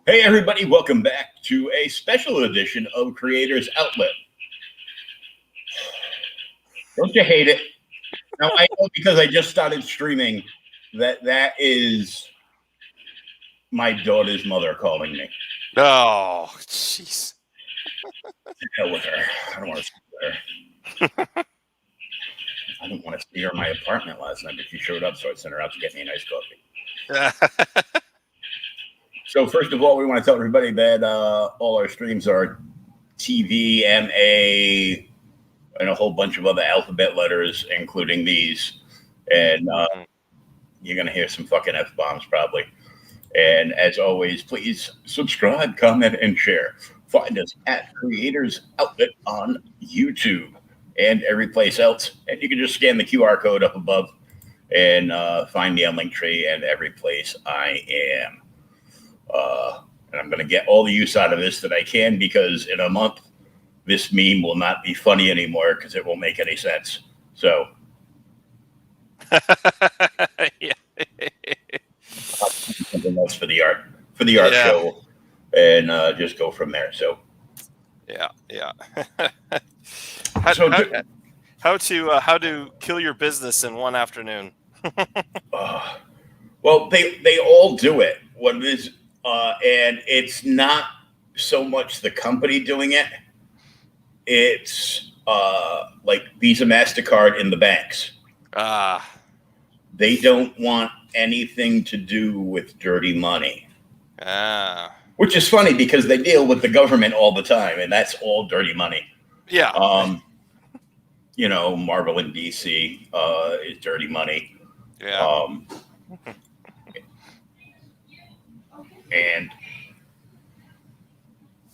Hey, everybody, welcome back to a special edition of Creators Outlet. Don't you hate it? Now, I know because I just started streaming that is my daughter's mother calling me. Oh, jeez. To hell with her. I don't want to see her. I didn't want to see her in my apartment last night, but she showed up, so I sent her out to get me a nice coffee. So, first of all, we want to tell everybody that all our streams are TV, MA, and a whole bunch of other alphabet letters, including these. And you're going to hear some fucking F bombs probably. And as always, please subscribe, comment, and share. Find us at Creators Outlet on YouTube and every place else. And you can just scan the QR code up above and find me on Linktree and every place I am. And I'm going to get all the use out of this that I can because in a month, this meme will not be funny anymore because it won't make any sense. So, Yeah. something else for the art Yeah. show, and just go from there. So, Yeah. So how to kill your business in one afternoon? well, they all do it. What it is, and it's not so much the company doing it. It's like Visa, MasterCard in the banks. Ah, They don't want anything to do with dirty money. Which is funny because they deal with the government all the time, and that's all dirty money. Yeah. Marvel and DC is dirty money. Yeah. And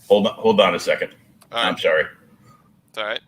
hold on a second. All right. I'm sorry. It's all right.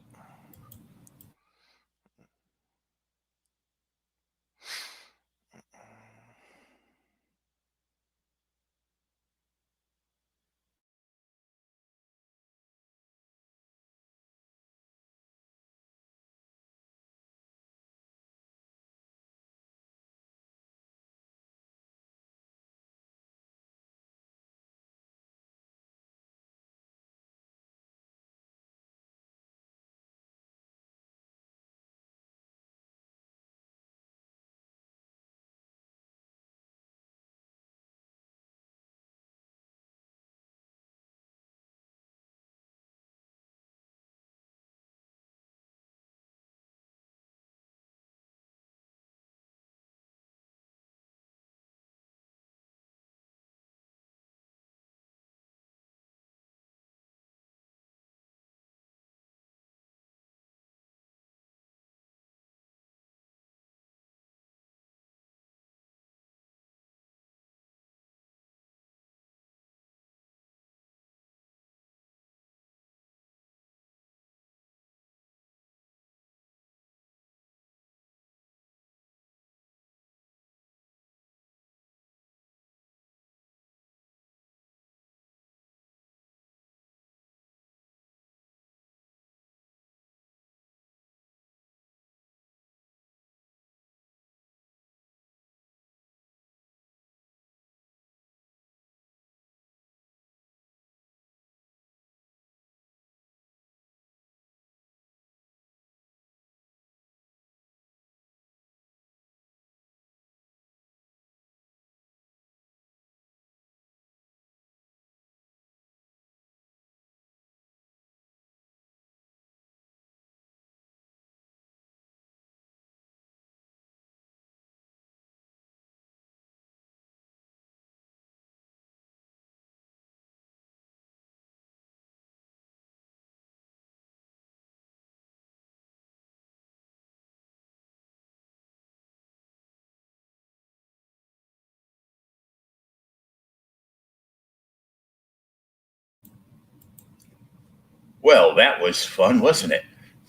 Well, that was fun, wasn't it?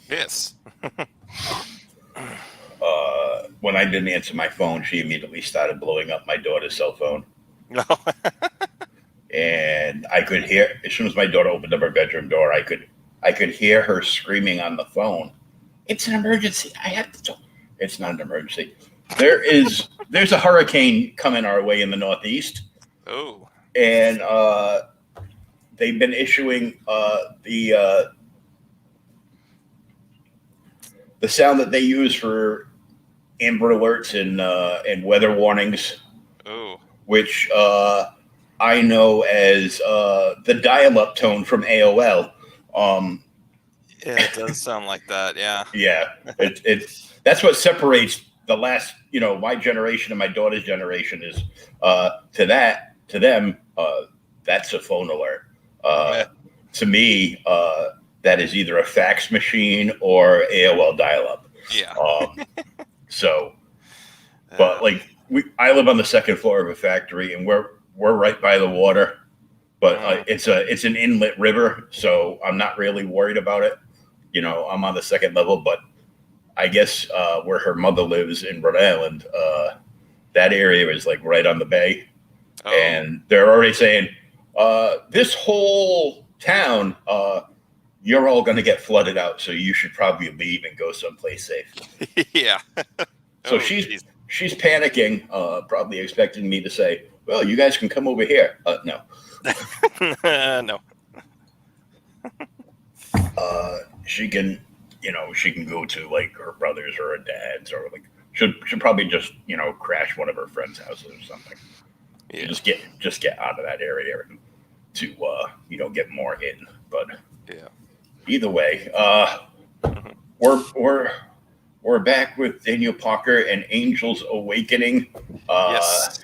Yes. When I didn't answer my phone, she immediately started blowing up my daughter's cell phone. No. And I could hear as soon as my daughter opened up her bedroom door, I could hear her screaming on the phone. It's an emergency. I have to. It's not an emergency. There's a hurricane coming our way in the Northeast. Oh. and they've been issuing the sound that they use for Amber Alerts and weather warnings, which I know as the dial-up tone from AOL. Yeah, it does sound like that. Yeah. Yeah, that's what separates the last, my generation and my daughter's generation is to them, that's a phone alert. To me, that is either a fax machine or AOL dial-up. Yeah. But like I live on the second floor of a factory, and we're right by the water, but it's an inlet river, so I'm not really worried about it. I'm on the second level, but I guess where her mother lives in Rhode Island, that area is like right on the bay, and they're already saying this whole town, you're all going to get flooded out, so you should probably leave and go someplace safe. Yeah. So she's panicking, probably expecting me to say, well, you guys can come over here. No. No. She can go to like her brother's or her dad's, or like should probably just, crash one of her friends' houses or something. Yeah. Just get out of that area to, get more in. But yeah. Either way, we're back with Daniel Parker and Angels Awakening. Yes.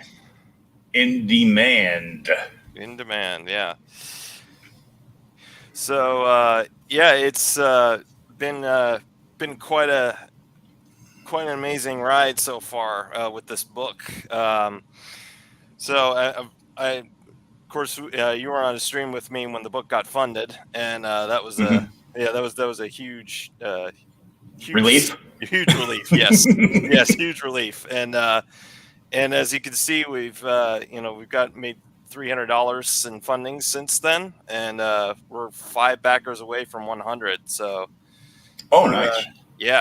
In demand. In demand, yeah. So it's been quite an amazing ride so far with this book. So of course, you were on a stream with me when the book got funded, and that was that was a huge relief. Huge relief, yes, yes, huge relief. And as you can see, we've made $300 in funding since then, and we're 5 backers away from 100. So, nice.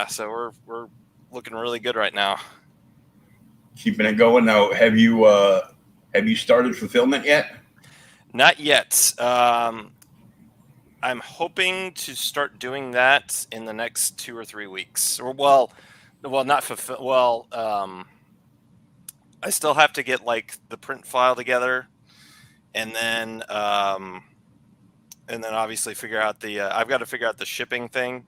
So we're looking really good right now. Keeping it going now. Have you started fulfillment yet? Not yet. I'm hoping to start doing that in the next 2 or 3 weeks. I still have to get like the print file together, and then obviously figure out I've got to figure out the shipping thing,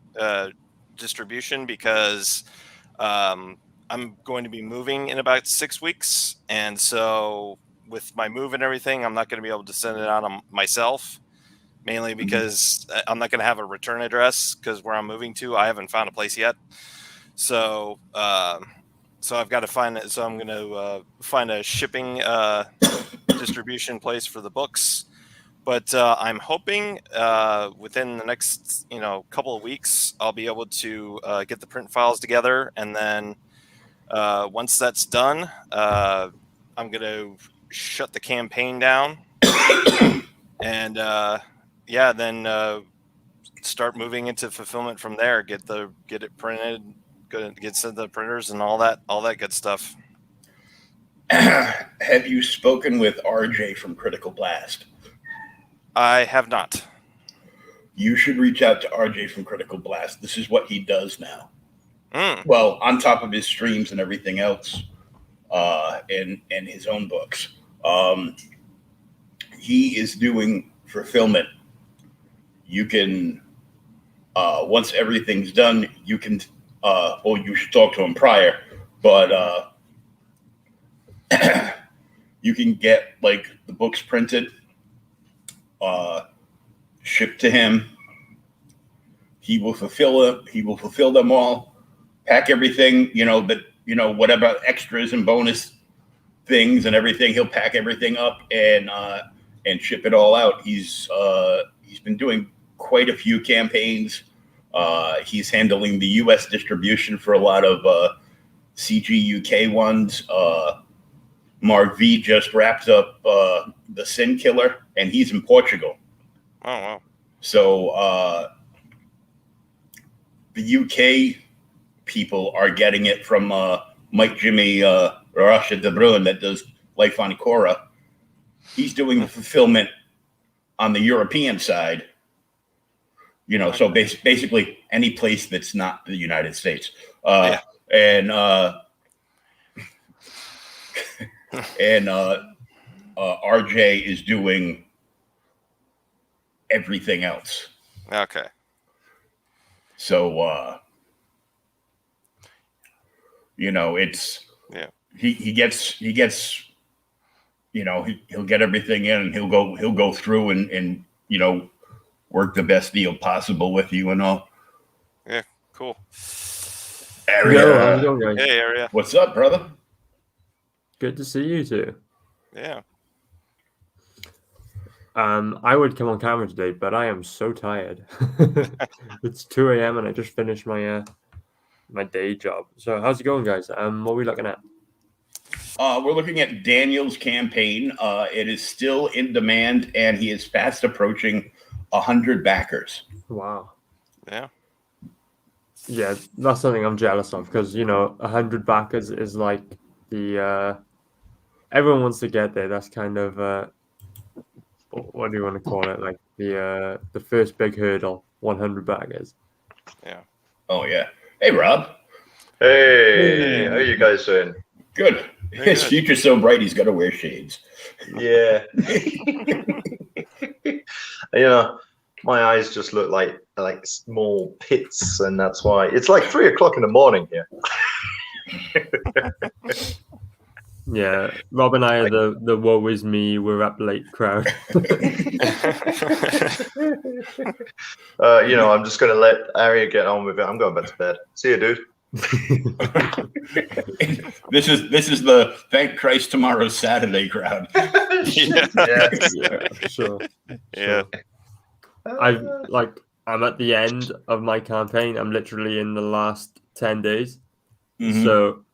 distribution, because I'm going to be moving in about 6 weeks, and so with my move and everything, I'm not going to be able to send it out on myself. Mainly because I'm not going to have a return address, because where I'm moving to, I haven't found a place yet. So, I've got to find it. So I'm going to find a shipping distribution place for the books. But I'm hoping within the next couple of weeks, I'll be able to get the print files together, and then once that's done, I'm going to shut the campaign down and. Then start moving into fulfillment from there. Get it printed, get sent to the printers, and all that good stuff. Have you spoken with RJ from Critical Blast? I have not. You should reach out to RJ from Critical Blast. This is what he does now. Well, on top of his streams and everything else, and his own books, he is doing fulfillment. You can, once everything's done, you can, you should talk to him prior, but you can get like the books printed, shipped to him. He will fulfill it. He will fulfill them all, pack everything, whatever extras and bonus things and everything. He'll pack everything up and ship it all out. He's been doing quite a few campaigns. He's handling the U.S. distribution for a lot of CG UK ones. Mark V just wrapped up the Sin Killer, and he's in Portugal. Oh, wow. So the UK people are getting it from Mike Jimmy Rasha De Bruin that does Life on Korra. he's doing the fulfillment on the European side. So basically any place that's not the United States. And RJ is doing everything else. Okay. So it's he gets he'll get everything in, and he'll go through and work the best deal possible with you and all. Yeah, cool. Area. How's it going, guys? Hey, Area. What's up, brother? Good to see you two. Yeah. I would come on camera today, but I am so tired. It's 2 a.m. and I just finished my my day job. So how's it going, guys? What are we looking at? We're looking at Daniel's campaign. It is still in demand, and he is fast approaching 100 backers. Wow. Yeah. Yeah, that's something I'm jealous of because 100 backers is like the everyone wants to get there. That's kind of what do you want to call it? Like the first big hurdle, 100 backers. Yeah. Oh yeah. Hey, Rob. Hey, how you guys doing? Good. His future's so bright, he's got to wear shades. Yeah. My eyes just look like small pits, and that's why it's like 3 o'clock in the morning here. Yeah, Rob and I are the woe is me, we're up late crowd. I'm just gonna let Arya get on with it. I'm going back to bed. See you, dude. This is the thank Christ tomorrow's Saturday crowd. Yeah, sure. Yeah. I'm at the end of my campaign. I'm literally in the last 10 days. Mm-hmm. So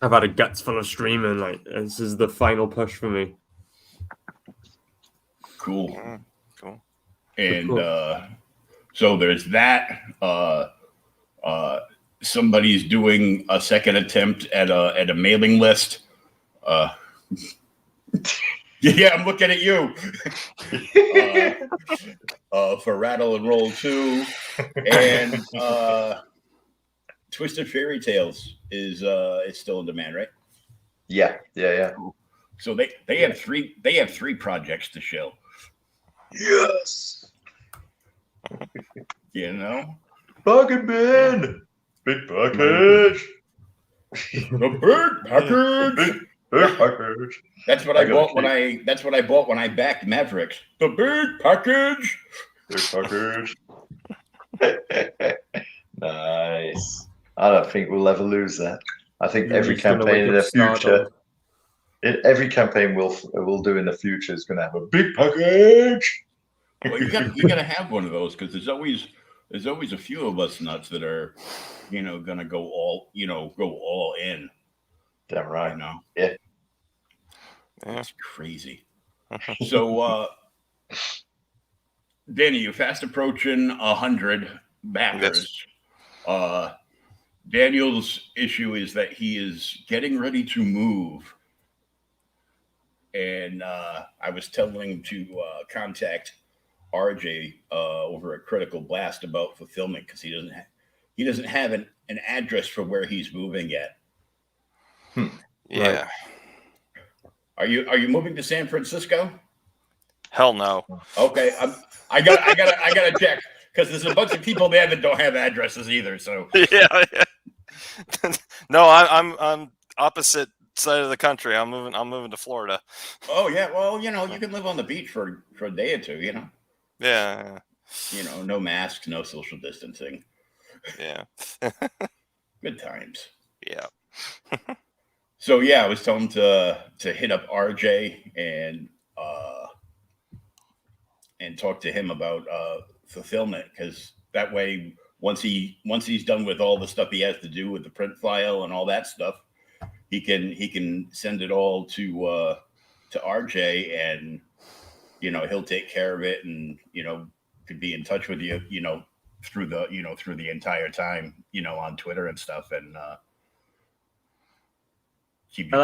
I've had a guts full of streaming. Like, this is the final push for me. Cool. Cool. And so there's that. Somebody's doing a second attempt at a mailing list. Yeah, I'm looking at you. For Rattle and Roll 2, and Twisted Fairy Tales is still in demand, right? Yeah. So they have three projects to show. Yes. Bucket bin. Big package. The big package. Big package. That's what I bought when I backed Mavericks. The big package. Big package. Nice. I don't think we'll ever lose that. I think every campaign in the future, every campaign we'll do in the future is going to have a big package. Well, you got to have one of those because there's always a few of us nuts that are, going to go all in. Damn right. Yeah. That's crazy. So, Danny, you're fast approaching 100 backers. Yes. Daniel's issue is that he is getting ready to move. And I was telling him to contact RJ over at Critical Blast about fulfillment because he doesn't have an address for where he's moving yet. Yeah. Right. Are you moving to San Francisco? Hell no. Okay, I gotta check because there's a bunch of people there that don't have addresses either. So yeah. No, I'm opposite side of the country. I'm moving to Florida. Oh yeah, well you can live on the beach for a day or two. Yeah. No masks, no social distancing. Yeah. Good times. Yeah. So yeah, I was telling him to hit up RJ and talk to him about fulfillment because that way once he's done with all the stuff he has to do with the print file and all that stuff, he can send it all to RJ and he'll take care of it and could be in touch with you through the entire time on Twitter and stuff and keep you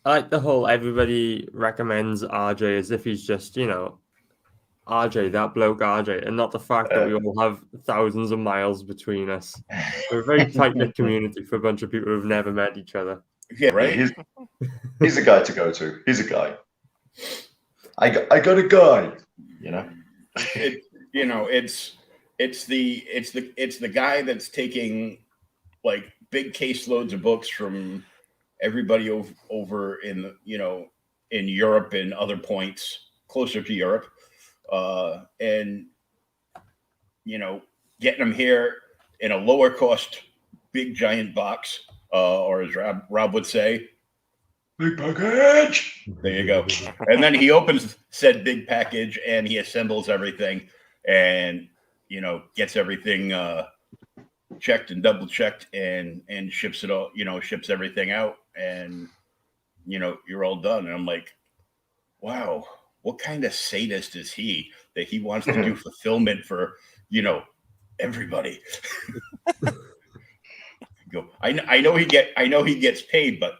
I I like the whole everybody recommends RJ as if he's just, RJ, that bloke RJ, and not the fact that we all have thousands of miles between us. We're a very tight-knit community for a bunch of people who've never met each other. Yeah, right. He's a guy to go to. He's a guy. I got a guy. It's the guy that's taking like big caseloads of books from everybody over in in Europe and other points closer to Europe, and getting them here in a lower cost big giant box, or as Rob would say, big package. There you go. And then he opens said big package and he assembles everything and gets everything checked and double checked and ships it all, ships everything out, and you're all done. And I'm like, wow, what kind of sadist is he that he wants to do fulfillment for everybody? Go. I know he gets paid, but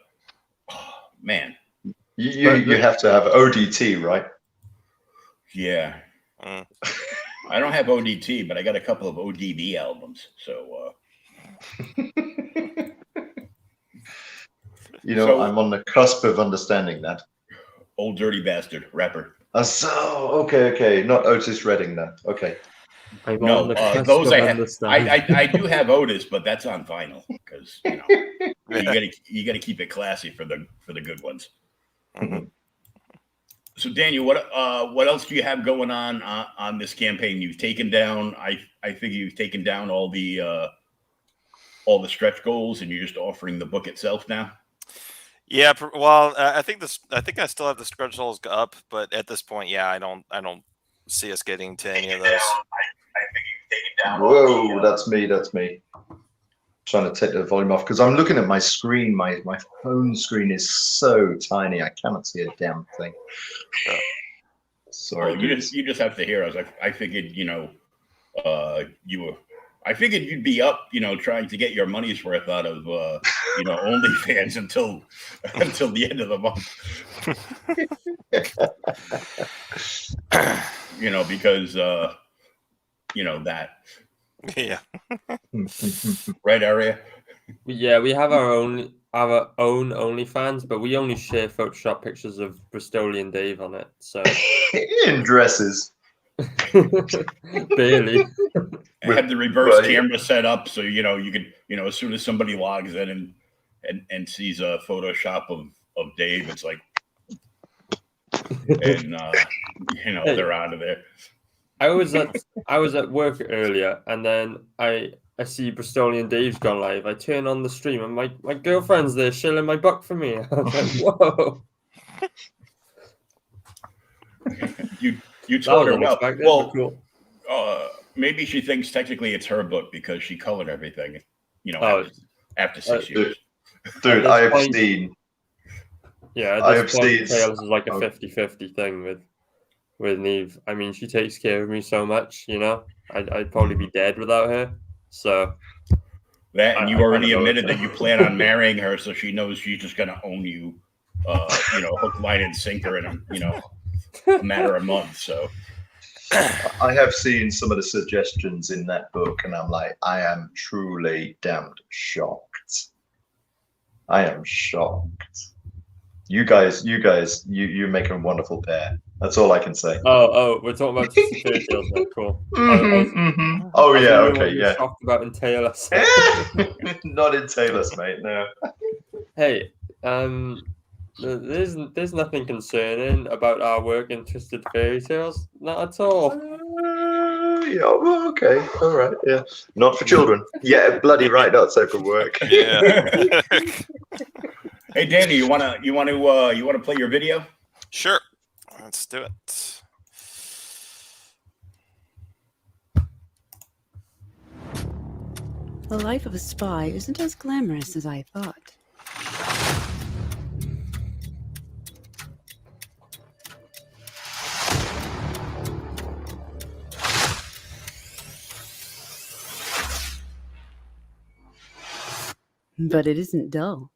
oh, man, you have to have ODT, right? Yeah. I don't have ODT, but I got a couple of ODB albums. So, I'm on the cusp of understanding that. Old Dirty Bastard rapper. Okay. Not Otis Redding, then. Okay. No, those I do have Otis, but that's on vinyl because you gotta keep it classy for the good ones. Mm-hmm. So Daniel, what else do you have going on this campaign? You've taken down, I think you've taken down all the stretch goals, and you're just offering the book itself now. Yeah, well, I think I still have the stretch goals up, but at this point, yeah, I don't see us getting to any of those. I think you've taken down. Whoa, that's me. Trying to take the volume off because I'm looking at my screen. My phone screen is so tiny I cannot see a damn thing. Sorry, you just have to hear us. I figured I figured you'd be up, trying to get your money's worth out of OnlyFans until the end of the month. Because that. Yeah. Right, Aria? Yeah, we have our own OnlyFans, but we only share Photoshop pictures of Bristolian Dave on it. So in dresses. Barely. I had the reverse camera set up so you could as soon as somebody logs in and sees a Photoshop of Dave, it's like and they're out of there. I was at work earlier, and then I see Bristolian Dave's gone live. I turn on the stream, and my girlfriend's there shilling my buck for me. I was like, whoa. You told her well. Cool. Maybe she thinks technically it's her book because she colored everything. After 6 years. Dude, I have seen. Yeah, at this point, Tails is like a 50-50 thing with Neve. I mean, she takes care of me so much, I'd probably be dead without her. So that, and you already admitted that you plan on marrying her, so she knows she's just gonna own you, hook, line, and sinker in a matter of months. So I have seen some of the suggestions in that book, and I'm like, I am truly damned shocked. I am shocked. You guys, you make a wonderful pair. That's all I can say. Oh, we're talking about Twisted Fairy Tales now. Cool. Oh yeah, okay, yeah. Shocked about Entail Us. Not Entail Us, mate. No. Hey, there's nothing concerning about our work in Twisted Fairy Tales. Not at all. Yeah. Well, okay. All right. Yeah. Not for children. Yeah. Bloody right. Not safe for work. Yeah. Hey, Danny, you wanna play your video? Sure. Let's do it. The life of a spy isn't as glamorous as I thought. But it isn't dull.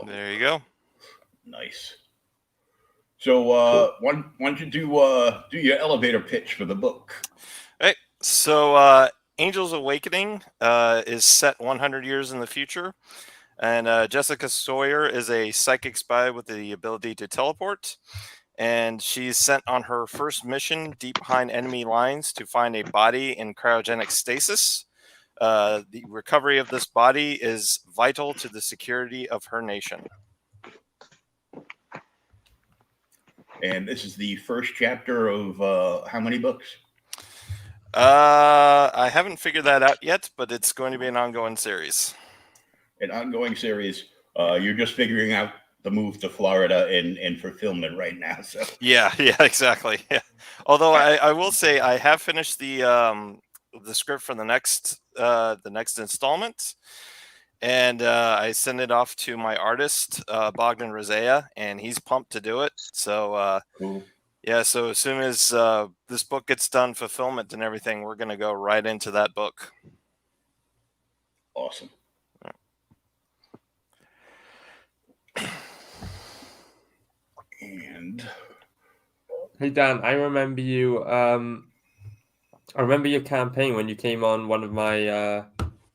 There you go. Nice. So, why don't you do your elevator pitch for the book? Right. So, Angel's Awakening is set 100 years in the future, and Jessica Sawyer is a psychic spy with the ability to teleport, and she's sent on her first mission deep behind enemy lines to find a body in cryogenic stasis. The recovery of this body is vital to the security of her nation. And this is the first chapter of how many books? I haven't figured that out yet, but it's going to be an ongoing series. An ongoing series. You're just figuring out the move to Florida and fulfillment right now. So yeah, exactly. Yeah. Although I will say I have finished the script for the next installment, and I sent it off to my artist Bogdan Rizea, and he's pumped to do it. So Cool. yeah, so as soon as this book gets done, fulfillment and everything, we're going to go right into that book. awesome. And Hey Dan, I remember you. I remember your campaign when you came on one of my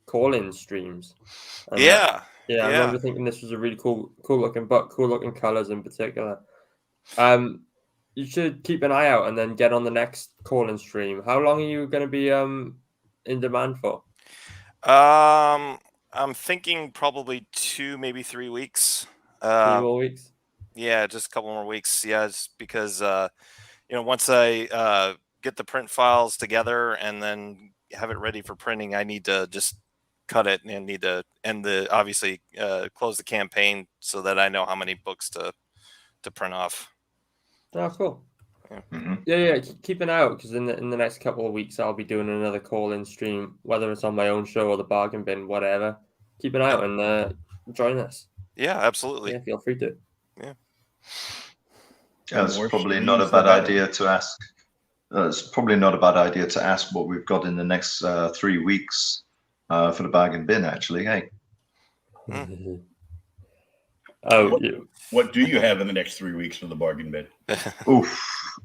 call-in streams. And Yeah. I remember thinking this was a really cool looking book, cool looking colors in particular. You should keep an eye out and then get on the next call-in stream. How long are you going to be in demand for? I'm thinking probably 2, maybe 3 weeks. 3 more weeks. Yeah, just a couple more weeks. Yeah, it's because once I get the print files together and then have it ready for printing, I need to just cut it and need to obviously close the campaign so that I know how many books to print off. Oh, cool. Yeah. Mm-hmm. Yeah. Keep an eye out because in the next couple of weeks I'll be doing another call-in stream, whether it's on my own show or the Bargain Bin, whatever. Keep an eye out and join us. Yeah, absolutely. Yeah, feel free to. Yeah. That's probably not a bad idea to ask. It's probably not a bad idea to ask what we've got in the next 3 weeks for the Bargain Bin. Actually, hey. What do you have in the next 3 weeks for the Bargain Bin? Oof.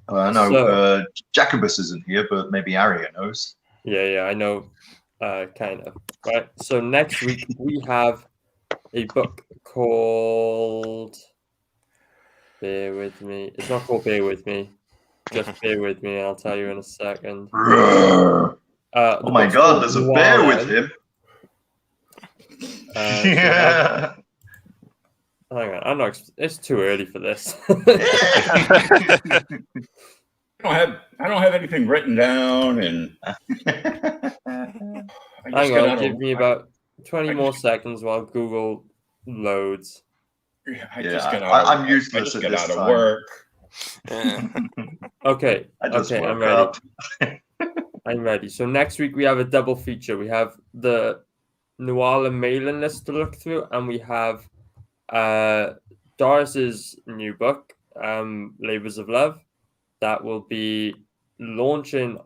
I know Jacobus isn't here, but maybe Aria knows. Yeah, I know, kind of. Right. So next week we have a book called. Bear with me. It's not called Bear With Me. Just bear with me, and I'll tell you in a second. Oh my God! There's a bear with him. Yeah. Hang on, I'm not. It's too early for this. I don't have anything written down, and hang on, give me about 20 more seconds while Google loads. I'm useless at this out of time. work. Okay, I'm ready. Up. I'm ready. So next week we have a double feature. We have the Nuala mailing list to look through, and we have Doris's new book, Labors of Love, that will be launching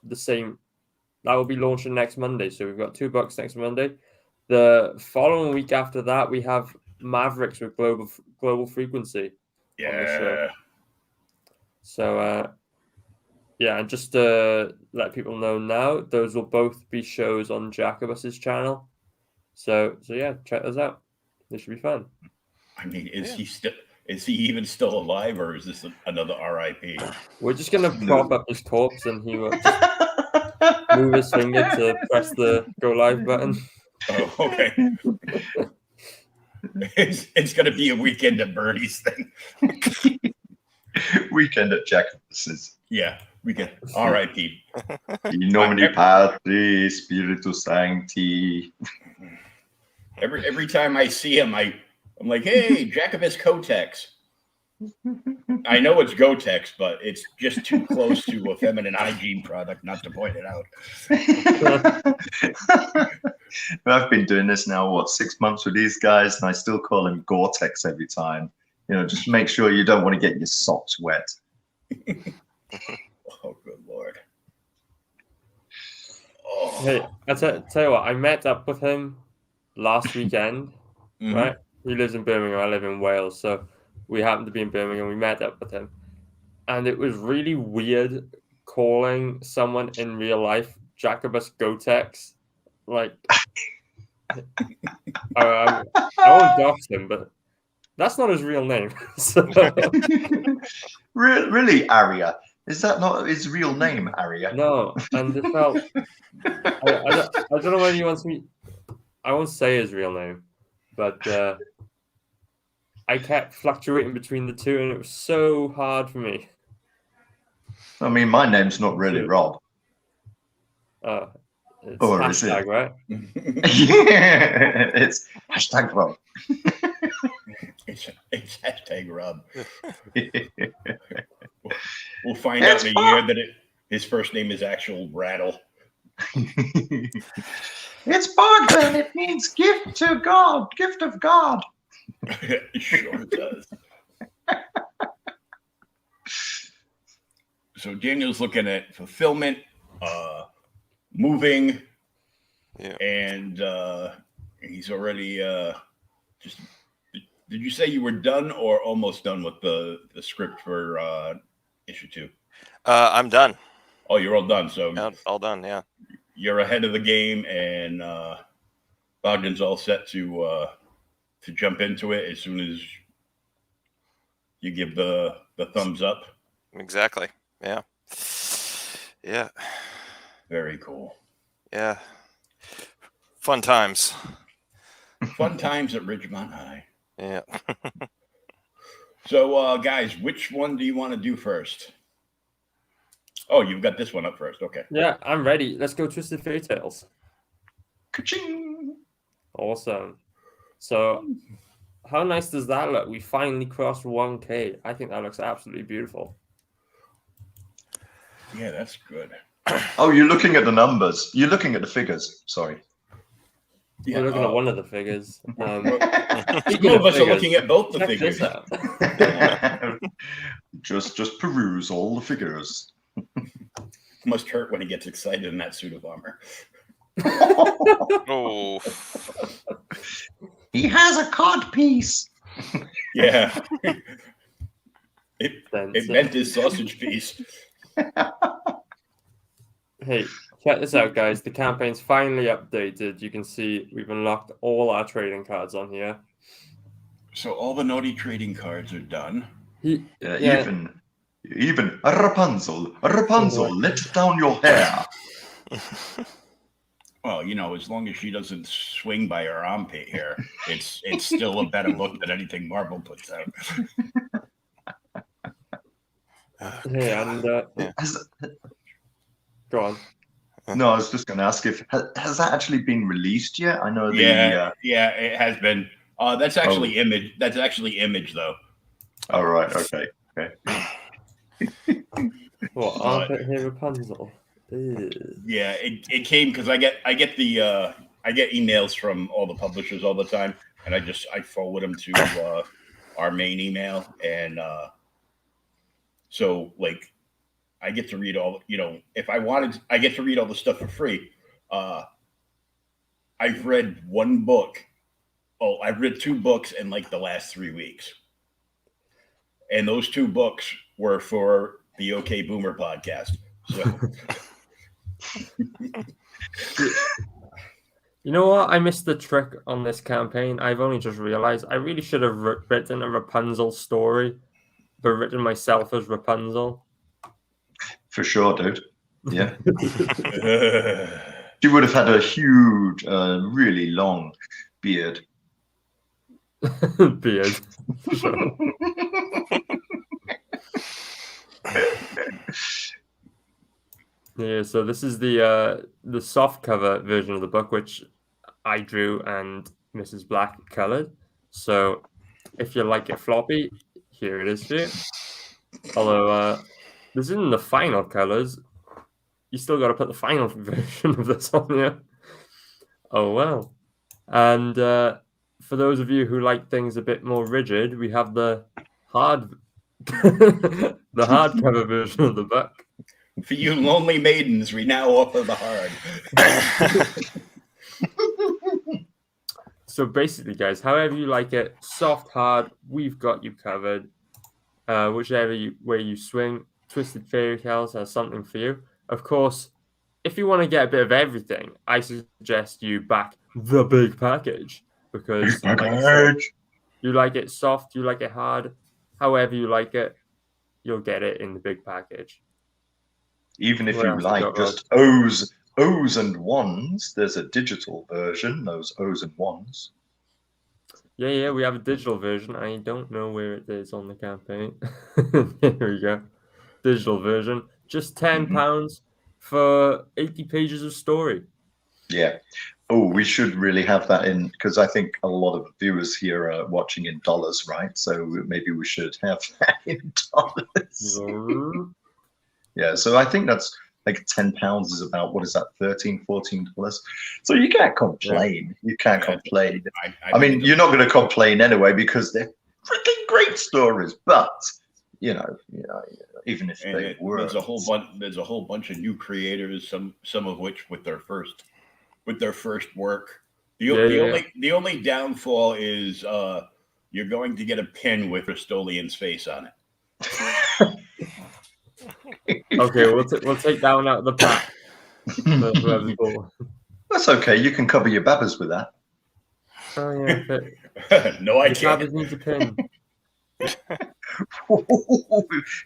next Monday. So we've got 2 books next Monday. The following week after that, we have Mavericks with Global Frequency. Yeah. So and just to let people know now, those will both be shows on Jacobus's channel. So yeah, check those out. They should be fun. I mean, is he even still alive, or is this another RIP? We're just gonna prop up his corpse, and he will just move his finger to press the go live button. Oh, okay. It's gonna be a Weekend at Bernie's thing. Weekend at Jacobus's. Yeah, Weekend. RIP. In nomine Patris Spiritus Sancti. Every time I see him, I'm like, hey, Jacobus Kotex. I know it's Gotex, but it's just too close to a feminine hygiene product not to point it out. I've been doing this now, 6 months with these guys, and I still call him Gore-Tex every time. Just make sure you don't want to get your socks wet. Oh, good Lord. Oh. Hey, I'll tell you what, I met up with him last weekend, right? He lives in Birmingham. I live in Wales, so we happened to be in Birmingham. We met up with him, and it was really weird calling someone in real life Jacobus Gotex. Like, I won't dox him, but that's not his real name. So, Really, Arya? Is that not his real name, Arya? no, and it felt. I don't know whether he wants me. I won't say his real name, but I kept fluctuating between the two, and it was so hard for me. I mean, my name's not really Rob. It's Or is hashtag, it? right? It's hashtag Rob. It's hashtag Rob. We'll find out It's in a year that his first name is actual Rattle. It's Bogdan. It means gift to God, gift of God. It sure does. So Daniel's looking at fulfillment, moving, Yeah. and he's already just. Did you say you were done or almost done with the script for issue 2? I'm done. Oh, you're all done. So Yeah, all done. Yeah. you're ahead of the game, and Bogdan's all set to jump into it as soon as you give the thumbs up. Exactly. Yeah. Yeah. Very cool. Yeah. Fun times. Fun times at Ridgemont High. Yeah. So, guys, which one do you want to do first? Oh, you've got this one up first. Okay. Yeah, I'm ready. Let's go Twisted Fairy Tales. Ka-ching. Awesome. So, how nice does that look? We finally crossed 1K. I think that looks absolutely beautiful. Yeah, that's good. Oh, you're looking at the numbers. You're looking at the figures. Sorry. Yeah, We're looking at one of the figures. Two of us are looking at both the check figures. this out. just peruse all the figures. Must hurt when he gets excited in that suit of armor. Oh. He has a cod piece. Yeah. It Then, meant his sausage piece. hey, check this out, guys. The campaign's finally updated. You can see we've unlocked all our trading cards on here. So all the naughty trading cards are done. Yeah. Even Rapunzel, let down your hair. Well, you know, as long as she doesn't swing by her armpit hair, it's still a better look than anything Marvel puts out. Yeah, and go on. No, I was just going to ask if has that actually been released yet? I know the Yeah, it has been. That's actually Image. That's actually Image, though. All right, okay. What, armpit hair Rapunzel? Ew. Yeah, it came because I get emails from all the publishers all the time, and I forward them to our main email, and so like I get to read all. You know, if I wanted, I get to read all the stuff for free. I've read one book. Oh, I've read 2 books in like the last 3 weeks, and those 2 books were for the OK Boomer podcast. So. You know what? I missed the trick on this campaign. I've only just realized I really should have written a Rapunzel story, but written myself as Rapunzel. For sure, dude. Yeah. She would have had a huge, really long beard. Beard. Sure. Yeah, so this is the soft cover version of the book, which I drew and Mrs. Black colored. So if you like it floppy, here it is for you. Although this isn't the final colors, you still got to put the final version of this on here. Oh well. And for those of you who like things a bit more rigid, we have the hardcover version of the book. For you lonely maidens, we now offer the hard. So basically, guys, however you like it, soft, hard, we've got you covered. Whichever way you swing, Twisted Fairy Tales has something for you. Of course, if you want to get a bit of everything, I suggest you back the big package because like I said, you like it soft, you like it hard, however you like it, you'll get it in the big package. Even if What you else you like got, just O's and ones, there's a digital version, those O's and ones. Yeah, we have a digital version. I don't know where it is on the campaign. There we go. Digital version. Just £10 for 80 pages of story. Yeah. Oh, we should really have that in because I think a lot of viewers here are watching in dollars, right? So maybe we should have that in dollars. Yeah, so I think that's like £10 is about, what is that, $13, $14? So you can't complain. You can't complain. I mean, you're not going to complain anyway because they're freaking great stories. But you know, even if they were, there's a whole bunch of new creators. Some of which with their first work. The only downfall is you're going to get a pin with Ristolian's face on it. Okay, we'll take that one out of the pack. That's okay. You can cover your babbers with that. Oh yeah. No, I can't. Babbers needs a pin. If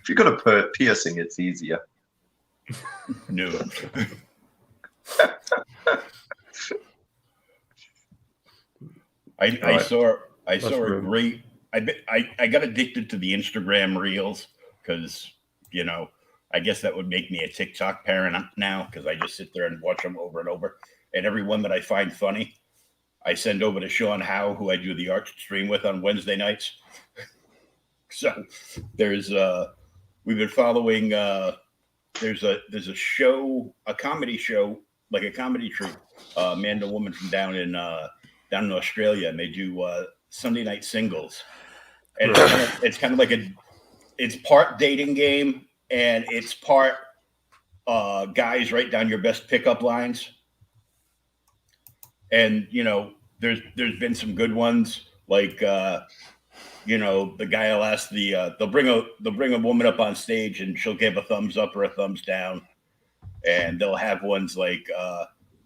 you've got a piercing, it's easier. No. I saw a great. I got addicted to the Instagram reels because I guess that would make me a TikTok parent now because I just sit there and watch them over and over. And every one that I find funny, I send over to Sean Howe, who I do the art stream with on Wednesday nights. So we've been following. There's a show, a comedy show, like a comedy troupe. Man and woman from down in Australia, and they do Sunday night singles, and it's kind of like it's part dating game and it's part guys write down your best pickup lines. And there's been some good ones like the guy will ask they'll bring a woman up on stage and she'll give a thumbs up or a thumbs down, and they'll have ones like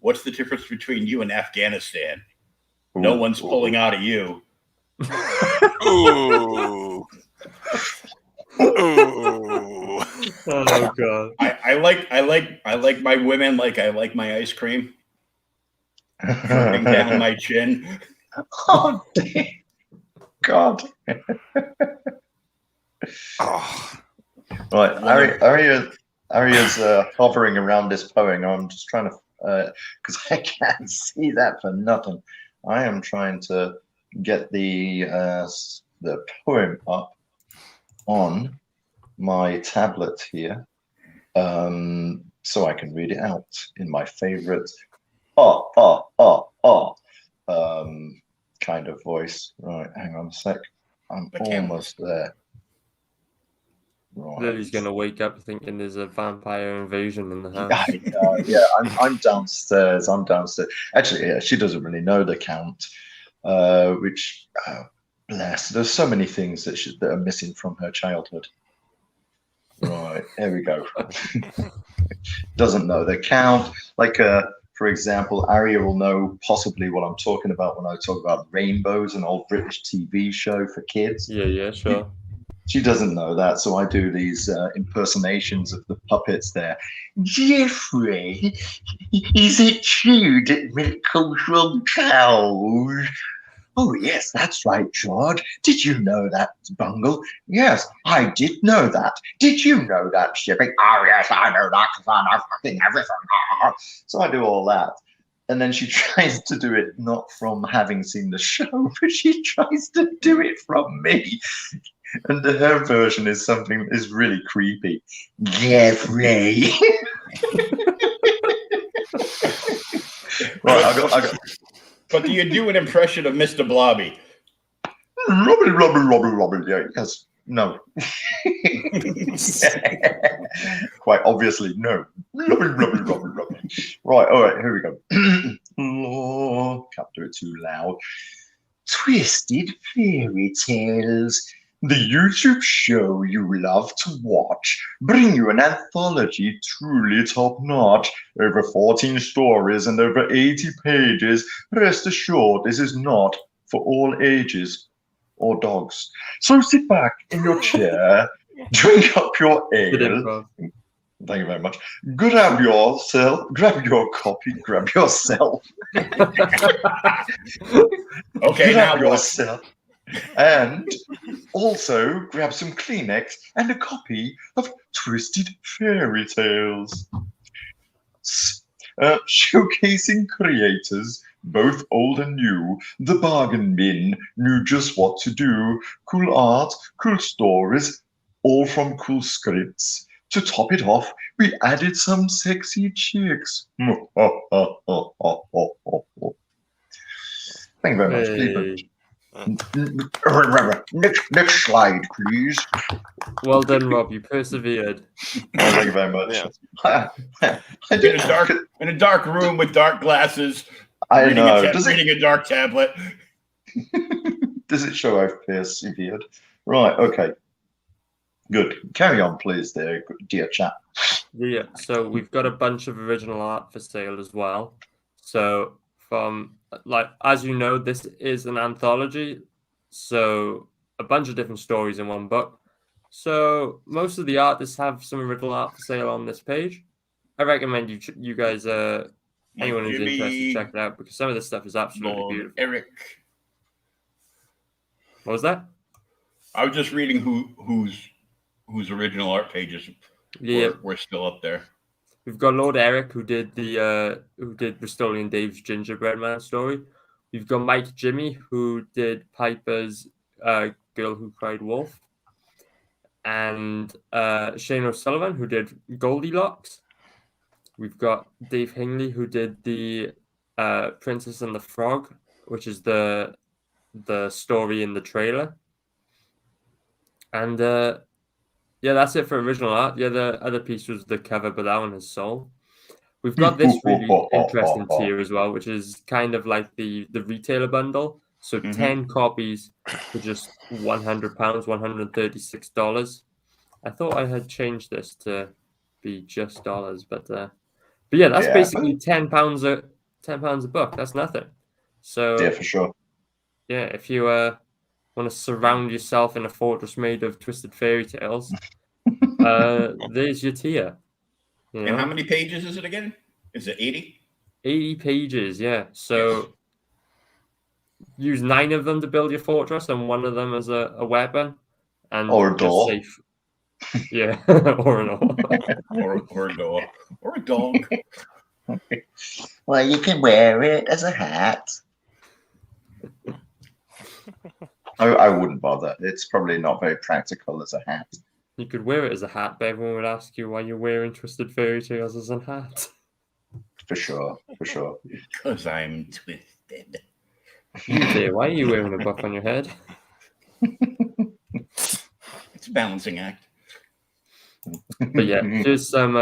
what's the difference between you and Afghanistan? No one's pulling out of you. Ooh. Ooh. Oh god. I like my women like I like my ice cream. Dripping down my chin. Oh dear God. Oh. Right, Aria's hovering around this poem. I'm just trying to because I can't see that for nothing. I am trying to get the poem up on my tablet here, so I can read it out in my favorite kind of voice. Right, hang on a sec. I'm almost there. Right. Lily's gonna wake up thinking there's a vampire invasion in the house. Yeah, I'm downstairs. Actually, yeah, she doesn't really know the count, which bless. There's so many things that are missing from her childhood. Right, there we go. Doesn't know the count. Like, for example, Aria will know possibly what I'm talking about when I talk about Rainbows, an old British TV show for kids. Yeah, sure. She doesn't know that, so I do these impersonations of the puppets there. Jeffrey, is it true that milk comes from cows? Oh, yes, that's right, George. Did you know that, Bungle? Yes, I did know that. Did you know that, Shipping? Oh, yes, I know that because I know fucking everything. So I do all that. And then she tries to do it not from having seen the show, but she tries to do it from me. And her version is really creepy. Jeffrey. Right, I got. But do you do an impression of Mr. Blobby? Robin. Yeah, yes. No. Quite obviously, no. Robin. Right, all right, here we go. Can't do it too loud. Twisted Fairy Tales, the YouTube show you love to watch, bring you an anthology truly top-notch. Over 14 stories and over 80 pages. Rest assured, this is not for all ages or dogs. So sit back in your chair, drink up your ale. Thank you very much. Grab your copy, grab yourself. Okay, now Grab yourself. And also grab some Kleenex and a copy of Twisted Fairy Tales. Showcasing creators, both old and new, the bargain bin knew just what to do. Cool art, cool stories, all from cool scripts. To top it off, we added some sexy chicks. Thank you very much. Please. Next slide, please. Well done, Rob. You persevered. Thank you very much. Yeah. In a dark room with dark glasses. I know. Reading a dark tablet. Does it show I've persevered? Right. Okay. Good. Carry on, please, there, dear chap. Yeah. So we've got a bunch of original art for sale as well. So from as you know, this is an anthology. So a bunch of different stories in one book. So most of the artists have some original art for sale on this page. I recommend you guys, anyone who's interested, check it out because some of this stuff is absolutely beautiful. Eric. What was that? I was just reading whose original art pages were still up there. We've got Lord Eric who did Bristolian Dave's Gingerbread Man story. We've got Mike Jimmy who did Piper's Girl Who Cried Wolf, and Shane O'Sullivan who did Goldilocks. We've got Dave Hingley who did the Princess and the Frog, which is the story in the trailer. And yeah, that's it for original art. Yeah, the other piece was the cover, but that one is sold. We've got this really interesting tier as well, which is kind of like the retailer bundle. So 10 copies for just £100, $136. I thought I had changed this to be just dollars, but yeah, that's basically £10 a book. That's nothing. So yeah, for sure. Yeah, if you want to surround yourself in a fortress made of twisted fairy tales, there's your tier. You know? And how many pages is it again? Is it 80? 80 pages, yeah. So use 9 of them to build your fortress and 1 of them as a weapon. Or a door. Safe. Yeah, or an or a door. Or a dog. Well, you can wear it as a hat. I wouldn't bother. It's probably not very practical as a hat. You could wear it as a hat, but everyone would ask you why you're wearing Twisted Fairy Tales as a hat. For sure. Because I'm twisted. You dear, why are you wearing a buff on your head? It's a balancing act. But yeah, here's some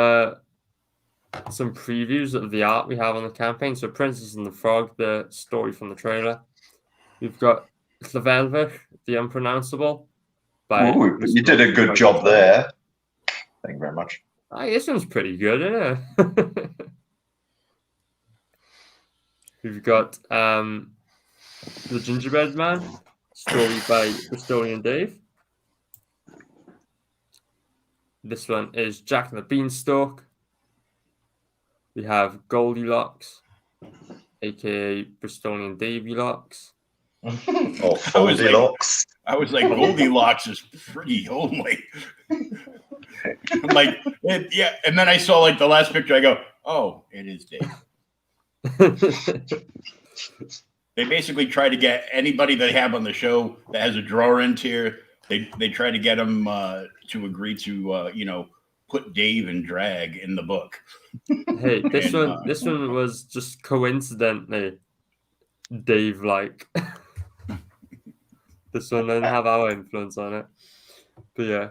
previews of the art we have on the campaign. So Princess and the Frog, the story from the trailer. We've got Llywelyn, the Unpronounceable. Ooh, you did a good job there. Thank you very much. This one's pretty good, isn't it? We've got The Gingerbread Man, story by Bristolian Dave. This one is Jack and the Beanstalk. We have Goldilocks, aka Bristolian Davy Locks. Oh, Goldilocks. I was like, Goldilocks is pretty homely. I'm like, yeah. And then I saw like the last picture. I go, oh, it is Dave. They basically try to get anybody they have on the show that has a drawer in tier. They try to get them to agree to put Dave and drag in the book. Hey, this one was just coincidentally Dave like. This one didn't have our influence on it. But yeah.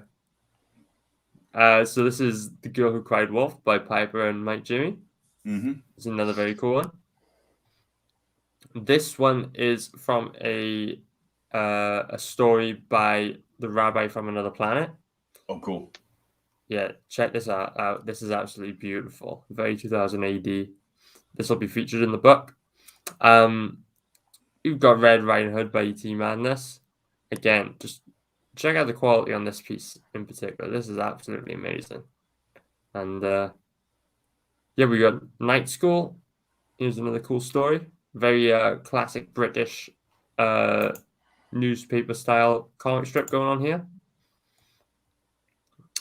So this is The Girl Who Cried Wolf by Piper and Mike Jimmy. Mm-hmm. It's another very cool one. This one is from a story by the Rabbi from Another Planet. Oh, cool. Yeah, check this out. This is absolutely beautiful. Very 2000 AD. This will be featured in the book. You've got Red Riding Hood by E.T. Madness. Again, just check out the quality on this piece in particular. This is absolutely amazing. And yeah, we got Night School. Here's another cool story. Very classic British newspaper style comic strip going on here.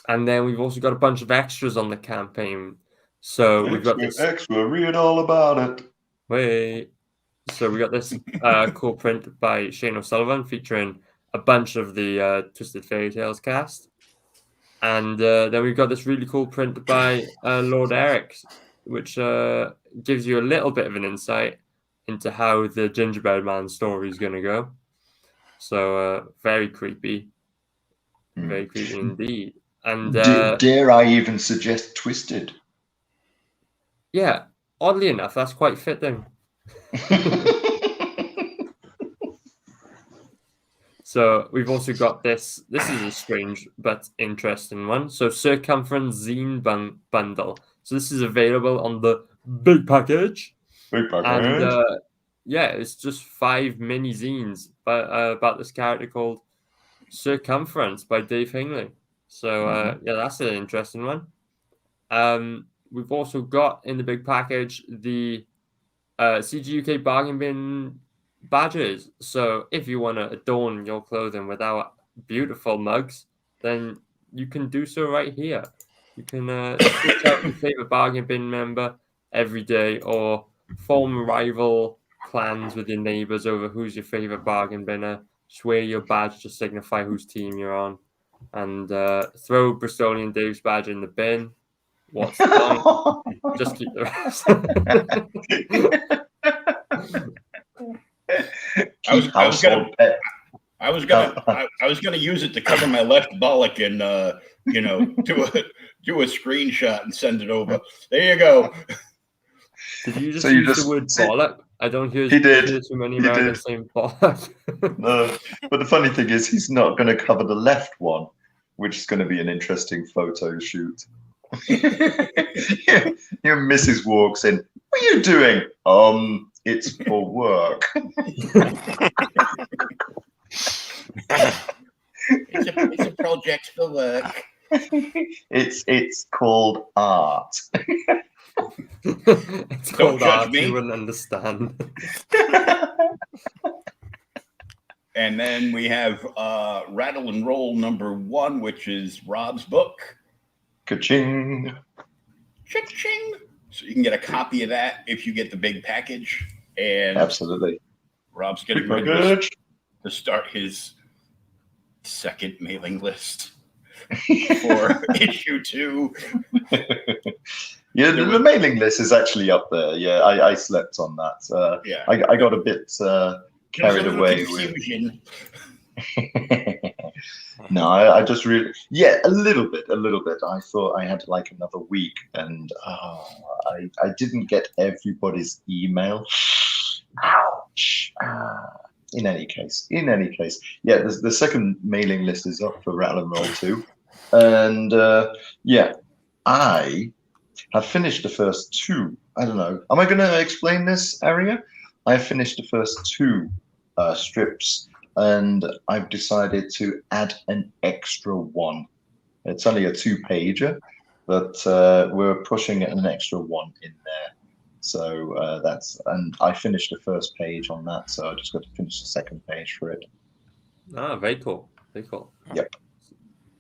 And then we've also got a bunch of extras on the campaign. So we've got this extra. Read all about it. Wait. So we got this cool print by Shane O'Sullivan featuring a bunch of the Twisted Fairy Tales cast. And then we've got this really cool print by Lord Eric, which gives you a little bit of an insight into how the Gingerbread Man story is going to go. So very creepy. Very creepy indeed. And dare I even suggest Twisted? Yeah, oddly enough, that's quite fitting. So we've also got this. This is a strange but interesting one. So Circumference Zine Bundle. So this is available on the big package. Big package. And yeah, it's just 5 mini zines about this character called Circumference by Dave Hingley. So yeah, that's an interesting one. We've also got in the big package the CG UK bargain bin badges. So if you want to adorn your clothing with our beautiful mugs, then you can do so right here. You can switch out your favorite bargain bin member every day, or form rival clans with your neighbors over who's your favorite bargain binner. Just wear your badge to signify whose team you're on, and throw Bristolian Dave's badge in the bin. What's the point? Just keep the rest. I was gonna use it to cover my left bollock and do a screenshot and send it over. There you go. Did you just use the word bollock? I don't hear too many Americans saying bollock. No, but the funny thing is, he's not going to cover the left one, which is going to be an interesting photo shoot. Your missus walks in. What are you doing? It's for work. It's a project for work. It's called art. It's called art. You wouldn't understand. And then we have Rattle and Roll #1, which is Rob's book. Ka-ching. Cha-ching. So you can get a copy of that if you get the big package. And absolutely, Rob's getting ready to start his second mailing list for issue 2. Yeah, the mailing list is actually up there. Yeah, I slept on that. Yeah, I got a bit carried away with. No, I just really, a little bit. I thought I had like another week, and I didn't get everybody's email. Ouch. In any case, yeah, the second mailing list is up for Rattle and Roll 2, and I have finished the first 2. I don't know. Am I going to explain this, Aria? I have finished the first 2 strips, and I've decided to add an extra one. It's only a 2-pager, but we're pushing an extra one in there. So and I finished the first page on that, so I just got to finish the second page for it. Very cool. Yep.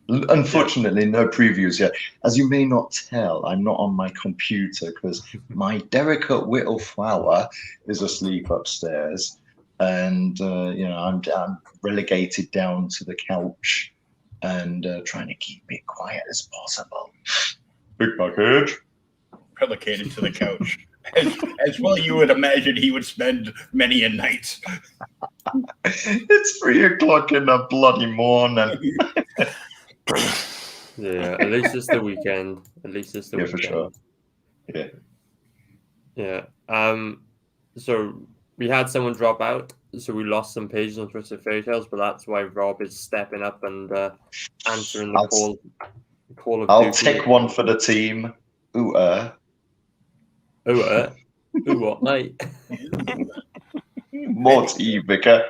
Unfortunately, no previews yet. As you may not tell, I'm not on my computer because my delicate little flower is asleep upstairs, and I'm relegated down to the couch and trying to keep it quiet as possible. Big package. Relegated to the couch. As well, you would imagine he would spend many a night. It's 3:00 in the bloody morning. Yeah, at least it's the weekend. For sure. Yeah. So we had someone drop out, so we lost some pages on Twisted Fairy Tales, but that's why Rob is stepping up and answering the call of I'll duty. take one for the team. Ooh, Ooh, what, mate? More tea, Vicar.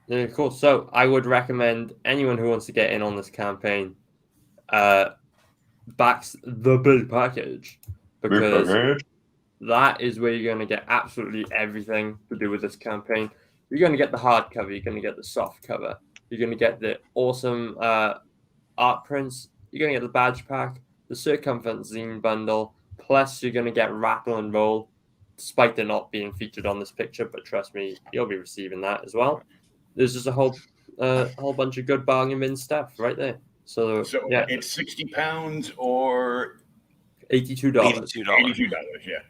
Yeah, cool. So I would recommend anyone who wants to get in on this campaign backs the big package, because that is where you're going to get absolutely everything to do with this campaign. You're going to get the hardcover, you're going to get the soft cover, you're going to get the awesome art prints, you're going to get the badge pack, the Circumference zine bundle, plus you're going to get Rattle and Roll, despite there not being featured on this picture, but trust me, you'll be receiving that as well. There's just a whole bunch of good bargain bin stuff right there. So yeah, it's £60 or $82. $82. Yeah.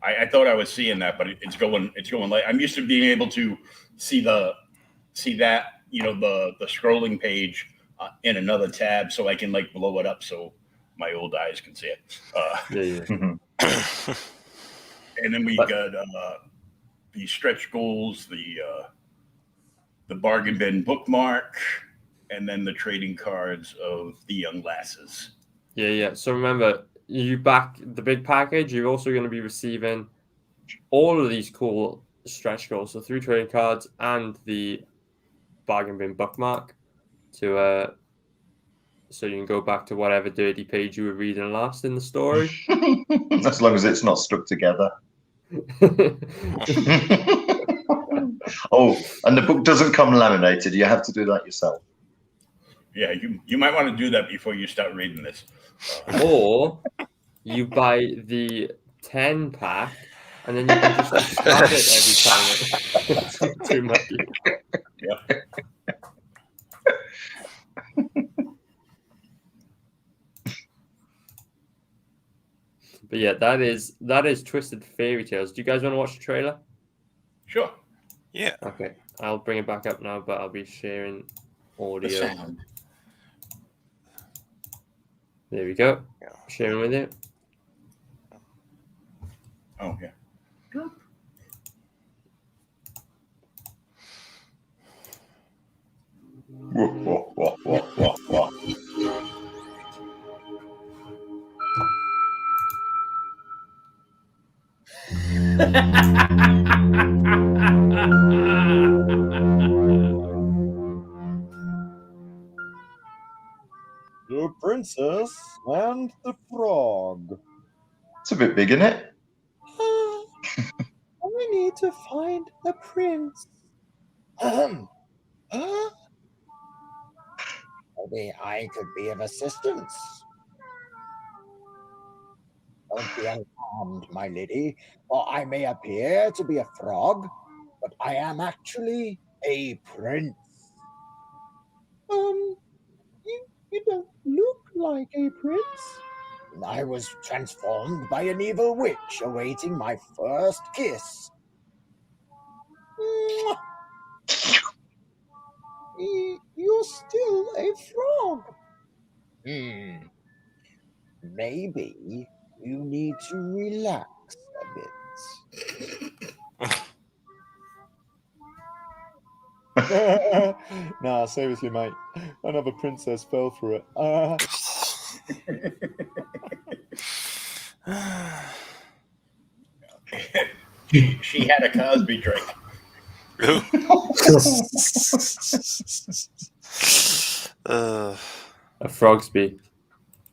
I thought I was seeing that, but it's going late. I'm used to being able to see that, the scrolling page in another tab, so I can like blow it up so my old eyes can see it. And then we got the stretch goals, the bargain bin bookmark, and then the trading cards of the young lasses. Yeah. So remember, you back the big package, you're also going to be receiving all of these cool stretch goals, so 3 trading cards and the bargain bin bookmark to so you can go back to whatever dirty page you were reading last in the story. As long as it's not stuck together. Oh, and the book doesn't come laminated. You have to do that yourself. Yeah, you might want to do that before you start reading this. Or you buy the 10 pack and then you can just discard it every time it's too much. Yeah. But yeah, that is Twisted Fairy Tales. Do you guys want to watch the trailer? Sure. Yeah. Okay, I'll bring it back up now, but I'll be sharing audio. The sound. There we go. Sharing with you. Oh yeah. Whoa. The Princess and the Frog. It's a bit big, isn't it? I need to find the prince. Maybe I could be of assistance. Don't be alarmed, my lady, for I may appear to be a frog, but I am actually a prince. You don't look like a prince. I was transformed by an evil witch awaiting my first kiss. You're still a frog. Maybe you need to relax a bit. Nah, seriously, mate. Another princess fell for it. She had a Cosby drink. A Frogsby.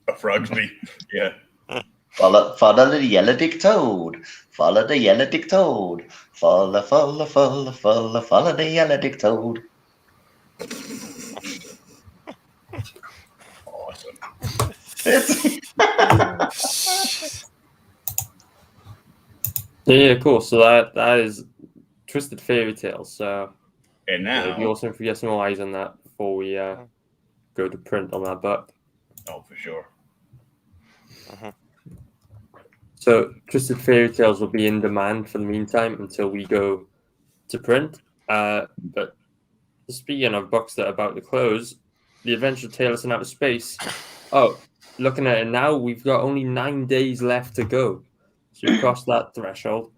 A Frogsby. Yeah. Follow the yellow dick toad. Follow the yellow dick toad. Follow the yellow dick toad. Awesome. Yeah, cool. So that is Twisted Fairy Tales. So And it'd be now, awesome if we get some more eyes on that before we go to print on that book. oh, for sure. So Twisted Fairy Tales will be in demand for the meantime until we go to print. But speaking of books that are about to close, The Adventure of Taylor in Outer Space. Oh, looking at it now, we've got only 9 days left to go. So we've crossed that threshold.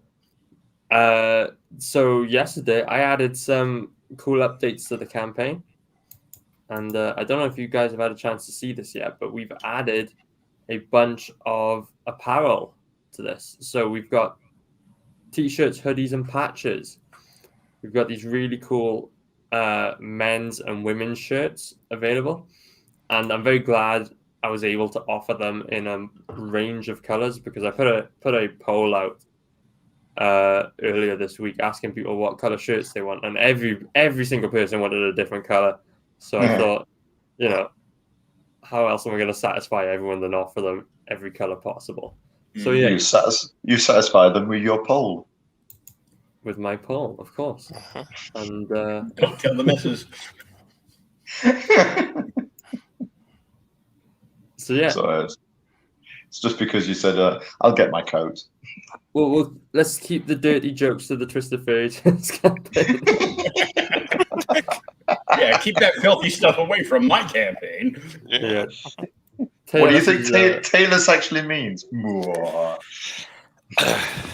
So yesterday I added some cool updates to the campaign. And I don't know if you guys have had a chance to see this yet, but we've added a bunch of apparel to this. So we've got t-shirts, hoodies, and patches. We've got these really cool men's and women's shirts available. And I'm very glad I was able to offer them in a range of colors, because I put a poll out earlier this week asking people what color shirts they want, and every single person wanted a different color. So I thought, how else am I going to satisfy everyone than offer them every color possible? So yeah, you satisfy them with your poll. With my poll, of course. And Don't tell the missus. So yeah. So it's just because you said, "I'll get my coat." Well, let's keep the dirty jokes to the Twisted Fairy Tales campaign. Yeah, keep that filthy stuff away from my campaign. Yeah. What do you think Taylor's actually means?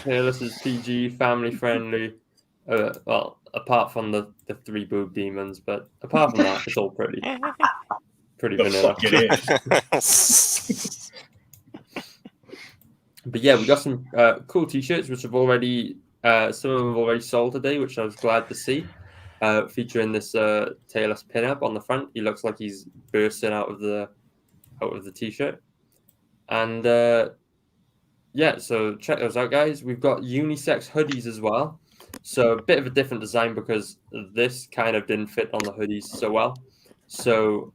Taylor's is PG, family friendly. Well, apart from the 3 boob demons, but apart from that, it's all pretty vanilla. Fuck it is. But yeah, we got some cool t-shirts which have already some of them have already sold today, which I was glad to see. Featuring this Taylor's pinup on the front. He looks like he's bursting out of the t-shirt. And yeah, so check those out, guys. We've got unisex hoodies as well. So a bit of a different design, because this kind of didn't fit on the hoodies so well. So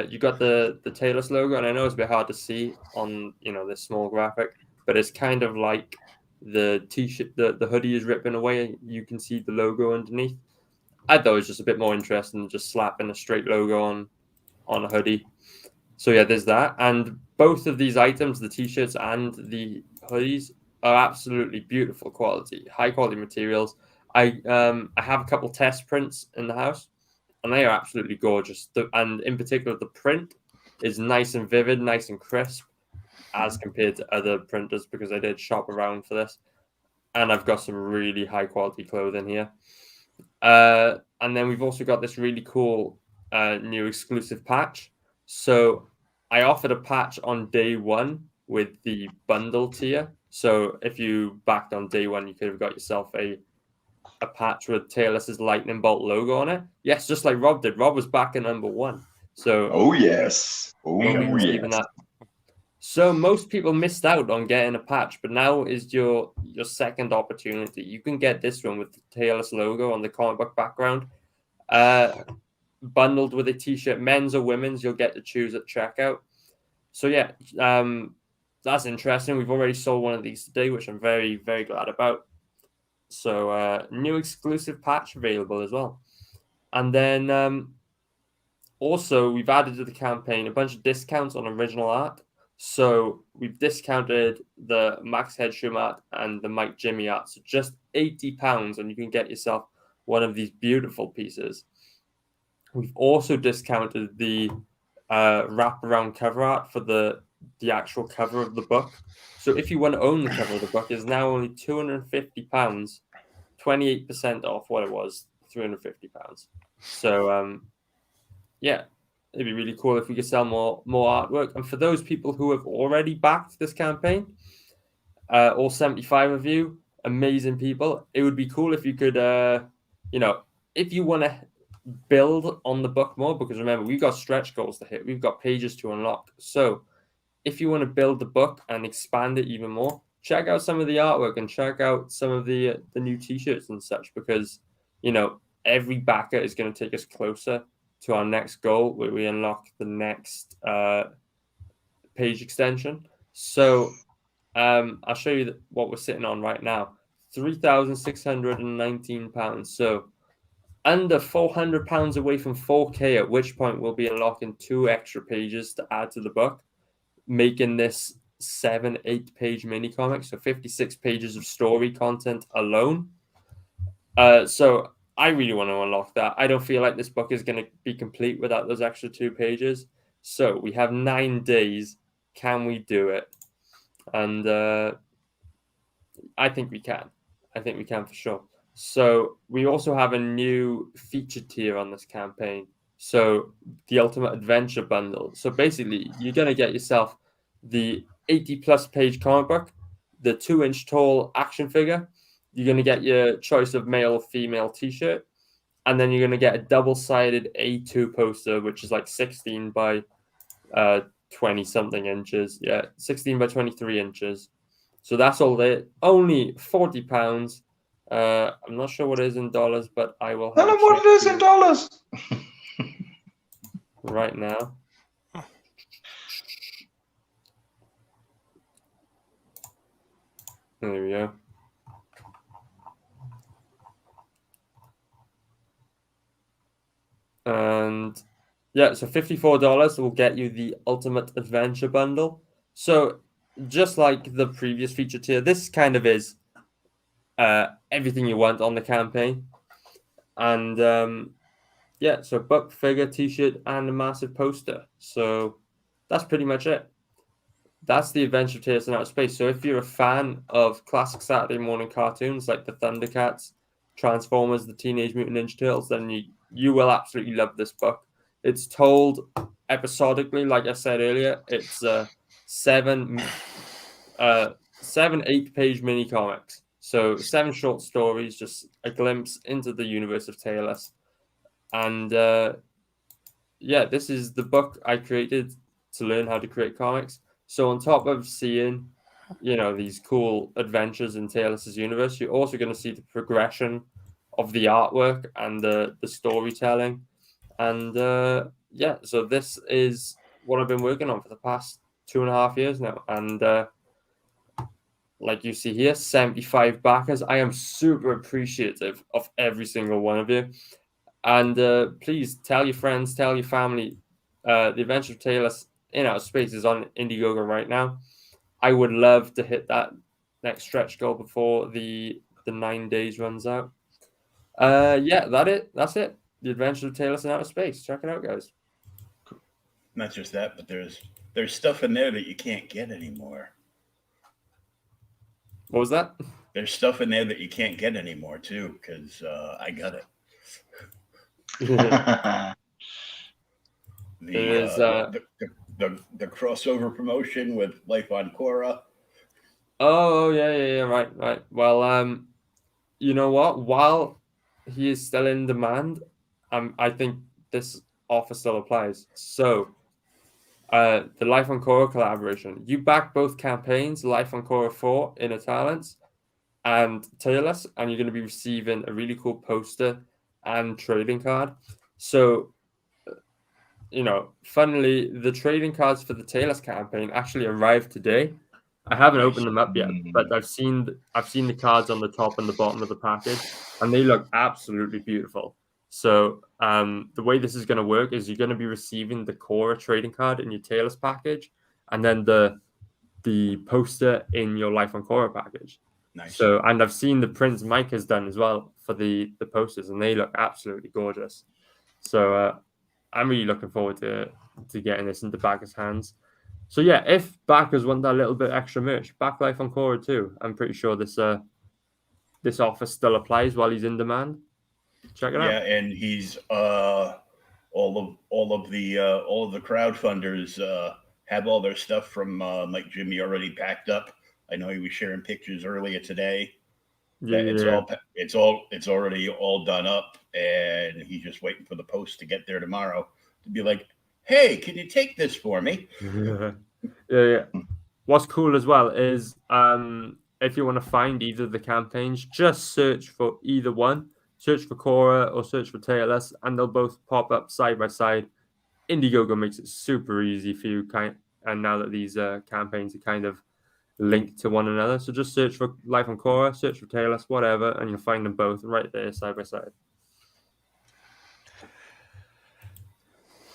you got the Taylor's logo, and I know it's a bit hard to see on this small graphic, but it's kind of like the t-shirt, the hoodie is ripping away. You can see the logo underneath. I thought it was just a bit more interesting than just slapping a straight logo on a hoodie. So yeah, there's that. And both of these items, the t-shirts and the hoodies, are absolutely beautiful quality, high quality materials. I have a couple test prints in the house, and they are absolutely gorgeous. And in particular, the print is nice and vivid, nice and crisp, as compared to other printers, because I did shop around for this. And I've got some really high quality clothing here. And then we've also got this really cool new exclusive patch. So I offered a patch on day 1 with the bundle tier. So if you backed on day 1, you could have got yourself a patch with Taylor's lightning bolt logo on it. Yes, just like Rob did. Rob was back at number 1. So oh yes, that. So most people missed out on getting a patch, but now is your second opportunity. You can get this one with the Taylor's logo on the comic book background, bundled with a t-shirt, men's or women's. You'll get to choose at checkout. So yeah, that's interesting. We've already sold one of these today, which I'm very, very glad about. So new exclusive patch available as well. And then also we've added to the campaign a bunch of discounts on original art. So we've discounted the Max Headroom art and the Mike Jimmy art. So just £80, and you can get yourself one of these beautiful pieces. We've also discounted the wraparound cover art for the actual cover of the book. So if you want to own the cover of the book, it's now only £250, 28% off what it was, £350. So yeah. It'd be really cool if we could sell more artwork. And for those people who have already backed this campaign, all 75 of you, amazing people, it would be cool if you could, if you want to build on the book more, because remember, we've got stretch goals to hit. We've got pages to unlock. So if you want to build the book and expand it even more, check out some of the artwork and check out some of the new t-shirts and such, because, every backer is going to take us closer to our next goal, where we unlock the next page extension. So I'll show you what we're sitting on right now. £3,619. So under £400 away from 4K, at which point we'll be unlocking 2 extra pages to add to the book, making this 7-8 page mini comic. So 56 pages of story content alone. So I really want to unlock that. I don't feel like this book is going to be complete without those extra 2 pages. So we have 9 days can we do it? And I think we can. I think we can for sure. So we also have a new feature tier on this campaign. So the Ultimate Adventure Bundle. So basically, you're going to get yourself the 80+ page comic book, the 2-inch tall action figure. You're going to get your choice of male or female t-shirt. And then you're going to get a double-sided A2 poster, which is like 16 by 20 something inches. Yeah, 16 by 23 inches. So that's all there. Only £40. I'm not sure what it is in dollars, but I will Tell have them what it is in dollars. right now. There we go. And yeah, so $54 will get you the Ultimate Adventure Bundle. So just like the previous feature tier, this kind of is everything you want on the campaign. And yeah, so book, figure, t-shirt, and a massive poster. So that's pretty much it. That's the Adventure of Tales in Outer Space. So if you're a fan of classic Saturday morning cartoons like the Thundercats, Transformers, the Teenage Mutant Ninja Turtles, then you will absolutely love this book. It's told episodically, like I said earlier. It's 7 8-page mini comics. So 7 short stories, just a glimpse into the universe of Tales. And yeah, this is the book I created to learn how to create comics. So on top of seeing, these cool adventures in Tales' universe, you're also going to see the progression of the artwork and the storytelling. And yeah, so this is what I've been working on for the past 2.5 years now. And like you see here, 75 backers. I am super appreciative of every single one of you. And please tell your friends, tell your family. The Adventure of Tales in Outer Space is on Indiegogo right now. I would love to hit that next stretch goal before the 9 days runs out. Yeah, that's it. The Adventure of Tales in Outer Space. Check it out, guys. Not just that, but there's stuff in there that you can't get anymore. What was that? There's stuff in there that you can't get anymore too, because I got it. The crossover promotion with Life on Korra. Oh yeah, right. Well, you know what? While he is still in demand, I think this offer still applies. So, the Life on Korra collaboration. You back both campaigns, Life on Korra 4 Inner Talents and Tales, and you're going to be receiving a really cool poster and trading card. So, funnily, the trading cards for the Tales campaign actually arrived today. I haven't opened them up yet, but I've seen the cards on the top and the bottom of the package, and they look absolutely beautiful. So the way this is going to work is you're going to be receiving the Korra trading card in your Tales package, and then the poster in your Life on Korra package. Nice. So, and I've seen the prints Mike has done as well for the posters, and they look absolutely gorgeous. So I'm really looking forward to getting this into backers' hands. So yeah, if backers want that little bit extra merch, back Life on Korra too. I'm pretty sure this offer still applies while he's in demand. Check it out. Yeah, and he's all of the crowdfunders have all their stuff from like Jimmy already packed up. I know he was sharing pictures earlier today. Yeah. It's already all done up, and he's just waiting for the post to get there tomorrow to be like, hey, can you take this for me? Yeah. What's cool as well is if you want to find either of the campaigns, just search for either one. Search for Korra or search for Tales, and they'll both pop up side by side. Indiegogo makes it super easy for you, and now that these campaigns are kind of linked to one another. So just search for Life on Korra, search for Tales, whatever, and you'll find them both right there side by side.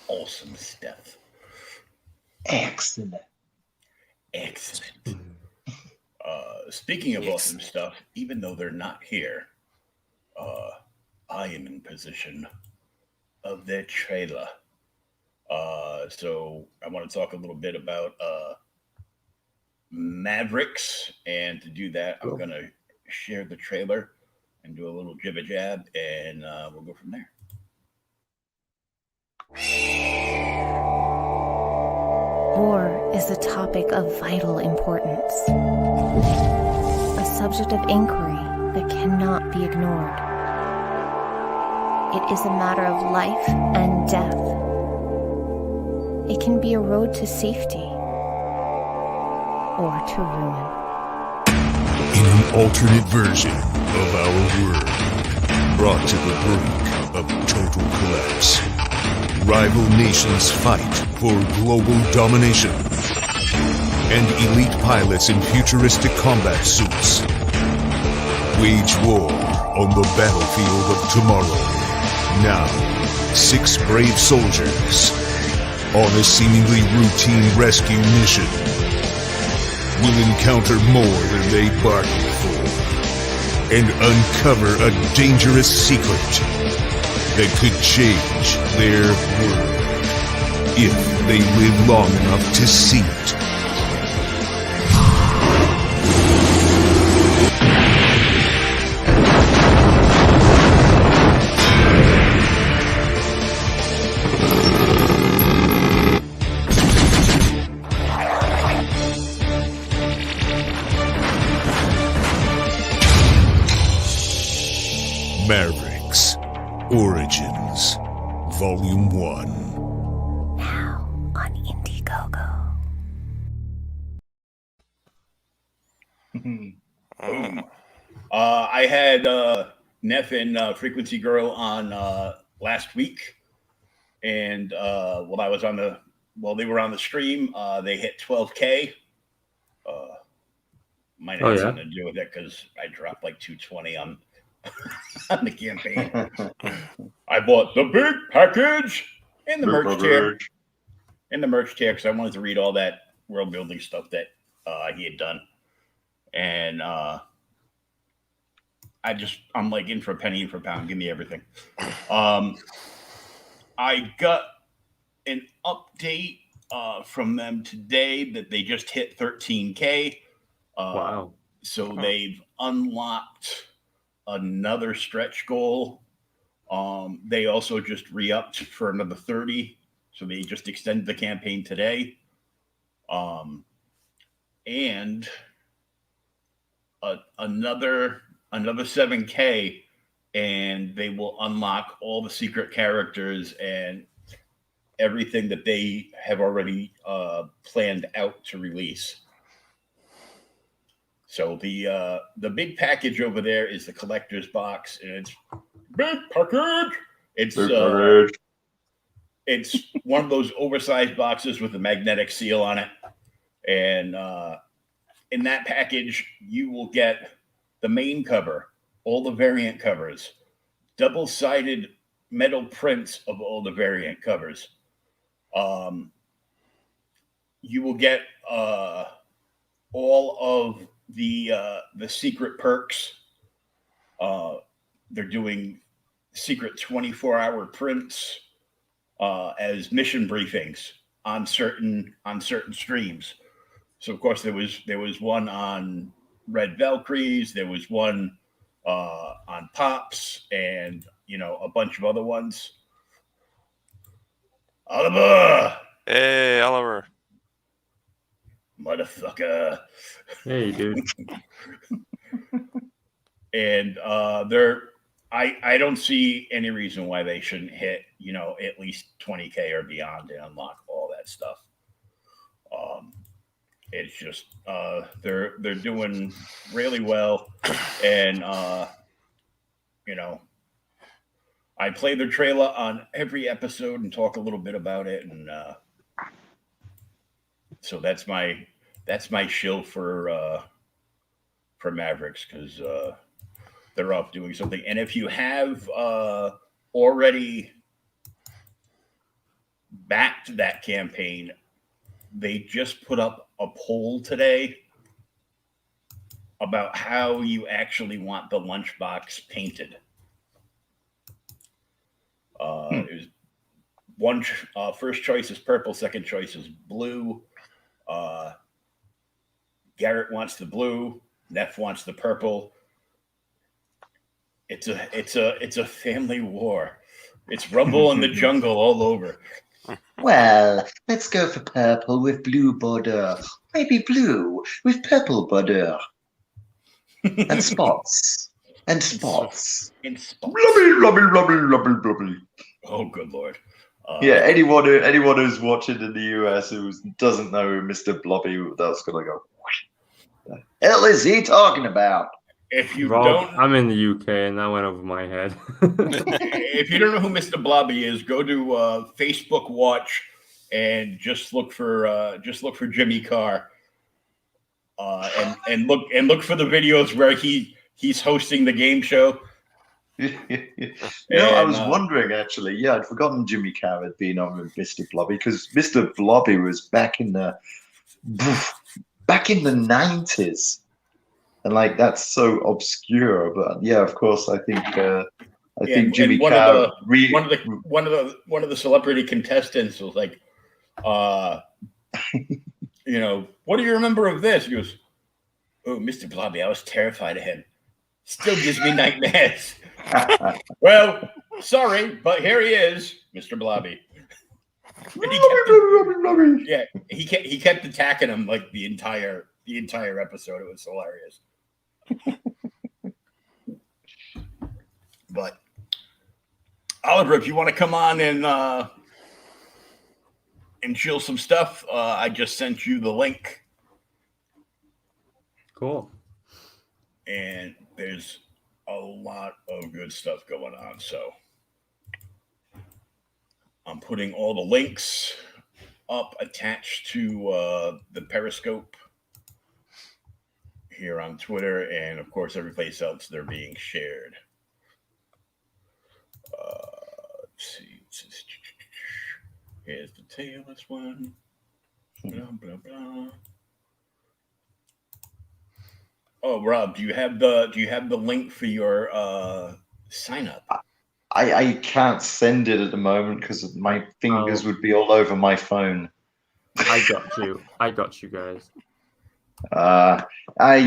Awesome stuff. Excellent. Speaking of awesome stuff, even though they're not here, I am in possession of their trailer. So I want to talk a little bit about Mavericks, and to do that, I'm Cool. going to share the trailer and do a little jibba jab, and we'll go from there. War is a topic of vital importance, a subject of inquiry that cannot be ignored. It is a matter of life and death. It can be a road to safety or to ruin. In an alternate version of our world, brought to the brink of total collapse, rival nations fight for global domination, and elite pilots in futuristic combat suits wage war on the battlefield of tomorrow. Now, 6 brave soldiers on a seemingly routine rescue mission will encounter more than they bargained for and uncover a dangerous secret that could change their world if they live long enough to see it. Mavericks Origins Volume 1. Now on Indiegogo. Boom. I had Neff and Frequency Girl on last week, and while they were on the stream, they hit 12K. Might have something to do with it because I dropped like 220 on the campaign. I bought the big package in the merch tier. In the merch tier because I wanted to read all that world building stuff that he had done, and I'm like in for a penny, in for a pound. Give me everything. I got an update from them today that they just hit 13K. Wow. So they've unlocked another stretch goal. They also just re-upped for another 30. So they just extended the campaign today. And another 7K, and they will unlock all the secret characters and everything that they have already planned out to release. So the big package over there is the collector's box, and it's big package. It's one of those oversized boxes with a magnetic seal on it, and in that package you will get the main cover, all the variant covers, double-sided metal prints of all the variant covers. You will get all of the secret perks. They're doing secret 24-hour prints as mission briefings on certain streams. So of course there was one on Red Valkyries, there was one on Pops, and a bunch of other ones. Oliver! Hey, Oliver. Motherfucker. Hey, dude. And I don't see any reason why they shouldn't hit, at least 20K or beyond and unlock all that stuff. It's just they're doing really well, and I play the trailer on every episode and talk a little bit about it, and so that's my shill for Mavericks, because they're off doing something. And if you have already backed that campaign, they just put up a poll today about how you actually want the lunchbox painted. It was one first choice is purple, second choice is blue. Garrett wants the blue. Neff wants the purple. It's a family war. It's Rumble in the Jungle all over. Well, let's go for purple with blue border. Maybe blue with purple border. And spots. And spots. Blubby. Oh, good Lord. Yeah, anyone who's watching in the US who doesn't know Mr. Blobby, that's gonna go. What the hell is he talking about? If you Rob, don't, I'm in the UK, and that went over my head. if you don't know who Mr. Blobby is, go to Facebook Watch and just look for Jimmy Carr, and look for the videos where he's hosting the game show. I was wondering actually. Yeah, I'd forgotten Jimmy Carr had been on with Mr. Blobby because Mr. Blobby was back in the 90s, and like that's so obscure. But yeah, of course, I think Jimmy Carr. One of the celebrity contestants was like, what do you remember of this? He goes, "Oh, Mr. Blobby, I was terrified of him. Still gives me nightmares." Well, sorry, but here he is, Mr. Blobby. He kept attacking him like the entire episode. It was hilarious. But Oliver, if you want to come on and chill some stuff, I just sent you the link. Cool. And there's a lot of good stuff going on. So I'm putting all the links up attached to the Periscope here on Twitter, and of course every place else they're being shared. Let's see. Here's the tailless one. Blah, blah, blah. Oh, Rob, do you have the link for your sign up? I can't send it at the moment because my fingers would be all over my phone. I got you guys.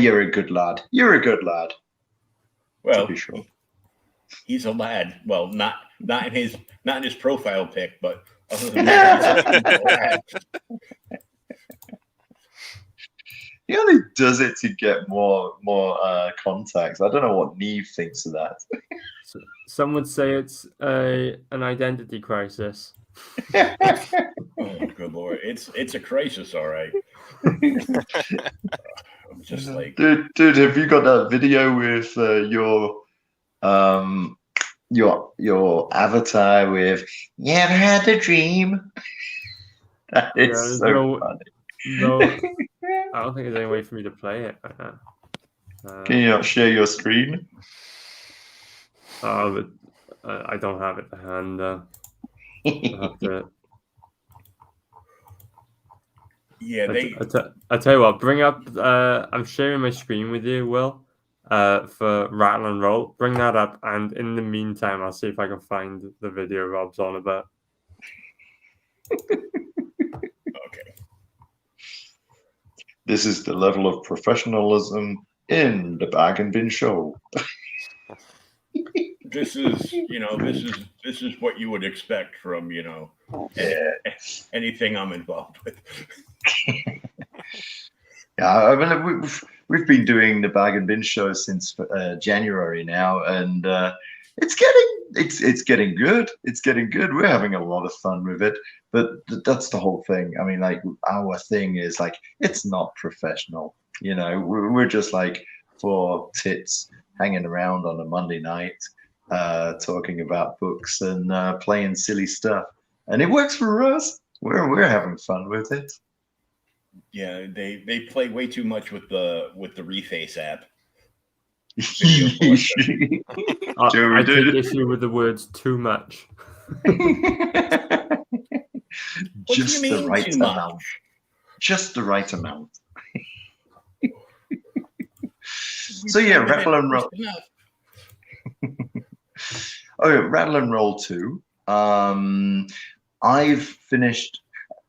You're a good lad. You're a good lad. Well, to be sure. He's a lad. Well, not in his profile pic, but other than that, he's a lad. He only does it to get more contacts. I don't know what Neve thinks of that. Some would say it's an identity crisis. Oh, good Lord. It's a crisis, all right. I'm just like, dude, have you got that video with your avatar with "You ever had a dream"? That is so funny. No, I don't think there's any way for me to play it right now. Can you not share your screen? But I don't have it to hand. I'll have to... Yeah, I tell you what, bring up. I'm sharing my screen with you, Will, for Rattle and Roll. Bring that up, and in the meantime, I'll see if I can find the video Rob's on about. Okay. This is the level of professionalism in the Bag and Bin Show. This is what you would expect from anything I'm involved with. Yeah, I mean we've been doing the Bag and Bin Show since January now, and it's getting good. It's getting good. We're having a lot of fun with it, but that's the whole thing. I mean, like our thing is like it's not professional. We're just like four tits hanging around on a Monday night, talking about books and playing silly stuff, and it works for us. We're having fun with it. Yeah, they play way too much with the Reface app. I take issue with the words "too much." Just the right amount. Just the right amount. So yeah, Rattle and Roll. Rattle and Roll 2. I've finished.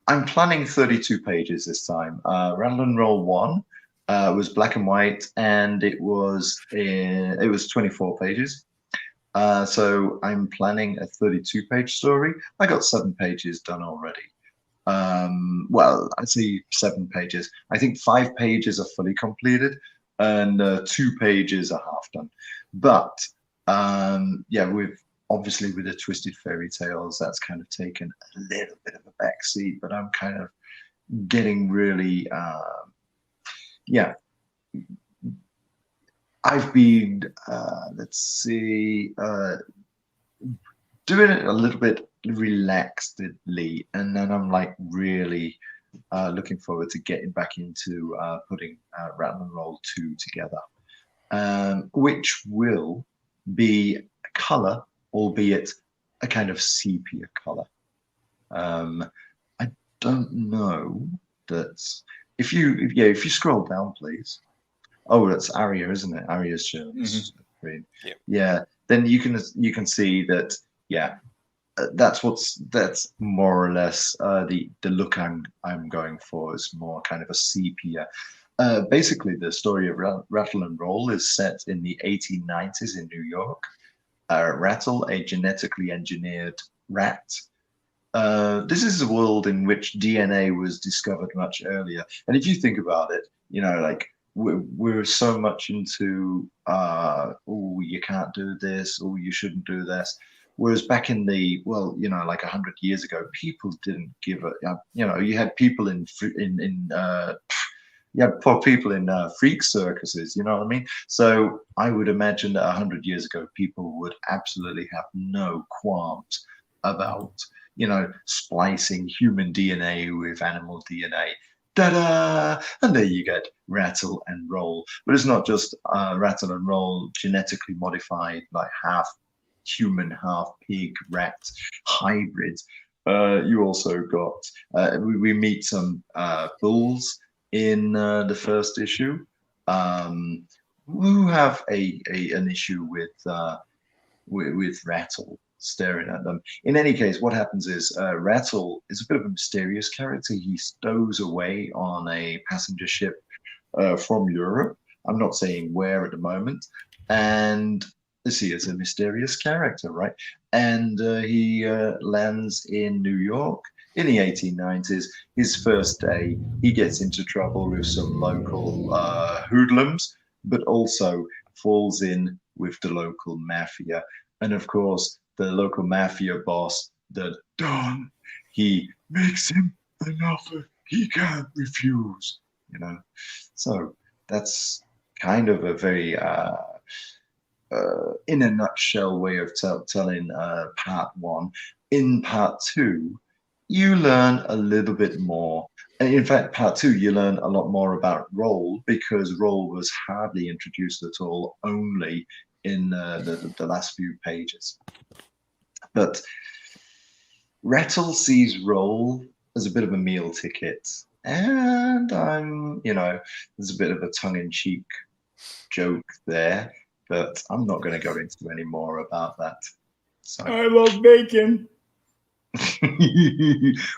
I'm planning 32 pages this time. Rattle and Roll 1. was black and white, and it was 24 pages. So I'm planning a 32-page story. I got 7 pages done already. Well, I'd say 7 pages. I think 5 pages are fully completed, and 2 pages are half done. But yeah, obviously with the Twisted Fairy Tales, that's kind of taken a little bit of a backseat. But I'm kind of getting really, yeah. I've been, let's see, doing it a little bit relaxedly, and then I'm like really looking forward to getting back into putting Rattle and Roll 2 together, which will be a color, albeit a kind of sepia color. I don't know that if you scroll down, please. Oh, that's Aria, isn't it? Aria's showing the screen. Yeah. Then you can see that. Yeah, that's more or less the look I'm going for is more kind of a sepia. Basically, the story of Rattle and Roll is set in the 1890s in New York. Rattle, a genetically engineered rat. This is a world in which DNA was discovered much earlier. And if you think about it, like we're so much into, oh, you can't do this, or you shouldn't do this. Whereas back in the, like 100 years ago, people didn't give a, you had people in people in freak circuses, you know what I mean? So I would imagine that 100 years ago, people would absolutely have no qualms about, splicing human DNA with animal DNA. Ta-da! And there you get Rattle and Roll. But it's not just Rattle and Roll genetically modified, like half human, half pig, rat hybrid. You also got, we meet some bulls in the first issue who have an issue with Rattle staring at them. In any case, what happens is Rattle is a bit of a mysterious character. He stows away on a passenger ship from Europe. I'm not saying where at the moment. And he is a mysterious character, right? And he lands in New York in the 1890s. His first day, he gets into trouble with some local hoodlums, but also falls in with the local mafia. And of course, the local mafia boss, the Don, he makes him an offer he can't refuse, So that's kind of a very, in a nutshell way of telling part 1. In part 2, you learn a little bit more. And in fact, part 2, you learn a lot more about Roll, because Roll was hardly introduced at all, only in the last few pages. But Rattle sees Roll as a bit of a meal ticket. And there's a bit of a tongue-in-cheek joke there, but I'm not going to go into any more about that. So. I love bacon.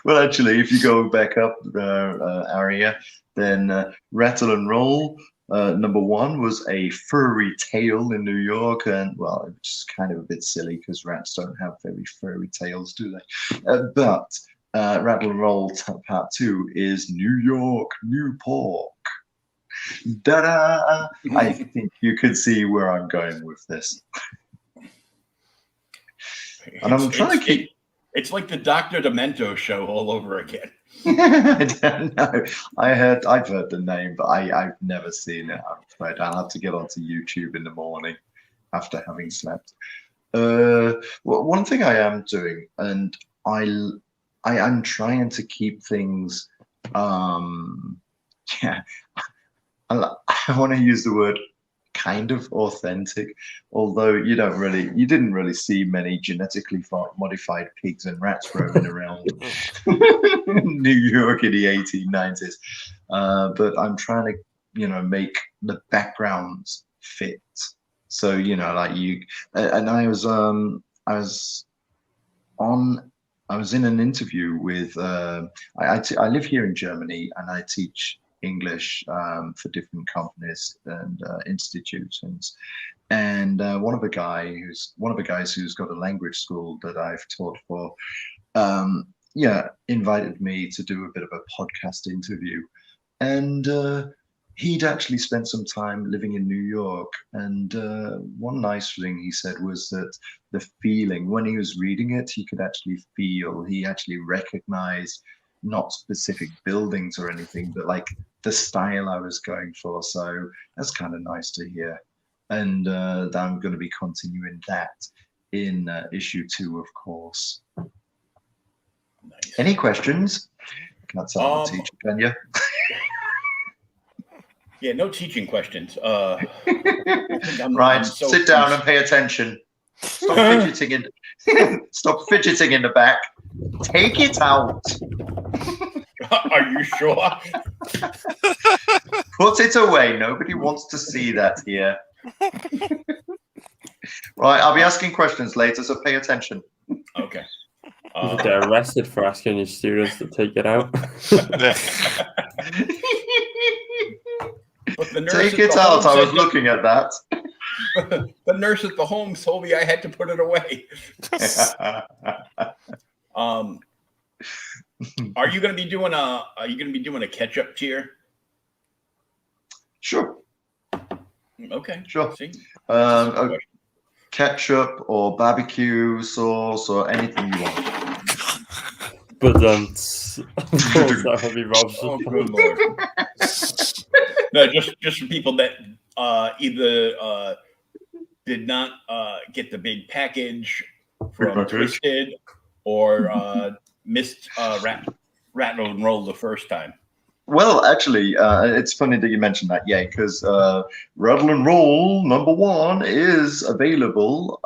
Well, actually, if you go back up, Aria, then Rattle and Roll, number 1 was a furry tale in New York, and well, it's kind of a bit silly because rats don't have very furry tails, do they? But Rattle and Roll part 2 is New York, New Pork. Da-da! I think you could see where I'm going with this. And I'm trying to keep. It's like the Dr. Demento show all over again. I don't know. I've heard the name, but I've never seen it. I'm afraid I'll have to get onto YouTube in the morning after having slept. Well, one thing I am doing, and I'm trying to keep things. Yeah, I want to use the word kind of authentic, although you didn't really see many genetically modified pigs and rats roaming around New York in the 1890s. But I'm trying to, make the backgrounds fit. So, like you, and I was in an interview with, I live here in Germany and I teach English for different companies and institutions. And one of the guys who's got a language school that I've taught for, invited me to do a bit of a podcast interview. And he'd actually spent some time living in New York. And one nice thing he said was that the feeling, when he was reading it, he could actually feel, he actually recognized not specific buildings or anything, but like the style I was going for. So that's kind of nice to hear. And that I'm going to be continuing that in issue 2, of course. Nice. Any questions? Can't tell I'm a teacher, can you? Yeah, no teaching questions. Right, sit down and pay attention. Stop fidgeting stop fidgeting in the back. Take it out. Are you sure? Put it away. Nobody wants to see that here. Right, I'll be asking questions later, so pay attention. Okay. You could get arrested for asking your students to take it out. But the nurse Take at it the out. home I was said- looking at that. The nurse at the home told me I had to put it away. Are you going to be doing a catch-up tier? Sure. Okay. Sure. See? Ketchup or barbecue sauce or anything you want. But that would be Rob's. Oh, good lord. No, just for people that either did not get the big package from Twisted or missed Rattle and Roll the first time. Well, actually, it's funny that you mentioned that, yeah, because Rattle and Roll #1 is available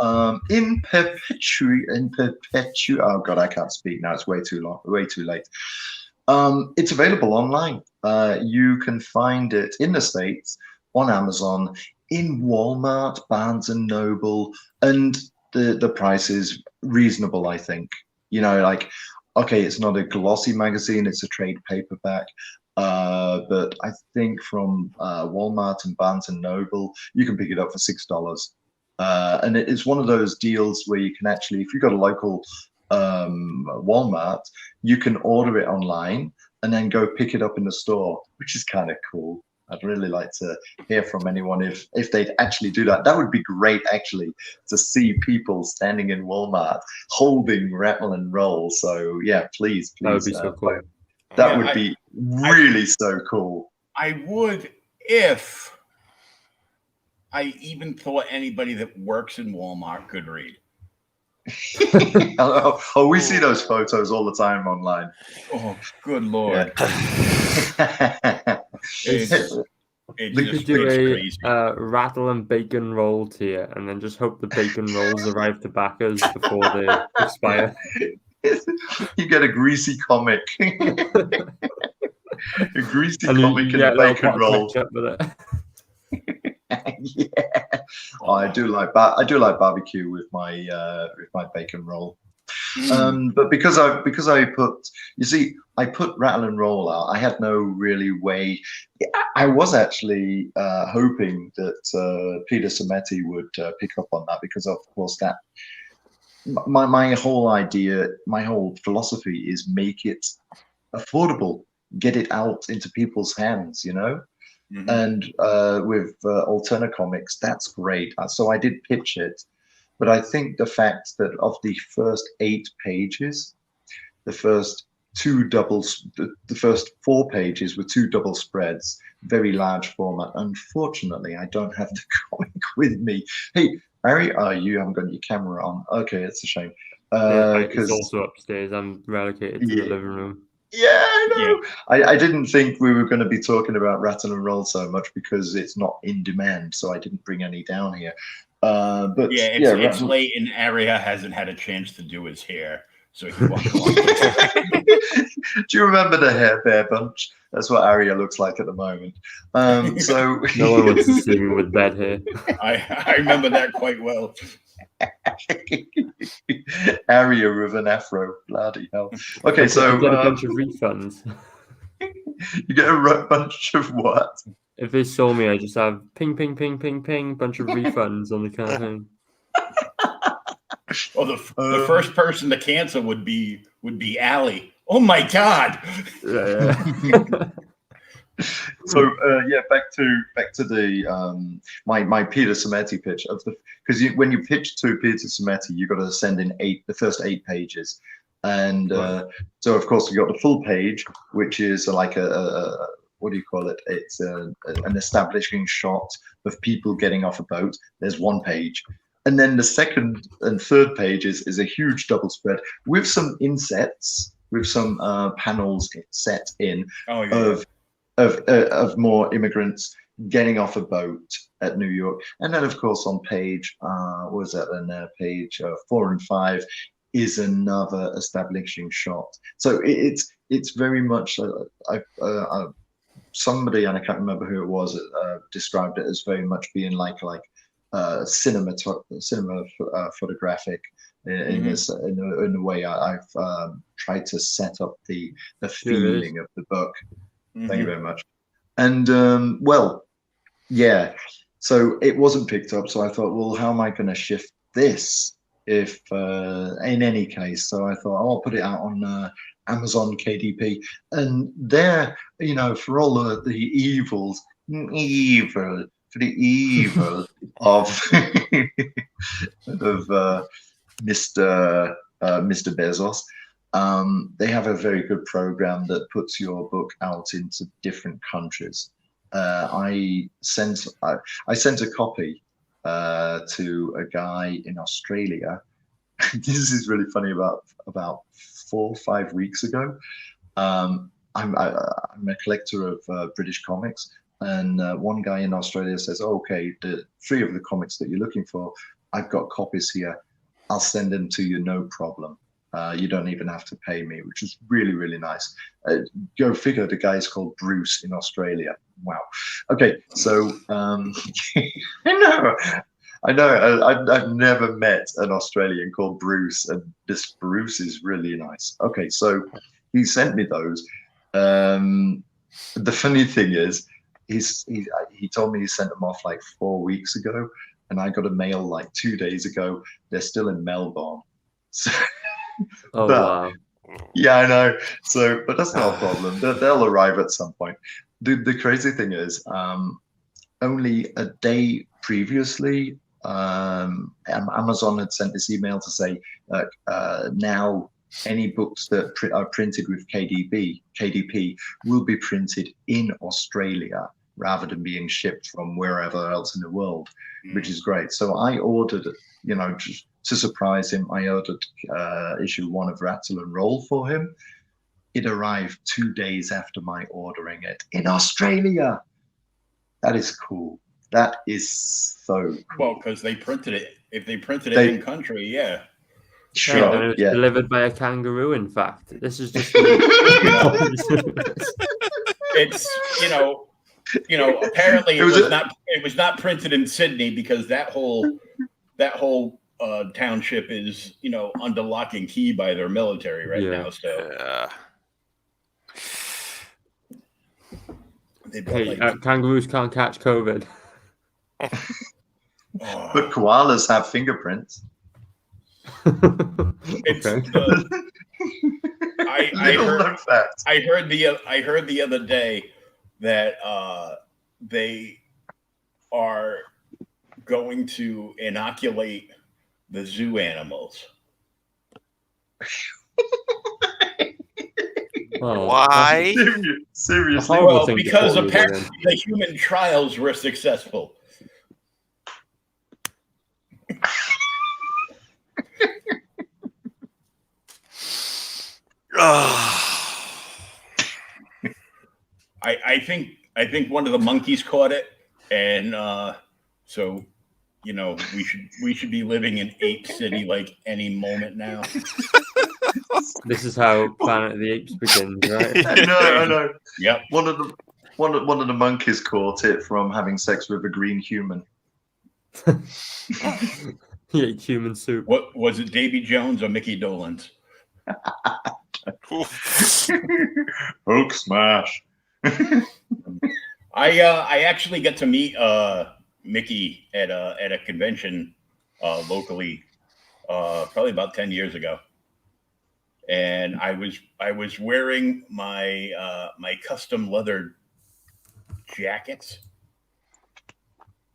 in perpetuity. Oh God, I can't speak now. It's way too long, way too late. It's available online. You can find it in the States on Amazon, in Walmart, Barnes and Noble, and the price is reasonable, I think. You know, like, okay, it's not a glossy magazine, it's a trade paperback. But I think from Walmart and Barnes and Noble, you can pick it up for $6. And it is one of those deals where you can actually, if you've got a local Walmart, you can order it online and then go pick it up in the store, which is kind of cool. I'd really like to hear from anyone if they'd actually do that. That would be great, actually, to see people standing in Walmart holding Rattle and Roll. So yeah, please. That would be so cool. That would be really so cool. I would if I even thought anybody that works in Walmart could read. Oh, we see those photos all the time online. Oh, good lord. Yeah. We could do a Rattle and Bacon Roll tier and then just hope the bacon rolls arrive to backers before they expire. You get a greasy comic. A greasy comic and a bacon roll. Yeah. Oh, I do like barbecue with my bacon roll. But because I put Rattle and Roll out, I had no really way. I was actually hoping that Peter Simeti would pick up on that, because of course that my whole idea, my whole philosophy is make it affordable, get it out into people's hands, you know. Mm-hmm. And with Alterna Comics, that's great. So I did pitch it. But I think the fact that of the first 8 pages, the first 4 pages were 2 double spreads, very large format. Unfortunately, I don't have the comic with me. Hey, Harry, you haven't got your camera on. Okay, it's a shame. It's also upstairs. I'm relocated to the living room. Yeah, I know. Yeah. I didn't think we were going to be talking about Rattle and Roll so much because it's not in demand, so I didn't bring any down here. But it's late and Aria hasn't had a chance to do his hair, so he walked along. Do you remember the Hair Bear Bunch? That's what Aria looks like at the moment. So no one wants to see me with bad hair. I remember that quite well. Aria with an afro, bloody hell. Okay, so get a bunch of refunds. You get a bunch of what? If they saw me, I just have ping, ping, ping, ping, ping, bunch of refunds on the campaign. Well, the first person to cancel would be Allie. Oh my God! Yeah. So back to the my Peter Simeti pitch of the, because when you pitch to Peter Simeti, you got to send in the first 8 pages, and so of course you got the full page, which is like a what do you call it? It's an establishing shot of people getting off a boat. There's 1 page. And then the second and third pages is a huge double spread with some insets, with some panels set in of more immigrants getting off a boat at New York. And then, of course, on page, what was that? And page 4 and 5 is another establishing shot. So it's very much somebody, and I can't remember who it was, described it as very much being like cinema photographic in the way I've tried to set up the feeling of the book. Thank you very much. And so it wasn't picked up, so I thought, well, how am I going to shift this if in any case? So I thought, I'll put it out on Amazon KDP, and there, for all the evil of Mr. Bezos, they have a very good program that puts your book out into different countries. I sent a copy to a guy in Australia. This is really funny. About 4 or 5 weeks ago, I'm a collector of British comics. And one guy in Australia says, okay, the 3 of the comics that you're looking for, I've got copies here. I'll send them to you, no problem. You don't even have to pay me, which is really, really nice. Go figure, the guy is called Bruce in Australia. Wow. Okay, so I know. I've never met an Australian called Bruce, and this Bruce is really nice. Okay, so he sent me those. The funny thing is, he told me he sent them off like 4 weeks ago, and I got a mail like 2 days ago. They're still in Melbourne. So, wow. Yeah, I know. So, but that's not a problem. They'll arrive at some point. The crazy thing is, only a day previously, Amazon had sent this email to say now any books that are printed with KDP will be printed in Australia rather than being shipped from wherever else in the world, which is great. So I ordered, just to surprise him, I ordered issue 1 of Rattle and Roll for him. It arrived 2 days after my ordering it in Australia. That is cool. That is so cool. Well, because they printed it. If they printed it in country, yeah. Sure. It was delivered by a kangaroo, in fact. This is just... It's, apparently it was not printed in Sydney, because that whole township is, under lock and key by their military right now. So kangaroos can't catch COVID. But koalas have fingerprints. I heard the other day that they are going to inoculate the zoo animals. Why? Seriously? Well, because apparently the human trials were successful. I think one of the monkeys caught it, and so we should be living in Ape City like any moment now. This is how Planet of the Apes begins, right? I know. Yep. One of the monkeys caught it from having sex with a green human. He ate human soup. What was it, Davy Jones or Mickey Dolenz? Hulk smash. I actually get to meet Mickey at a convention locally, probably about 10 years ago, and I was wearing my my custom leather jackets,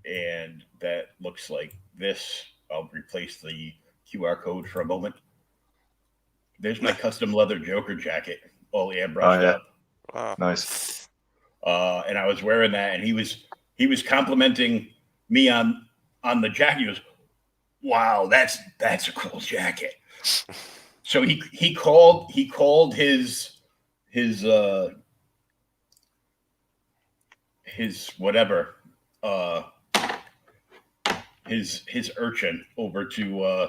and that looks like this. I'll replace the QR code for a moment. There's my custom leather Joker jacket, all airbrushed up. Wow. Nice. And I was wearing that, and he was complimenting me on the jacket. He goes, "Wow, that's a cool jacket." So he called his whatever his urchin over to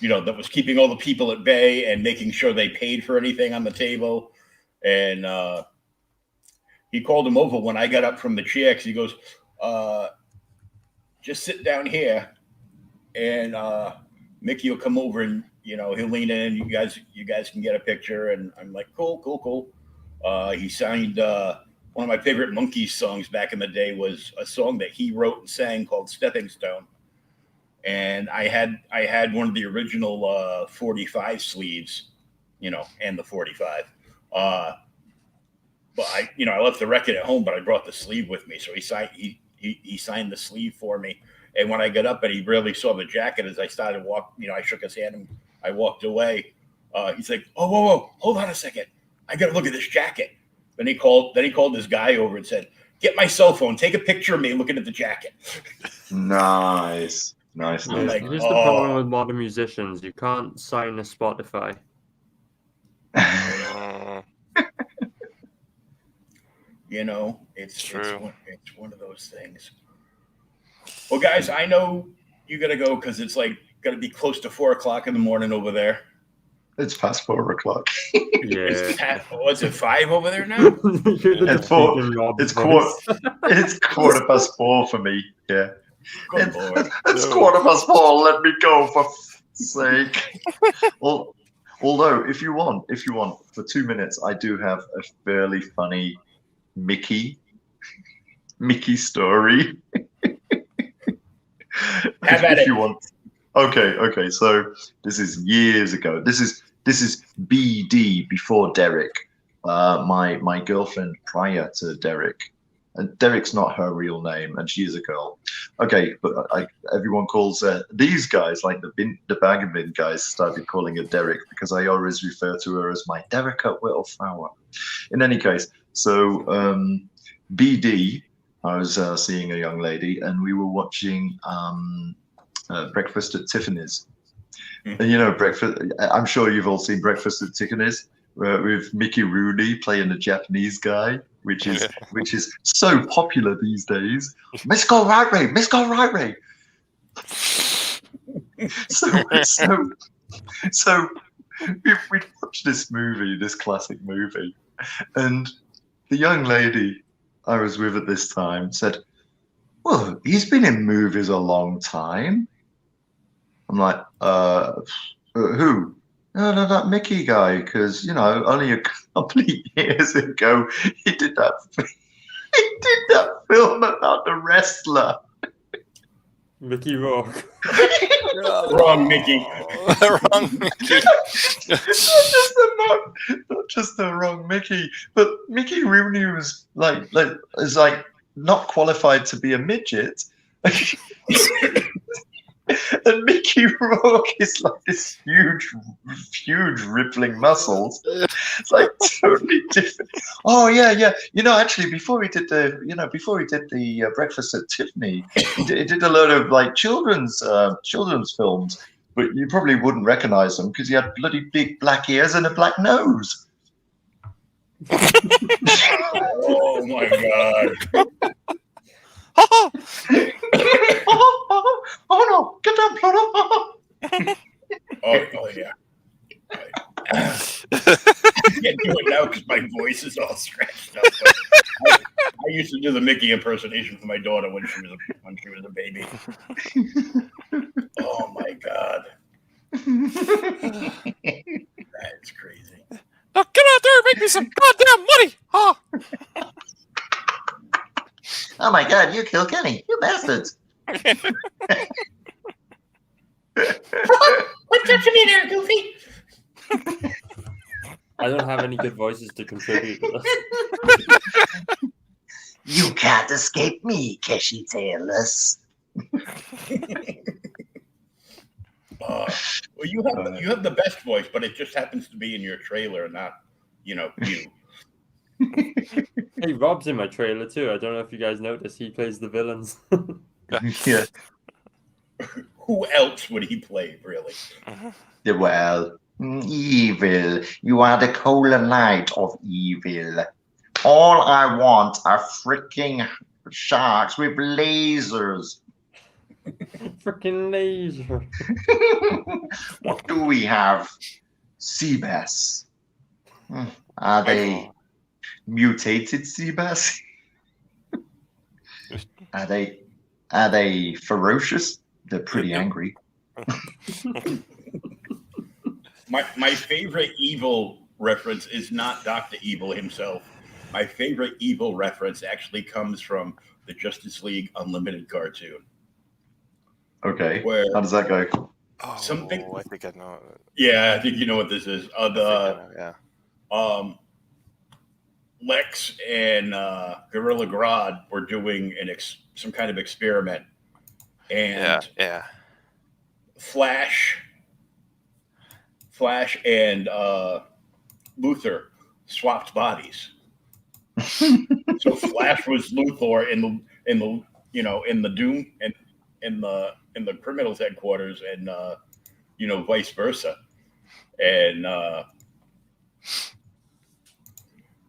that was keeping all the people at bay and making sure they paid for anything on the table, and he called him over when I got up from the chair, because he goes, just sit down here, and Mickey will come over, and he'll lean in. You guys can get a picture. And I'm like, cool. He signed one of my favorite Monkees songs back in the day was a song that he wrote and sang called Stepping Stone. And I had one of the original 45 sleeves, and the 45. But I left the record at home, but I brought the sleeve with me. So he signed the sleeve for me. And when I got up and he really saw the jacket, as I started walking, I shook his hand and I walked away. He's like, "Oh, whoa, hold on a second. I got to look at this jacket." Then he called this guy over and said, "Get my cell phone, take a picture of me looking at the jacket." Nice. Yeah, here's the problem with modern musicians. You can't sign a Spotify. It's true. It's one of those things. Well, guys, I know you got to go because it's like got to be close to 4 o'clock in the morning over there. It's past 4 o'clock. Yeah. Is it 5 over there now? It's 4. It's quarter past 4 for me. Yeah. Good Lord. It's quarter past 4. Let me go, for sake. Well, although if you want, for 2 minutes, I do have a fairly funny Mickey story. Have at it. You want. Okay. So this is years ago. This is BD, before Derek. My girlfriend prior to Derek. And Derek's not her real name, and she is a girl. Okay, but everyone calls these guys, like the Bag and Bin guys, started calling her Derek because I always refer to her as my Derek Whittleflower. In any case, so BD, I was seeing a young lady, and we were watching Breakfast at Tiffany's. And breakfast. I'm sure you've all seen Breakfast at Tiffany's, with Mickey Rooney playing the Japanese guy, which is so popular these days. Miss Go Right Ray. So we watched this classic movie, and the young lady I was with at this time said, "Well, he's been in movies a long time." I'm like, who? No, that Mickey guy, because only a couple of years ago he did that film about the wrestler. Mickey Rourke. Wrong Mickey. Wrong Mickey. Not just the wrong Mickey, but Mickey Rooney was like not qualified to be a midget. And Mickey Rourke is like this huge rippling muscles. It's like totally different. Oh yeah. Actually, before he did the Breakfast at Tiffany, he did a lot of like children's films, but you probably wouldn't recognize him because he had bloody big black ears and a black nose. Oh my God. Oh no! Get down, Pluto! Oh yeah. I can't do it now because my voice is all scratched up. I used to do the Mickey impersonation for my daughter when she was a baby. Oh my God. That's crazy. Now get out there and make me some goddamn money! Huh? Oh my god, you killed Kenny, you bastards. What's happening there, Goofy? I don't have any good voices to contribute to this. You can't escape me, Keshi Tailless. Well, you have the best voice, but it just happens to be in your trailer, not you. Hey, Rob's in my trailer too. I don't know if you guys noticed. He plays the villains. Yeah. Who else would he play, really? Yeah, well, evil. You are the Cola Knight of evil. All I want are freaking sharks with lasers. Freaking laser. What do we have? Sea bass. Are they mutated sea bass? Are they ferocious? They're pretty angry. My favorite evil reference is not Dr. Evil himself. My favorite evil reference actually comes from the Justice League Unlimited cartoon. Okay. Where how does that go? Oh, something. I think I know. Yeah, I think you know what this is. Lex and Gorilla Grodd were doing some kind of experiment, and Flash and Luthor swapped bodies. So Flash was Luthor in the Doom and in the criminals headquarters, and vice versa, and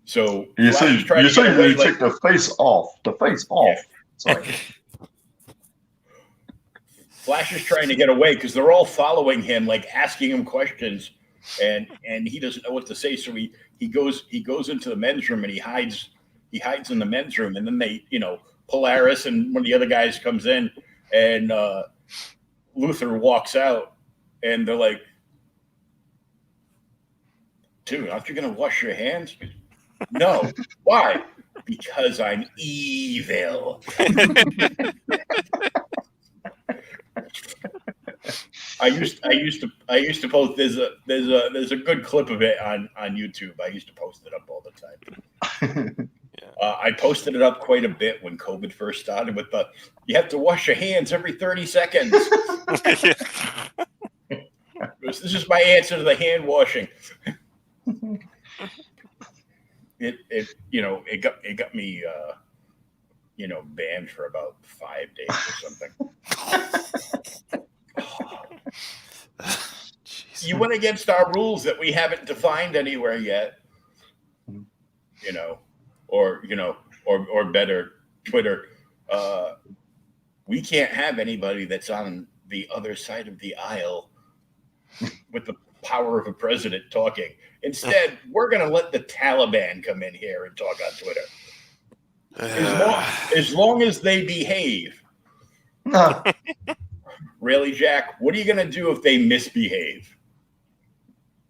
so you're saying they took the face off. The face off. Sorry. Flash is trying to get away because they're all following him, like asking him questions, and he doesn't know what to say. So he goes into the men's room and he hides in the men's room, and then they Polaris and one of the other guys comes in, and Luthor walks out, and they're like, "Dude, aren't you gonna wash your hands?" No. Why? Because I'm evil. I used to post. There's a good clip of it on YouTube. I used to post it up all the time. I posted it up quite a bit when COVID first started with you have to wash your hands every 30 seconds. This is my answer to the hand washing. It got me banned for about 5 days or something. You went against our rules that we haven't defined anywhere yet. Or better, Twitter. We can't have anybody that's on the other side of the aisle with the power of a president talking. Instead, we're going to let the Taliban come in here and talk on Twitter. As long as they behave. Really, Jack? What are you going to do if they misbehave?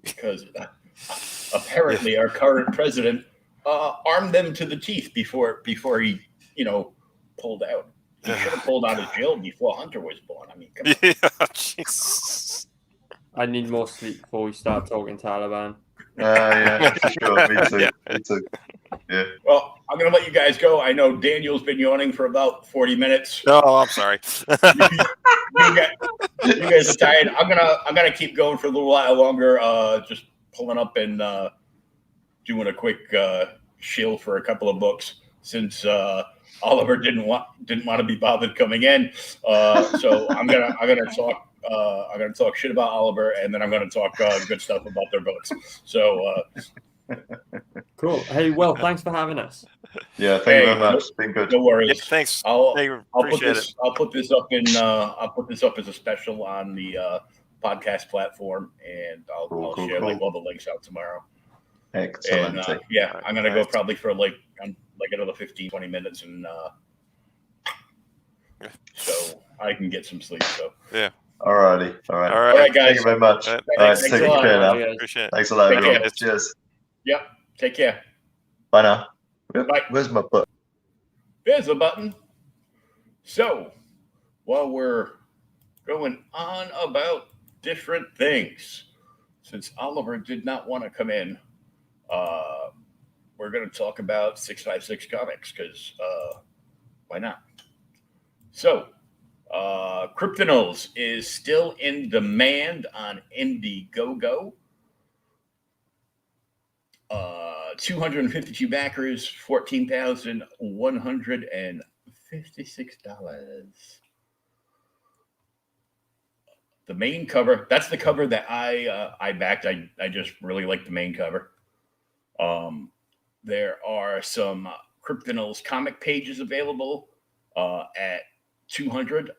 Because apparently our current president armed them to the teeth before he, pulled out. He should have pulled out of jail before Hunter was born. I mean, come on. Jesus. I need more sleep before we start talking Taliban. Yeah, for sure. Me too. Yeah. Me too. Yeah. Well, I'm going to let you guys go. I know Daniel's been yawning for about 40 minutes. Oh, I'm sorry. You guys are tired. I'm gonna keep going for a little while longer. Just pulling up and doing a quick shield for a couple of books since Oliver didn't want to be bothered coming in. So I'm gonna talk shit about Oliver, and then I'm gonna talk good stuff about their books. So cool. Hey, Will, thanks for having us. Yeah, thank you very much. It's been good. No worries. Yeah, thanks. I'll Appreciate it. I'll put this up as a special on the podcast platform, and I'll share like all the links out tomorrow. Excellent. And I'm gonna go probably for like another 15-20 minutes, and so I can get some sleep. So yeah. Alrighty. All right. All right, guys. Thank you very much. All right. All right, Thanks take a lot. care now. Appreciate it. Thanks a lot, Take everyone. care. Cheers. Yep. Take care. Bye now. Bye. Where's my book? There's a button. So, while we're going on about different things, since Oliver did not want to come in, we're going to talk about 656 Comics because why not? So, Kryptonals is still in demand on Indiegogo. 252 backers, $14,156. The main cover, that's the cover that I backed. I just really like the main cover. There are some Kryptonals comic pages available at 200.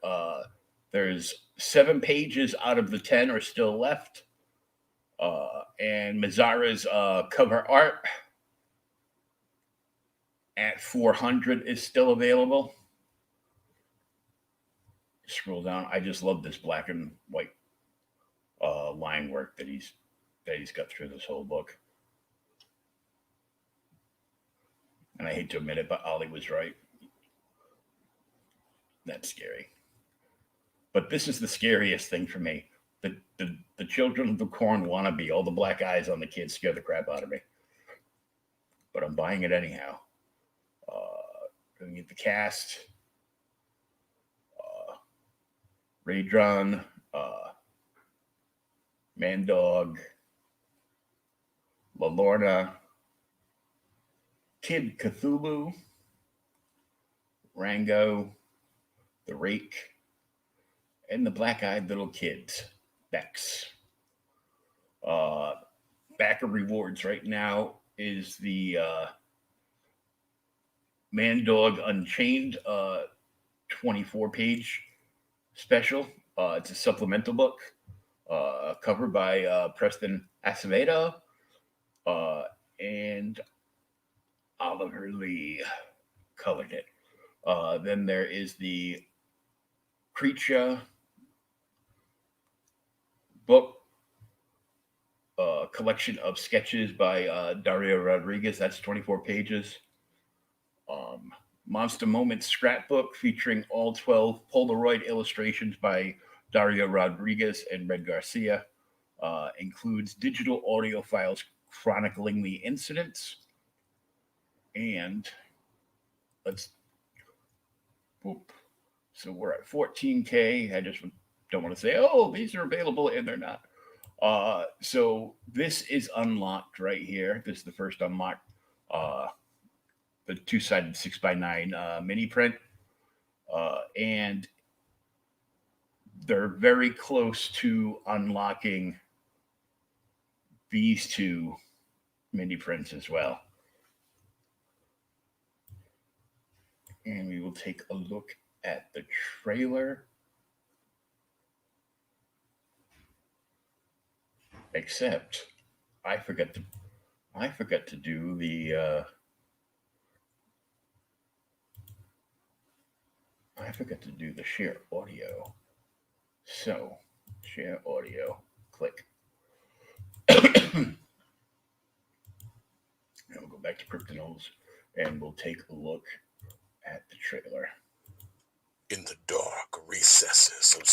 There's 7 pages out of the 10 are still left. And Mazzara's cover art at 400 is still available. Scroll down. I just love this black and white line work that he's got through this whole book. And I hate to admit it, but Ollie was right. That's scary. But this is the scariest thing for me. The Children of the Corn wannabe, all the black eyes on the kids scare the crap out of me. But I'm buying it anyhow. Gonna get the cast. Raydron, Mandog, LaLorna, Kid Cthulhu, Rango, the Rake, and the black-eyed little kids, Bex. Backer rewards right now is the Mandog Unchained 24-page special. It's a supplemental book covered by Preston Acevedo and Oliver Lee colored it. Then there is the Creature book collection of sketches by Dario Rodriguez. That's 24 pages. Monster Moments scrapbook featuring all 12 Polaroid illustrations by Dario Rodriguez and Red Garcia. Includes digital audio files chronicling the incidents. And let's whoop. So we're at 14K. I just don't want to say, oh, these are available, and they're not. So this is unlocked right here. This is the first unlocked. The 2-sided 6x9 mini print. And they're very close to unlocking these 2 mini prints as well. And we will take a look at the trailer. Except I forgot to do the share audio. So share audio, click. And we'll go back to Kryptonals and we'll take a look at the trailer. In the dark recesses of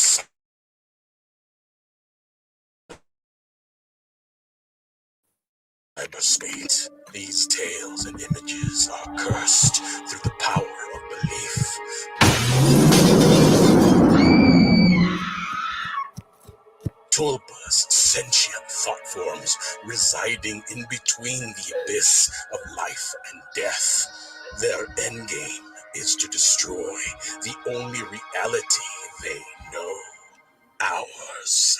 cyberspace, these tales and images are cursed through the power of belief. Tulpas, sentient thought forms residing in between the abyss of life and death. Their endgame is to destroy the only reality they know, ours.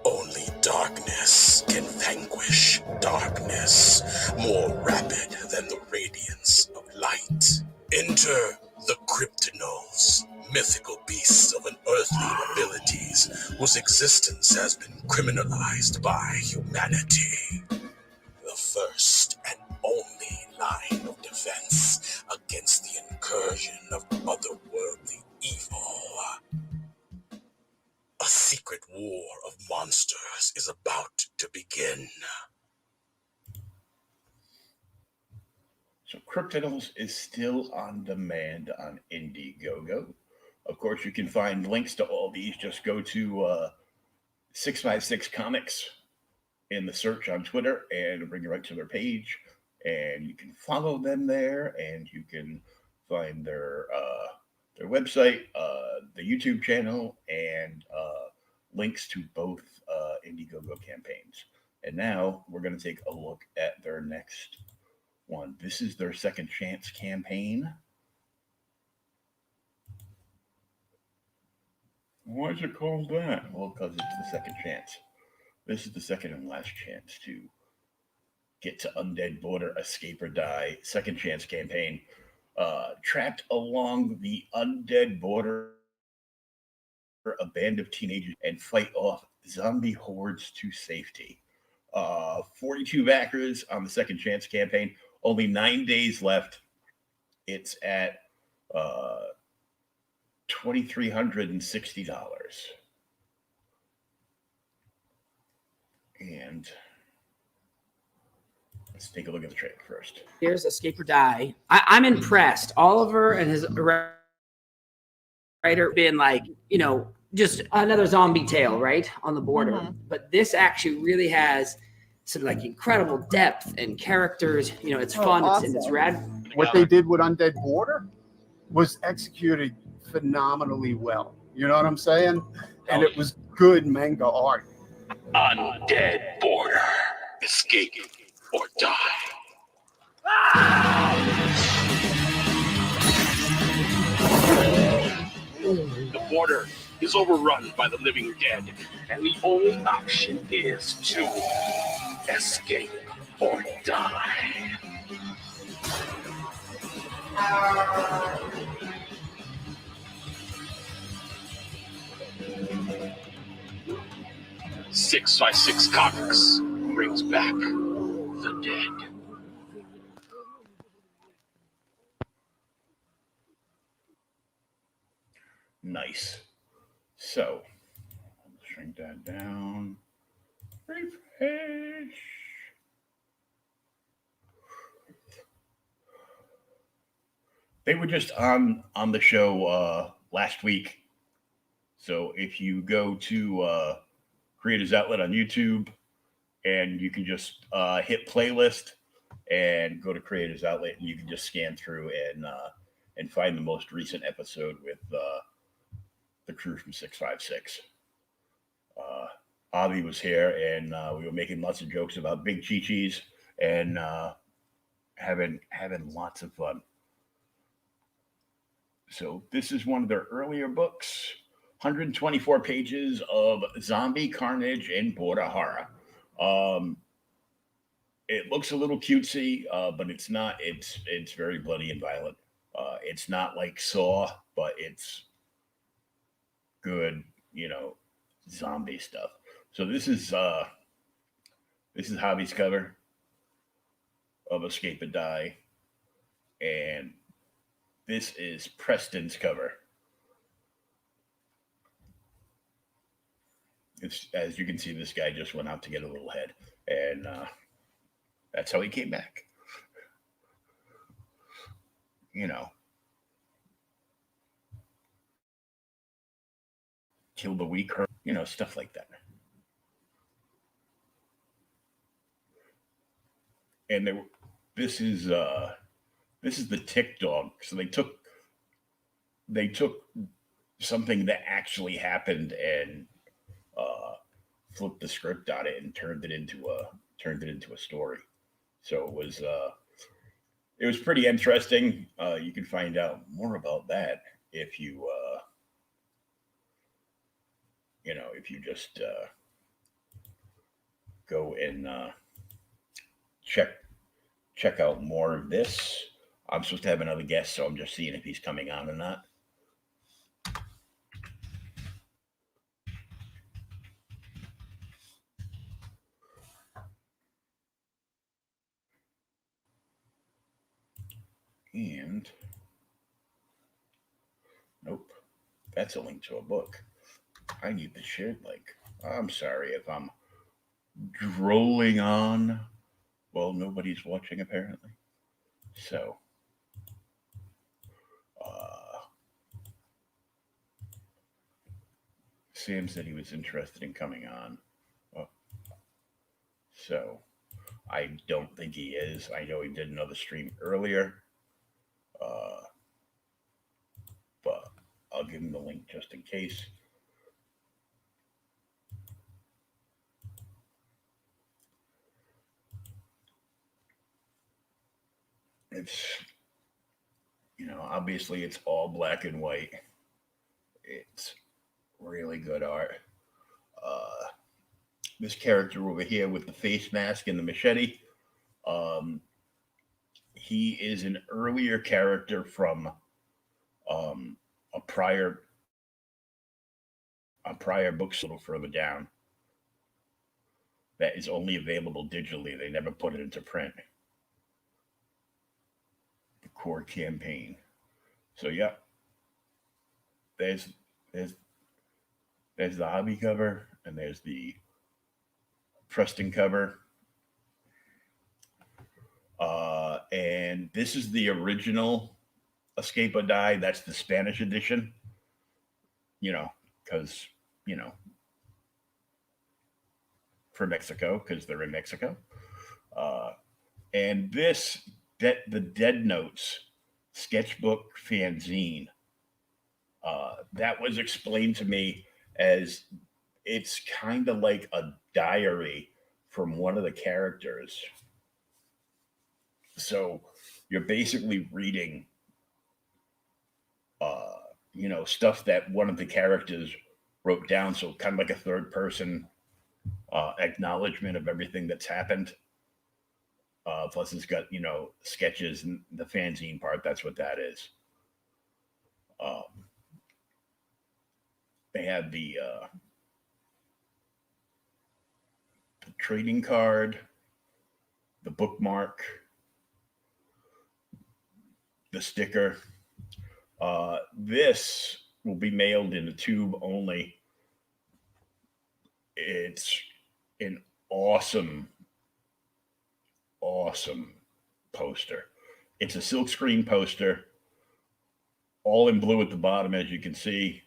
Only darkness can vanquish darkness, more rapid than the radiance of light. Enter the Kryptonals, mythical beasts of unearthly abilities whose existence has been criminalized by humanity. The first and only line of defense against the incursion of otherworldly evil. A secret war of monsters is about to begin. So So Cryptidals is still on demand on Indiegogo. Of course, you can find links to all these. Just go to 656 Comics in the search on Twitter and it'll bring you right to their page. And you can follow them there, and you can find their website, the YouTube channel, and links to both Indiegogo campaigns. And now we're going to take a look at their next one. This is their Second Chance campaign. Why is it called that? Well, because it's the second chance. This is the second and last chance to get to Undead Border, Escape or Die. Second Chance campaign. Trapped along the Undead Border, a band of teenagers and fight off zombie hordes to safety. 42 backers on the Second Chance campaign. Only 9 days left. It's at $2,360. And let's take a look at the trailer first. Here's Escape or Die. I'm impressed. Oliver and his writer been like, you know, just another zombie tale, right, on the border. Mhm. But this actually really has some like incredible depth and characters. You know, it's fun. awesome. It's rad. What they did with Undead Border was executed phenomenally well. You know what I'm saying? And it was good manga art. Undead Border. Escape or die. The border is overrun by the living dead, and the only option is to escape or die. Six by Six Comics brings back the dead. Nice. So, I'll shrink that down. Refresh. They were just on the show last week. So if you go to Creators Outlet on YouTube, and you can just hit playlist and go to Creators Outlet, and you can just scan through and find the most recent episode with the crew from 656. Avi was here, and we were making lots of jokes about Big Chi-Chis and having lots of fun. So this is one of their earlier books, 124 pages of zombie carnage and border horror. It looks a little cutesy, but it's not. It's very bloody and violent. It's not like Saw, but it's good, you know, zombie stuff. So this is Javi's cover of Escape or Die, and this is Preston's cover. It's, as you can see, this guy just went out to get a little head, and that's how he came back. You know, kill the weak, you know, stuff like that. And this is the Tick Dog. So they took something that actually happened and flipped the script on it and turned it into a story. So it was pretty interesting. You can find out more about that if you if you just go and check out more of this. I'm supposed to have another guest, so I'm just seeing if he's coming on or not. And nope, that's a link to a book. I need the shared link. I'm sorry if I'm drolling on. Well, nobody's watching apparently. So, Sam said he was interested in coming on. So, I don't think he is. I know he did another stream earlier. But I'll give him the link just in case. It's, obviously it's all black and white. It's really good art. This character over here with the face mask and the machete, he is an earlier character from a prior book a little further down that is only available digitally. They never put it into print. The core campaign. So yeah, there's the hobby cover, and there's the Preston cover. And this is the original Escape or Die. That's the Spanish edition. Because, for Mexico, because they're in Mexico. And this, the Dead Notes sketchbook fanzine, that was explained to me as it's kind of like a diary from one of the characters. So you're basically reading, stuff that one of the characters wrote down. So kind of like a third person acknowledgement of everything that's happened. Plus it's got, sketches and the fanzine part. That's what that is. They have the trading card, the bookmark, the sticker. This will be mailed in a tube only. It's an awesome poster. It's a silkscreen poster, all in blue at the bottom, as you can see,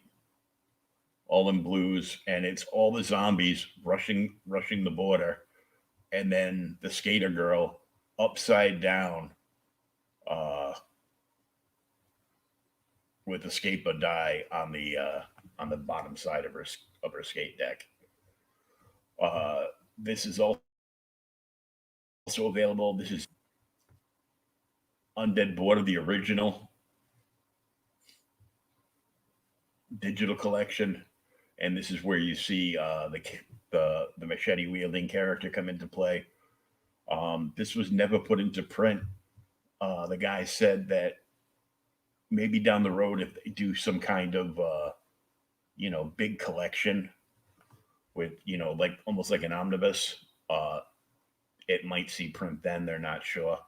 all in blues, and it's all the zombies rushing the border, and then the skater girl upside down with Escape or Die on the bottom side of her skate deck. This is also available. This is Undead Border, the original digital collection, and this is where you see the machete wielding character come into play. This was never put into print. The guy said that maybe down the road, if they do some kind of big collection with like almost like an omnibus, it might see print then. They're not sure.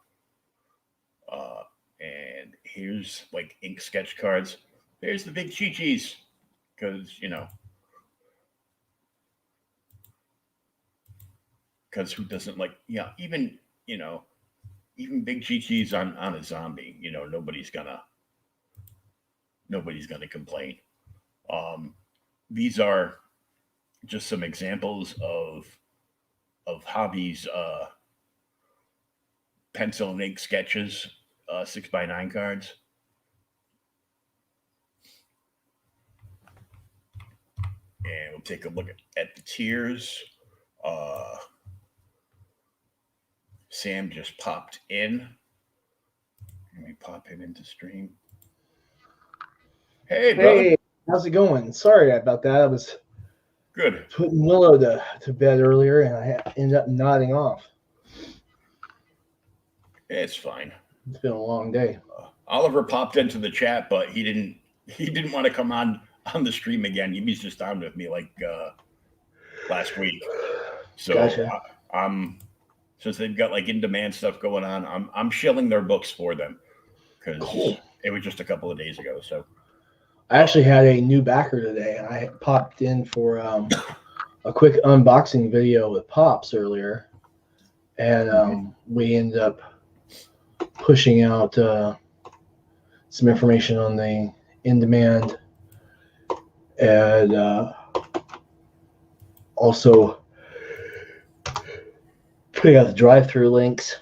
And here's like ink sketch cards. There's the big Chi-Chis, because who doesn't like, even big Chi-Chis on a zombie, nobody's gonna complain. These are just some examples of Hobby's pencil and ink sketches, 6x9 cards. And we'll take a look at the tiers. Sam just popped in. Let me pop him into stream. Hey, brother. Hey, how's it going? Sorry about that. I was good putting Willow to bed earlier, and I ended up nodding off. It's fine. It's been a long day. Oliver popped into the chat, but he didn't want to come on the stream again. He was just on with me like last week. So Gotcha. Since they've got like in-demand stuff going on, I'm shilling their books for them, because it was just a couple of days ago. So I actually had a new backer today, and I popped in for a quick unboxing video with Pops earlier, and we ended up pushing out some information on the in-demand, and also putting out the drive-through links.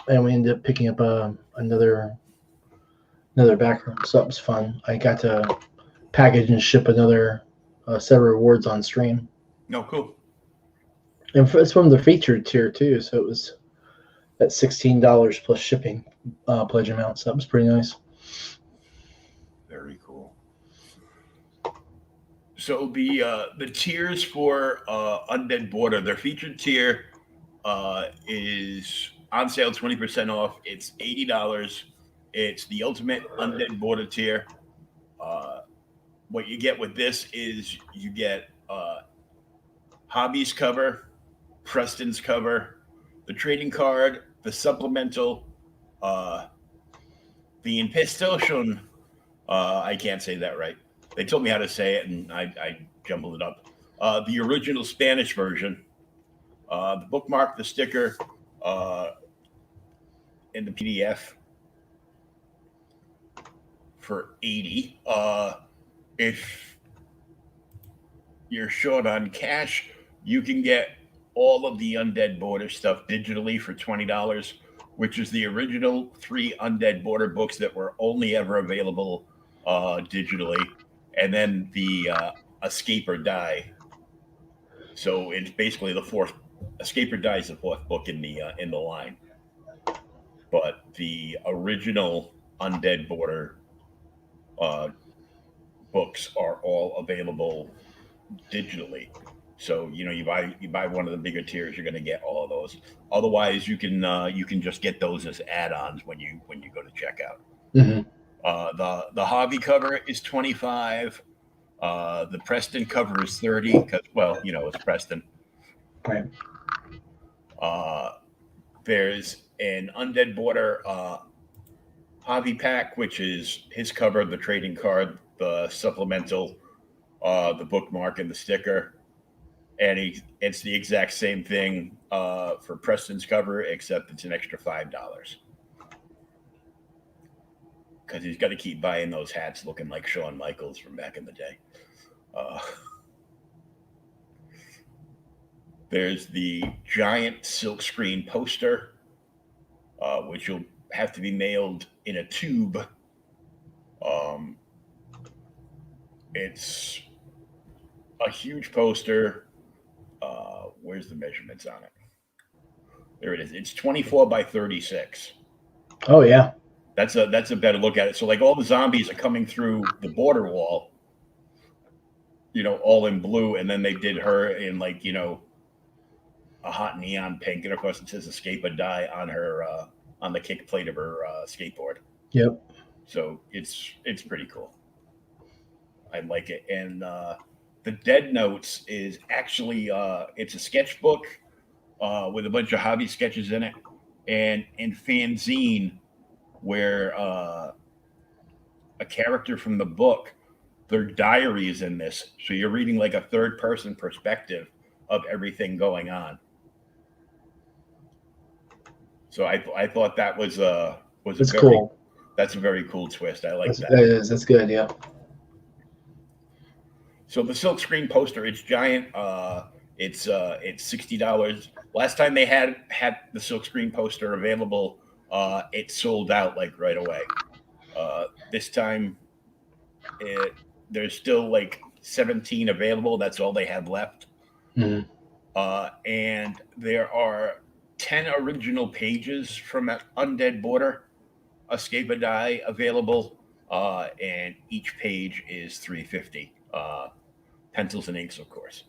And we ended up picking up another backroom. So that was fun. I got to package and ship another set of rewards on stream. No, cool. And it's from the featured tier too, so it was at $16 plus shipping pledge amount. So that was pretty nice. Very cool. So the tiers for Undead Border, their featured tier is on sale 20% off. It's $80. It's the ultimate Undead Border tier. What you get with this is you get Hobbies cover, Preston's cover, the trading card, the supplemental, the Impistoltion. I can't say that right. They told me how to say it, and I jumbled it up. The original Spanish version, the bookmark, the sticker, and the PDF for $80. If you're short on cash, you can get all of the Undead Border stuff digitally for $20, which is the original 3 Undead Border books that were only ever available digitally, and then the Escape or Die. So it's basically the fourth. Escape or Die is the fourth book in the line, but the original Undead Border books are all available digitally. So you buy one of the bigger tiers, you're going to get all of those. Otherwise, you can just get those as add-ons when you go to checkout. Mm-hmm. The hobby cover is $25. The Preston cover is $30 because it's Preston. Right. There's an Undead Border hobby pack, which is his cover, the trading card, the supplemental, the bookmark, and the sticker. And it's the exact same thing for Preston's cover, except it's an extra $5 because he's got to keep buying those hats looking like Shawn Michaels from back in the day. There's the giant silkscreen poster, which will have to be mailed in a tube. It's a huge poster. Where's the measurements on it? There it is. It's 24 by 36. Oh yeah. That's a better look at it. So like all the zombies are coming through the border wall, all in blue, and then they did her in a hot neon pink, and of course it says Escape or Die on her on the kick plate of her skateboard. Yep. So it's pretty cool. I like it. And the Dead Notes is actually it's a sketchbook with a bunch of hobby sketches in it, and fanzine where a character from the book, their diary is in this, so you're reading like a third person perspective of everything going on. So I thought that was That's cool. That's a very cool twist. I like that. That is. That's good. Yeah. So the silkscreen poster, it's giant. It's $60. Last time they had the silkscreen poster available, it sold out like right away. This time, there's still like 17 available. That's all they have left. Mm-hmm. And there are 10 original pages from Undead Border, Escape or Die available, and each page is $3.50. Pencils and inks, of course.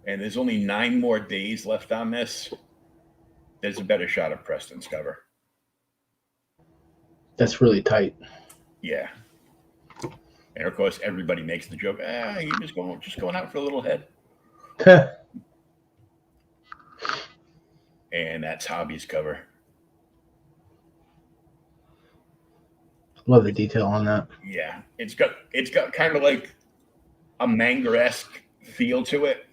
And there's only 9 more days left on this. There's a better shot of Preston's cover. That's really tight. Yeah. And of course, everybody makes the joke, you're just going out for a little head. And that's Hobby's cover. Love the detail on that. Yeah, it's got kind of like a manga-esque feel to it,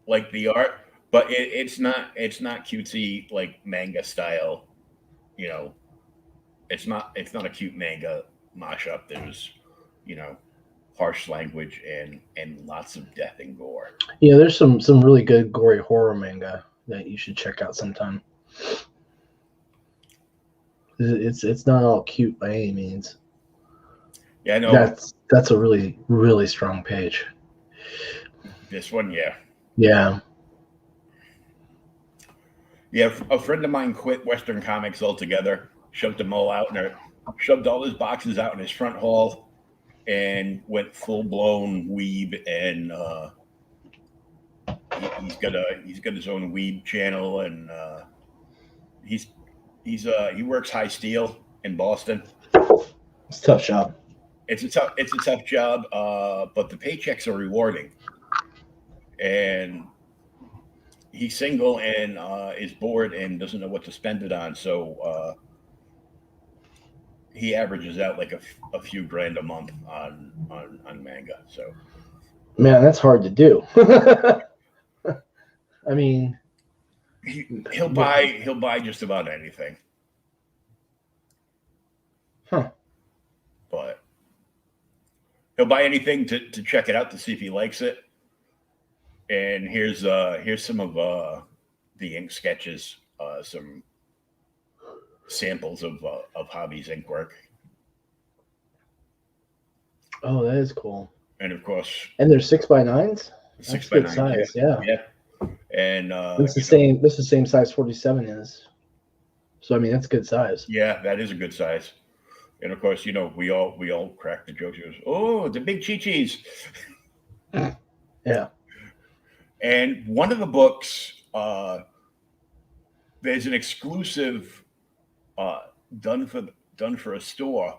like the art, but it's not cutesy like manga style. You know, it's not a cute manga mashup. There's, you know, harsh language and lots of death and gore. Yeah, there's some really good gory horror manga that you should check out sometime. It's not all cute by any means. Yeah, I know. That's a really, really strong page. This one, yeah. Yeah. Yeah, a friend of mine quit Western Comics altogether, shoved them all out shoved all his boxes out in his front hall, and went full blown weeb. And he's got his own weeb channel, and he works high steel in Boston. It's a tough job. It's a tough job, but the paychecks are rewarding. And he's single and is bored and doesn't know what to spend it on. So he averages out like a few grand a month on manga. So, man, that's hard to do. I mean, he'll buy just about anything. Huh. But he'll buy anything to check it out to see if he likes it. And here's some of the ink sketches, some samples of Hobby's ink work. Oh, that is cool. And of course, and they're 6x9s. 6x9 size, yeah. And it's the same. This is the same size 47 is. So I mean, that's good size. Yeah, that is a good size. And of course, you know, we all crack the jokes. Oh, the big Chi-Chis. Yeah. And one of the books, there's an exclusive done for a store,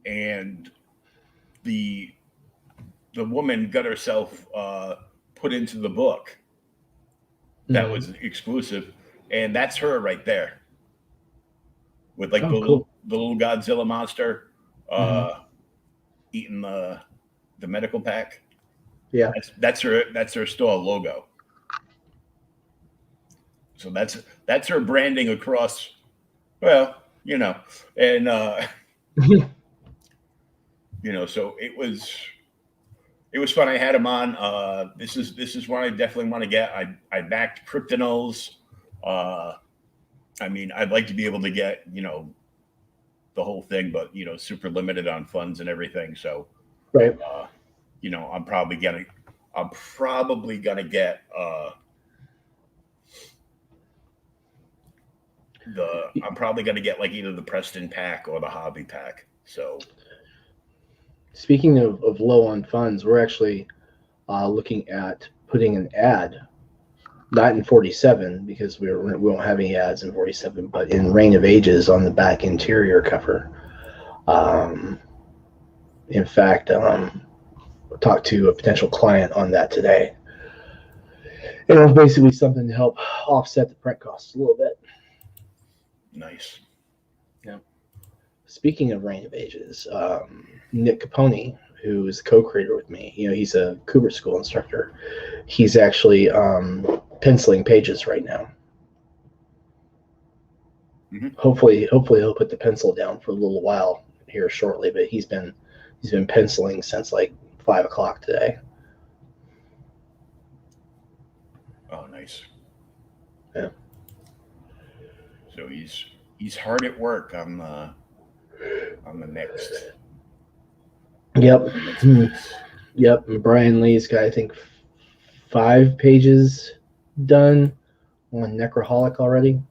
and the woman got herself put into the book. That was exclusive, and that's her right there, with like the little Godzilla monster eating the medical pack. Yeah, that's her store logo. So that's her branding across. Well, you know, and you know, so it was fun. I had him on. This is one I definitely want to get. I backed Kryptonals. I mean, I'd like to be able to get, you know, the whole thing, but you know, super limited on funds and everything. So, right. You know, I'm probably gonna get I'm probably gonna get like either the Preston pack or the Hobby pack. So, speaking of low on funds, we're actually looking at putting an ad, not in 47 because we won't have any ads in 47, but in Reign of Ages on the back interior cover. In fact, talked to a potential client on that today. And it was basically something to help offset the print costs a little bit. Nice. Yeah. Speaking of Reign of Ages, Nick Capone, who is co-creator with me, you know, he's a Kubert School instructor. He's actually penciling pages right now. Mm-hmm. Hopefully he'll put the pencil down for a little while here shortly, but he's been penciling since like 5 o'clock today. Oh, nice. Yeah. So he's hard at work on the next. Yep. Yep. And Brian Lee's got, I think, 5 pages done on Necroholic already.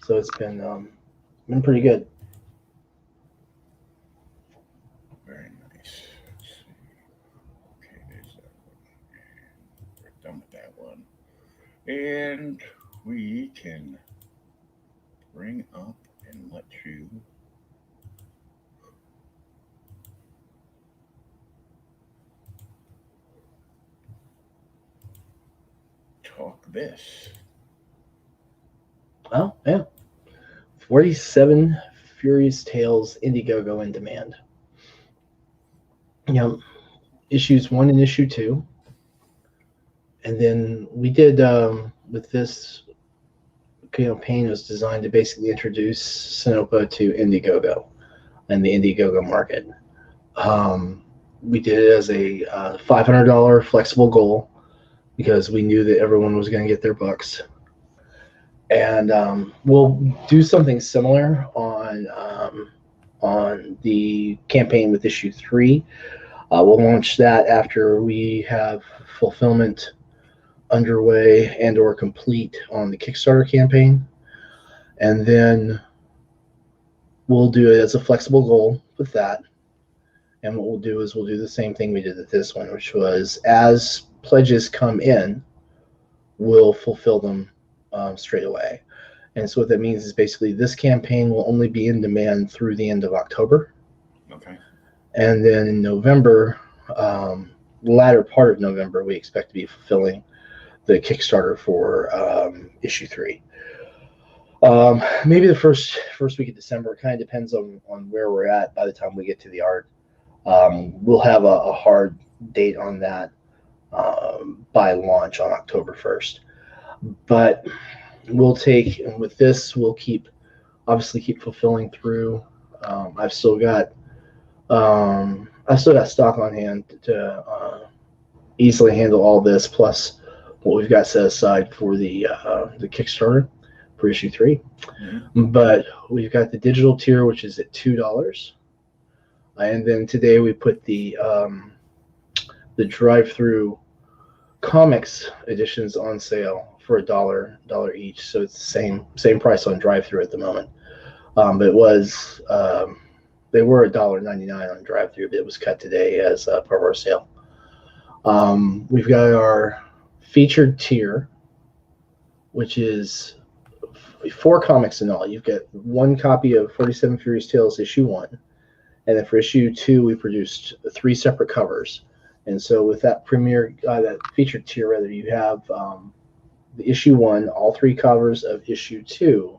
So it's been pretty good. Very nice. Okay, there's that one. We're done with that one. And we can bring up and let you talk this. Oh, yeah. 47 Furious Tales Indiegogo in demand. Yep. Issues 1 and issue 2. And then we did with this campaign was designed to basically introduce Sinopa to Indiegogo and the Indiegogo market. We did it as a $500 flexible goal because we knew that everyone was going to get their books. And we'll do something similar on the campaign with issue 3. We'll launch that after we have fulfillment underway and or complete on the Kickstarter campaign. And then we'll do it as a flexible goal with that. And what we'll do is we'll do the same thing we did with this one, which was as pledges come in, we'll fulfill them straight away. And so what that means is basically this campaign will only be in demand through the end of October. Okay. And then in November, the latter part of November, we expect to be fulfilling the Kickstarter for issue 3. Maybe the first week of December. It kind of depends on where we're at by the time we get to the art. We'll have a hard date on that by launch on October 1st. But we'll take, and with this, we'll obviously keep fulfilling through. I've still got stock on hand to easily handle all this, plus what we've got set aside for the Kickstarter for issue 3. Mm-hmm. But we've got the digital tier, which is at $2, and then today we put the drive-through comics editions on sale for $1 each. So it's the same price on drive-through at the moment. But it was they were $1.99 on drive-through, but it was cut today as part of our sale. We've got our featured tier, which is 4 comics in all. You've got 1 copy of 47 Furious Tales issue 1, and then for issue 2 we produced 3 separate covers. And so with that that featured tier, rather, you have the issue 1, all 3 covers of issue 2,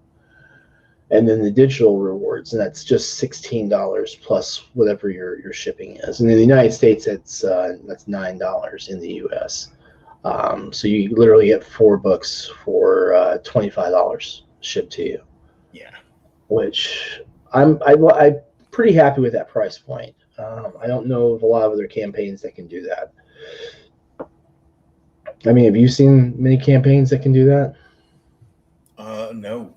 and then the digital rewards, and that's just $16 plus whatever your shipping is. And in the United States, that's $9 in the US. So you literally get 4 books for $25 shipped to you. Yeah, which I'm pretty happy with that price point. I don't know of a lot of other campaigns that can do that. I mean, have you seen many campaigns that can do that? No.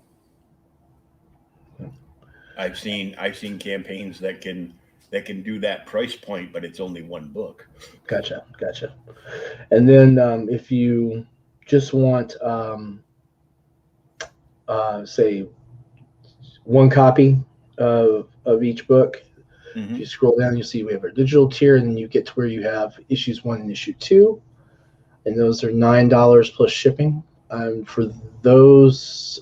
I've seen campaigns that can do that price point, but it's only 1 book. Gotcha. And then if you just want, say, 1 copy of each book, mm-hmm. If you scroll down, you'll see we have our digital tier, and then you get to where you have issues 1 and issue 2, and those are $9 plus shipping. For those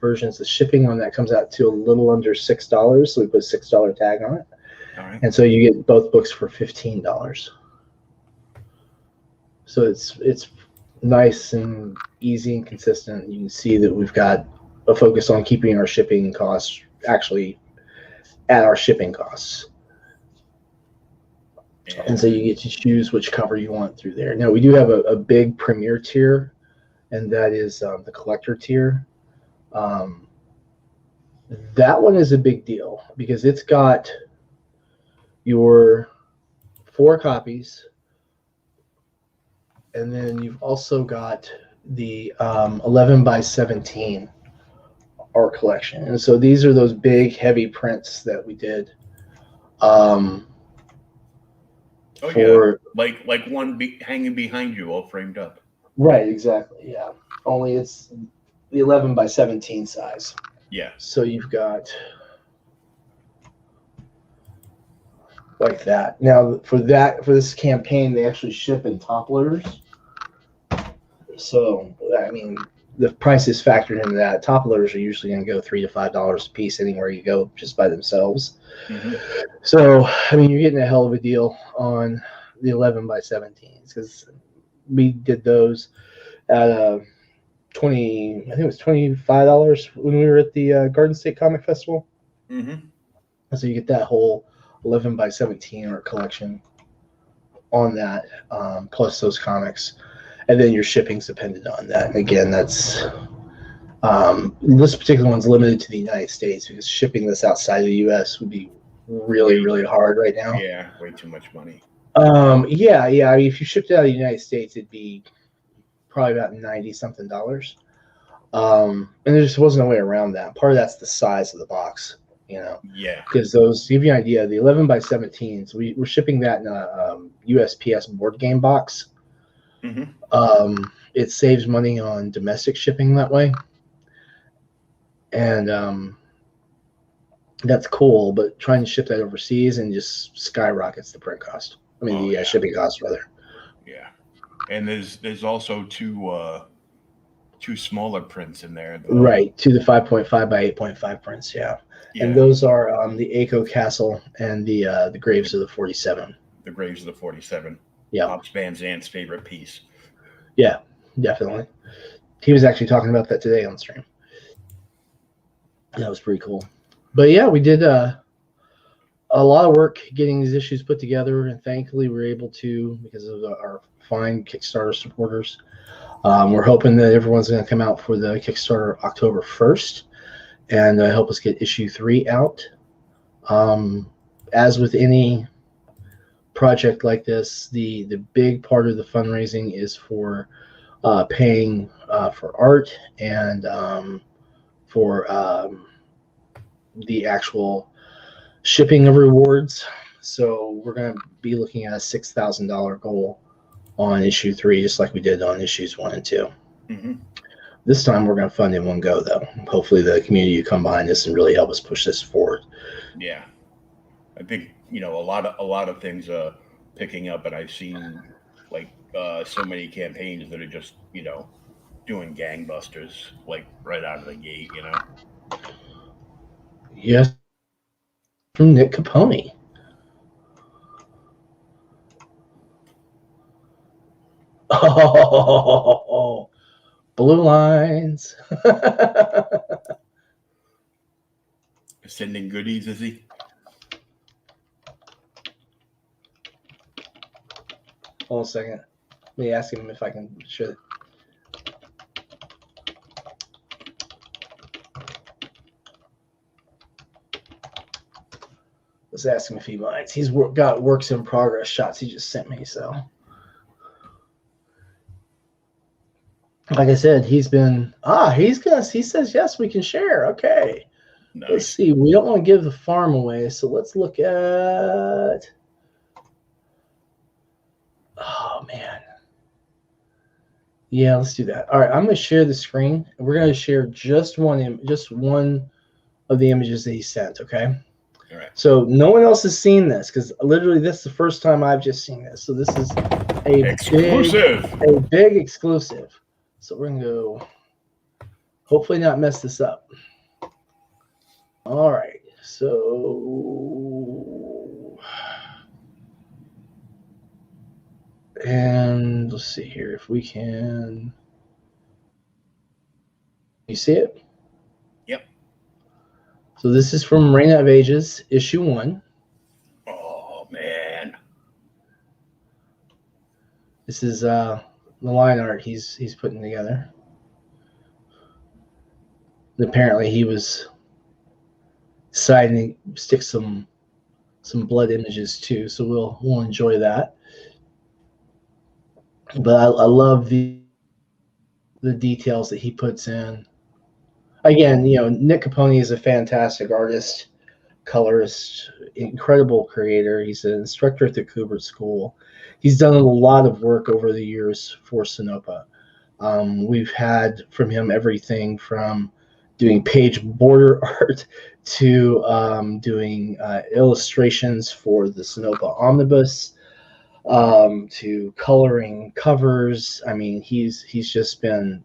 versions, the shipping on that comes out to a little under $6, so we put a $6 tag on it. All right. And so you get both books for $15. So it's nice and easy and consistent. You can see that we've got a focus on keeping our shipping costs actually at our shipping costs. And so you get to choose which cover you want through there. Now, we do have a big premier tier, and that is the collector tier. That one is a big deal because it's got your 4 copies, and then you've also got the 11 by 17 art collection. And so these are those big, heavy prints that we did. Yeah, like one hanging behind you, all framed up. Right, exactly. Yeah, only it's the 11 by 17 size. Yeah. So you've got like that. Now for this campaign, they actually ship in top loaders. So I mean, the price is factored into that. Top loaders are usually going to go $3 to $5 a piece anywhere you go just by themselves. Mm-hmm. So I mean, you're getting a hell of a deal on the 11 by 17s because we did those at I think it was $25 when we were at the Garden State Comic Festival. Mm-hmm. So you get that whole 11 by 17 art collection on that, plus those comics. and then your shipping's dependent on that. And again, that's this particular one's limited to the United States because shipping this outside of the U.S. would be really, really hard right now. Yeah, way too much money. Yeah. I mean, if you shipped it out of the United States, it'd be probably about $90-something. And there just wasn't a way around that. Part of that's the size of the box, Yeah. Because those, to give you an idea, the 11 by 17s, we're shipping that in a USPS board game box. Mm-hmm. It saves money on domestic shipping that way. And that's cool, but trying to ship that overseas and just skyrockets the print cost. I mean, the shipping cost, rather. Yeah. And there's also two smaller prints in there. Right, to the 5.5 by 8.5 prints, yeah. And those are the Aiko Castle and the Graves of the 47. The Graves of the 47. Yeah. Pops Van Zandt's favorite piece. Yeah, definitely. He was actually talking about that today on stream. That was pretty cool. But yeah, we did a lot of work getting these issues put together, and thankfully we were able to, because of our fine Kickstarter supporters. We're hoping that everyone's going to come out for the Kickstarter October 1st and help us get issue 3 out. As with any project like this, the big part of the fundraising is for paying for art and for the actual shipping of rewards. So we're going to be looking at a $6,000 goal on issue 3, just like we did on issues 1 and 2. Mm-hmm. This time we're going to fund in one go, though. Hopefully the community will come behind this and really help us push this forward. Yeah, I think a lot of things are picking up, and I've seen so many campaigns that are just doing gangbusters right out of the gate. Yes, from Nick Capone. Oh, blue lines. Sending goodies, is he? Hold on a second. Let me ask him if I can show it. Let's ask him if he minds. He's got works in progress shots he just sent me, so. Like I said, he says, yes, we can share. Okay. Nice. Let's see. We don't want to give the farm away, so let's look at. Oh, man. Yeah, let's do that. All right, I'm going to share the screen. And we're going to share just one of the images that he sent, okay? All right. So no one else has seen this because literally this is the first time I've just seen this. So this is a big exclusive. So we're going to go, hopefully not mess this up. All right. So, and let's see here if we can. You see it? Yep. So this is from Reign of Ages, issue 1. Oh, man. This is the line art he's putting together. And apparently he was deciding to stick some blood images too, so we'll enjoy that. But I love the details that he puts in. Again, Nick Capone is a fantastic artist, colorist, incredible creator. He's an instructor at the Kubert School. He's done a lot of work over the years for Sinopa. We've had from him everything from doing page border art to doing illustrations for the Sinopa Omnibus, to coloring covers. I mean, he's just been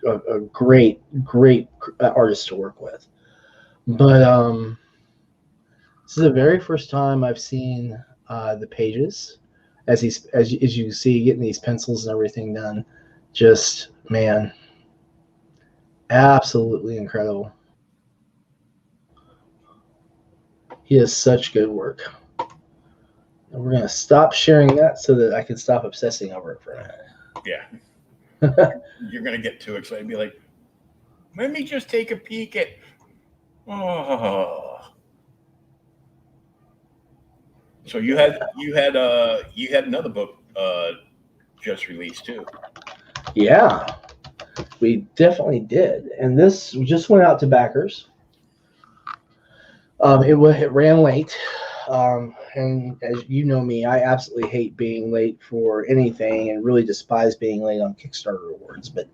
a great artist to work with. But this is the very first time I've seen the pages, as you can see, getting these pencils and everything done. Just, man, absolutely incredible. He does such good work. And we're going to stop sharing that so that I can stop obsessing over it for a minute. Yeah. You're gonna get too excited and be like, let me just take a peek at So you had another book just released too. Yeah, we definitely did, and this just went out to backers. It ran late, and as you know me, I absolutely hate being late for anything, and really despise being late on Kickstarter awards. But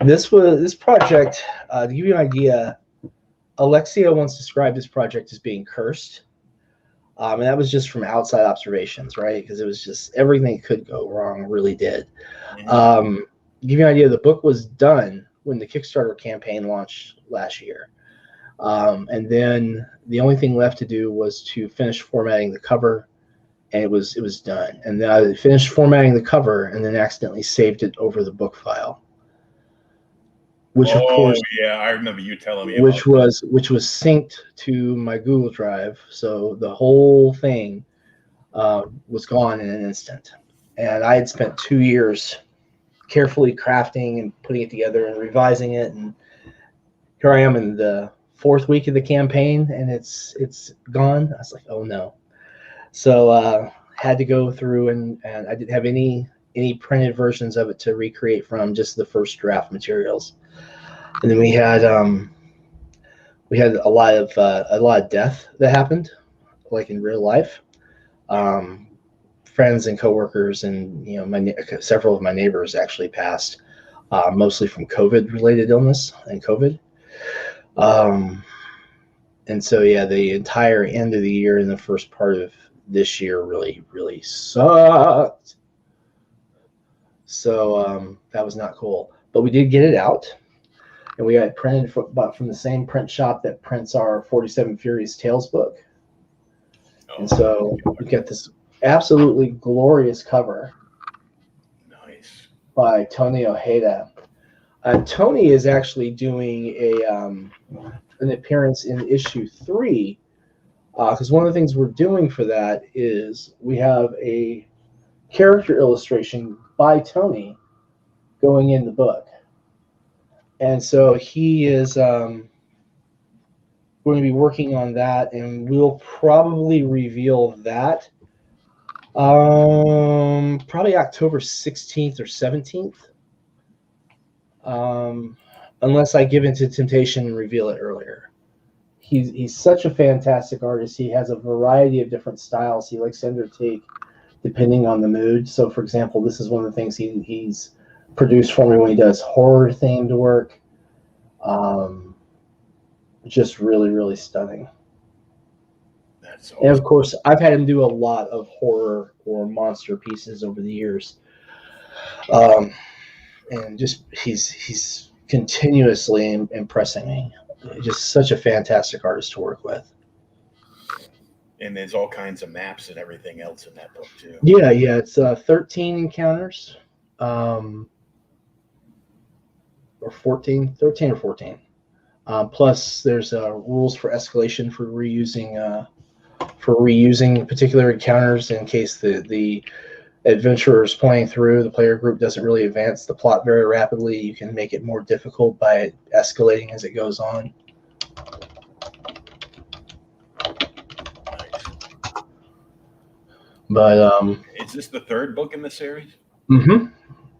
this project. To give you an idea, Alexia once described this project as being cursed. And that was just from outside observations, right? Because it was just everything that could go wrong really did. To give you an idea, the book was done when the Kickstarter campaign launched last year. And then the only thing left to do was to finish formatting the cover, and it was done. And then I finished formatting the cover and then accidentally saved it over the book file. Which of course, yeah, I remember you telling me. Which was synced to my Google Drive, so the whole thing was gone in an instant. And I had spent 2 years carefully crafting and putting it together and revising it, and here I am in the 4th week of the campaign, and it's gone. I was like, oh no. So had to go through and I didn't have any printed versions of it to recreate from, just the first draft materials. And then we had a lot of death that happened, like in real life. Friends and coworkers, and several of my neighbors actually passed, mostly from COVID-related illness and COVID. And so yeah, the entire end of the year and the first part of this year really, really sucked. So that was not cool, but we did get it out. And we got it printed from the same print shop that prints our 47 Furies Tales book. And so we got this absolutely glorious cover. Nice. By Tony Ojeda. Tony is actually doing an appearance in issue 3, because one of the things we're doing for that is we have a character illustration by Tony going in the book. And so he is going to be working on that, and we'll probably reveal that probably October 16th or 17th, unless I give into temptation and reveal it earlier. He's such a fantastic artist. He has a variety of different styles he likes to undertake depending on the mood. So, for example, this is one of the things he's produced for me when he does horror themed work. Just really, really stunning. That's awesome. And of course, I've had him do a lot of horror or monster pieces over the years. And just he's continuously impressing me. Just such a fantastic artist to work with. And there's all kinds of maps and everything else in that book too. Yeah, it's 13 encounters, or 13 or 14. Plus, there's rules for escalation for reusing particular encounters in case the adventurers playing through, the player group doesn't really advance the plot very rapidly. You can make it more difficult by escalating as it goes on. But is this the 3rd book in the series?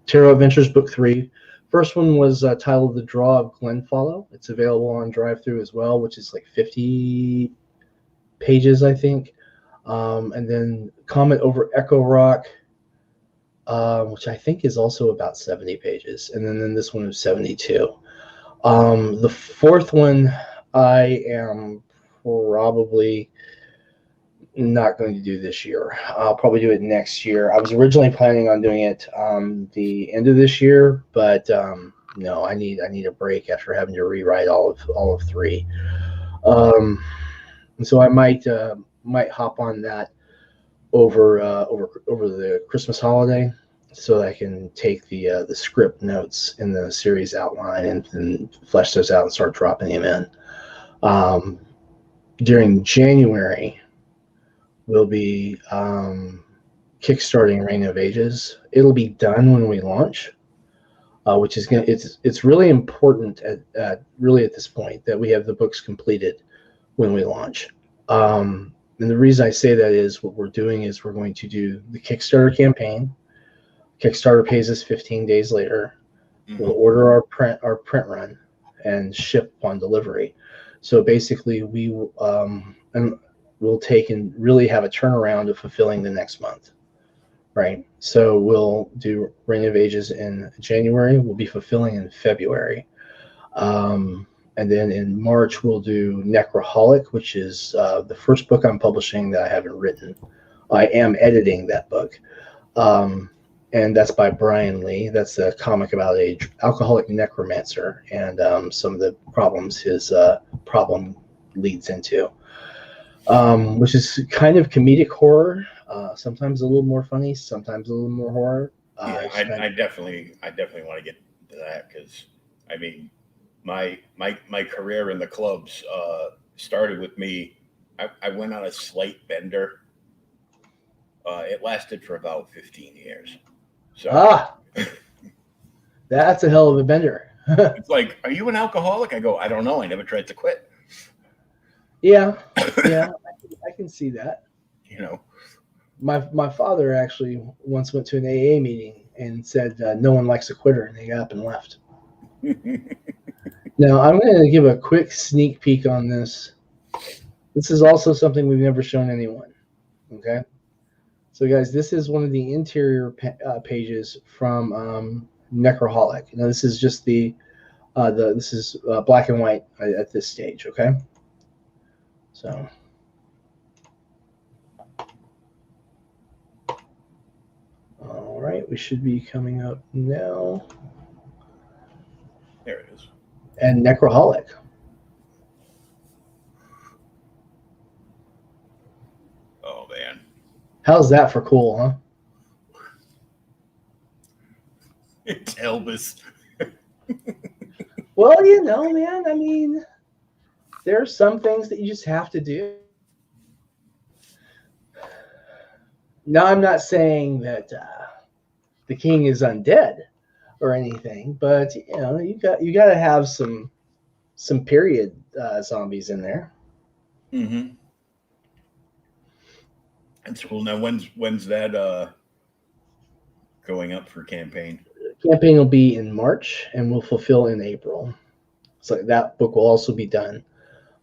Tarot Adventures Book 3. First one was titled The Draw of Glenfollow. It's available on Drive-Thru as well, which is like 50 pages, I think. And then Comet over Echo Rock, which I think is also about 70 pages. And then this one is 72. The 4th one, I am probably not going to do this year. I'll probably do it next year. I was originally planning on doing it the end of this year, but no, I need a break after having to rewrite all of 3. And so I might hop on that over the Christmas holiday, so that I can take the script notes in the series outline and flesh those out and start dropping them in. During January, we'll be kickstarting Reign of Ages it'll be done when we launch, which is gonna it's really important at this point that we have the books completed when we launch. And the reason I say that is what we're doing is we're going to do the Kickstarter campaign. Kickstarter pays us 15 days later. We'll order our print run and ship upon delivery. So basically, we'll take and really have a turnaround of fulfilling the next month, right? So we'll do Ring of Ages in January. We'll be fulfilling in February. And then in March, we'll do Necroholic, which is the first book I'm publishing that I haven't written. I am editing that book. And that's by Brian Lee. That's a comic about an alcoholic necromancer and some of the problems his problem leads into, which is kind of comedic horror. Sometimes a little more funny, sometimes a little more horror. I definitely want to get to that because I mean, my career in the clubs started with me. I went on a slight bender. It lasted for about 15 years. So that's a hell of a bender. It's like, are you an alcoholic? I go, I don't know. I never tried to quit. Yeah, I can see that. You know, my father actually once went to an AA meeting and said no one likes a quitter, and they got up and left. Now I'm going to give a quick sneak peek on this. This is also something we've never shown anyone. Okay. So, guys, this is one of the interior pages from Necroholic. Now, this is just this is black and white at this stage. Okay. So, all right, we should be coming up now. There it is. And Necroholic. Oh man. How's that for cool, huh? It's Elvis. Well, you know, man, I mean, there are some things that you just have to do. Now, I'm not saying that the king is undead or anything, but you know, you got to have some period zombies in there. Mm-hmm. That's cool. Now, when's that going up for campaign? Campaign will be in March and will fulfill in April. So that book will also be done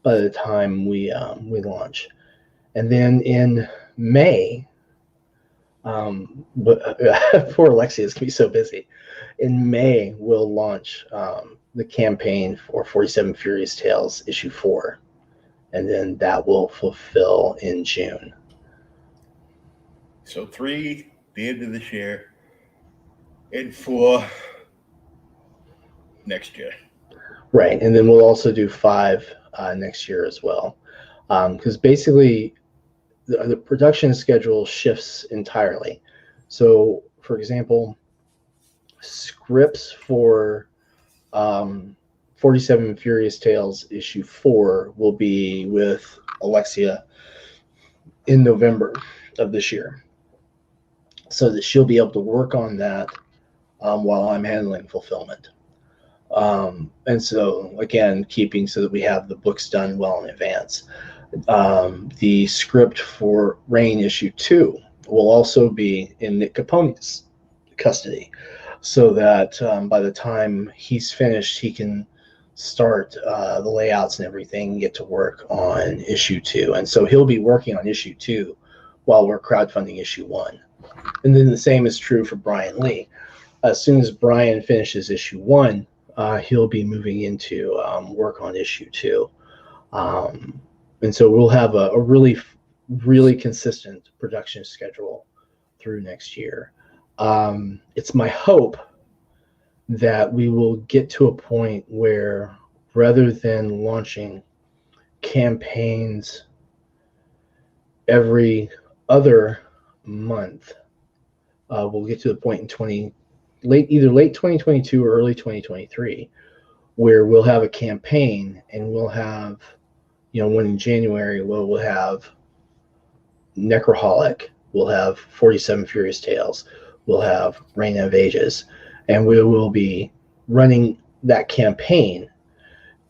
by the time we launch. And then in May, poor Alexia is going to be so busy. In May, we'll launch the campaign for 47 Furious Tales issue 4. And then that will fulfill in June. So 3, the end of this year, and 4 next year. Right, and then we'll also do 5 next year as well. Because basically, the production schedule shifts entirely. So, for example, scripts for 47 Furious Tales issue 4 will be with Alexia in November of this year, so that she'll be able to work on that while I'm handling fulfillment. And so, again, keeping so that we have the books done well in advance. The script for Reign issue 2 will also be in Nick Capone's custody, so that by the time he's finished, he can start the layouts and everything and get to work on issue 2. And so he'll be working on issue 2 while we're crowdfunding issue 1. And then the same is true for Brian Lee. As soon as Brian finishes issue 1, he'll be moving into work on issue 2. And so we'll have a really, really consistent production schedule through next year. It's my hope that we will get to a point where, rather than launching campaigns every other month, we'll get to the point in either late 2022 or early 2023, where we'll have a campaign and we'll have, one in January, we'll have Necroholic, we'll have 47 Furious Tales, we'll have Reign of Ages, and we will be running that campaign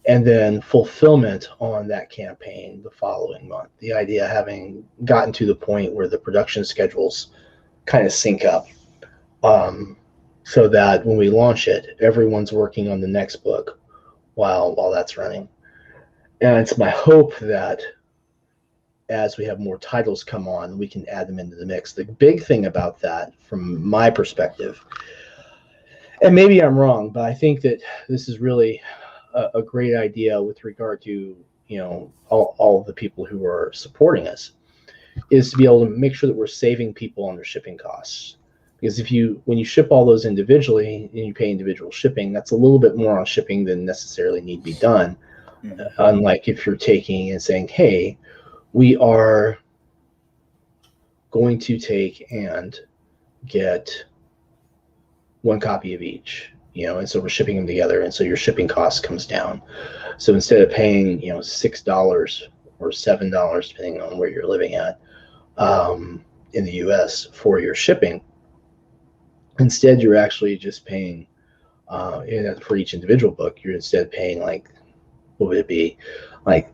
and then fulfillment on that campaign the following month. The idea having gotten to the point where the production schedules kind of sync up, so that when we launch it, everyone's working on the next book while that's running. And it's my hope that as we have more titles come on, we can add them into the mix. The big thing about that, from my perspective, and maybe I'm wrong, but I think that this is really a great idea with regard to, you know, all of the people who are supporting us, is to be able to make sure that we're saving people on their shipping costs. Because when you ship all those individually and you pay individual shipping, that's a little bit more on shipping than necessarily need be done. Unlike if you're taking and saying, hey, we are going to take and get one copy of each, you know, and so we're shipping them together, and so your shipping cost comes down. So instead of paying, you know, $6 or $7, depending on where you're living at, in the US for your shipping, instead you're actually just paying, for each individual book, you're instead paying, like, what would it be, like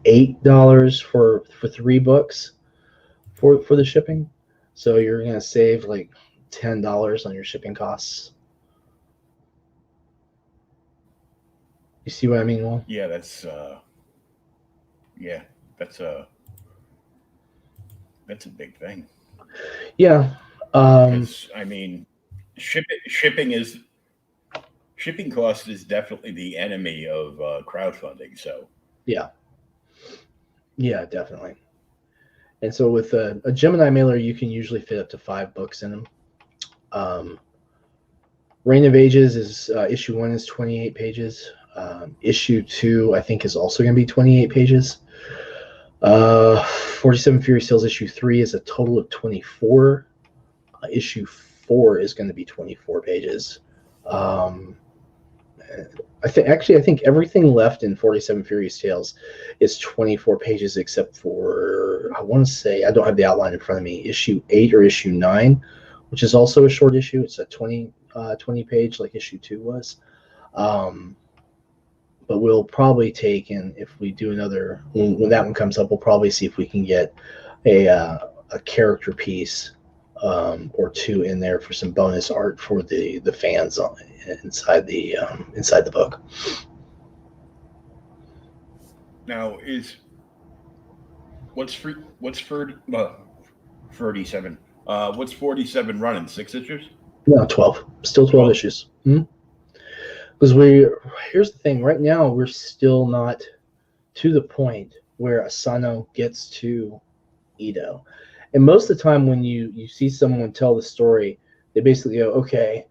$8 for 3 books for the shipping. So you're going to save like $10 on your shipping costs. You see what I mean, Will? Yeah, that's a big thing. Yeah. I mean, shipping cost is definitely the enemy of crowdfunding. So yeah, definitely. And so with a Gemini mailer, you can usually fit up to 5 books in them. Reign of Ages is issue 1 is 28 pages. Issue 2, I think, is also going to be 28 pages. 47 Furious Tales issue 3 is a total of 24. Issue 4 is going to be 24 pages. I think everything left in 47 Furious Tales is 24 pages, except for, I want to say, I don't have the outline in front of me, issue 8 or issue 9, which is also a short issue. It's a 20 page, like issue 2 was. But we'll probably take, and if we do another, when that one comes up, we'll probably see if we can get a character piece or 2 in there for some bonus art for the fans inside the book. now what's 47? What's 47 running? 6 issues? No, 12. Still 12 issues. Because here's the thing. Right now, we're still not to the point where Asano gets to Edo. And most of the time when you see someone tell the story, they basically go, okay,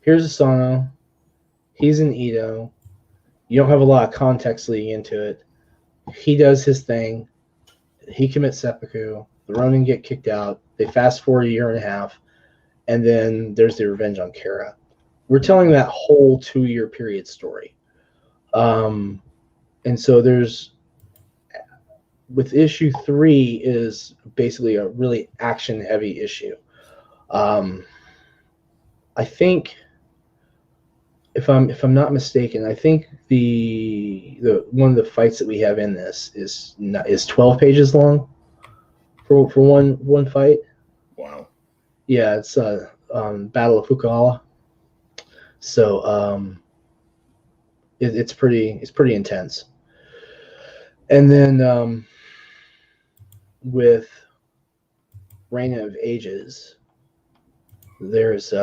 here's Asano. He's in Edo. You don't have a lot of context leading into it. He does his thing. He commits seppuku. The Ronin get kicked out. They fast forward a year and a half. And then there's the revenge on Kara. We're telling that whole 2-year period story. And so with issue 3 is basically a really action heavy issue. I think, if I'm not mistaken, I think the one of the fights that we have in this is 12 pages long for one fight. Wow. Yeah, it's Battle of Fukuoka. So it's pretty intense. And then with Reign of Ages, there's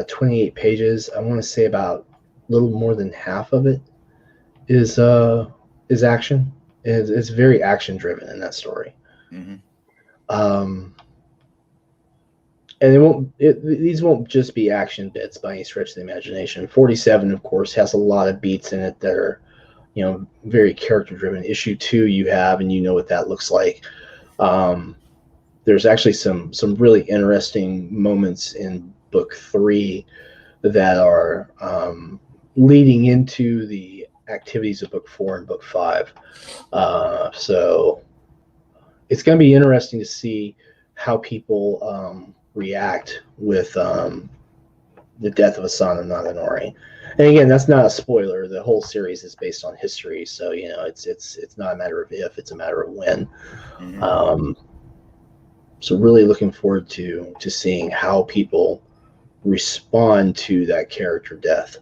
28 pages. I want to say about a little more than half of it is action. It's very action driven in that story. And these won't just be action bits by any stretch of the imagination. 47, of course, has a lot of beats in it that are, very character driven. Issue 2 you have, and you know what that looks like. There's actually some really interesting moments in book 3 that are leading into the activities of book 4 and book 5. So it's going to be interesting to see how people react with the death of Asana Naganori. And again, that's not a spoiler. The whole series is based on history, so it's not a matter of if, it's a matter of when. So really looking forward to seeing how people respond to that character death.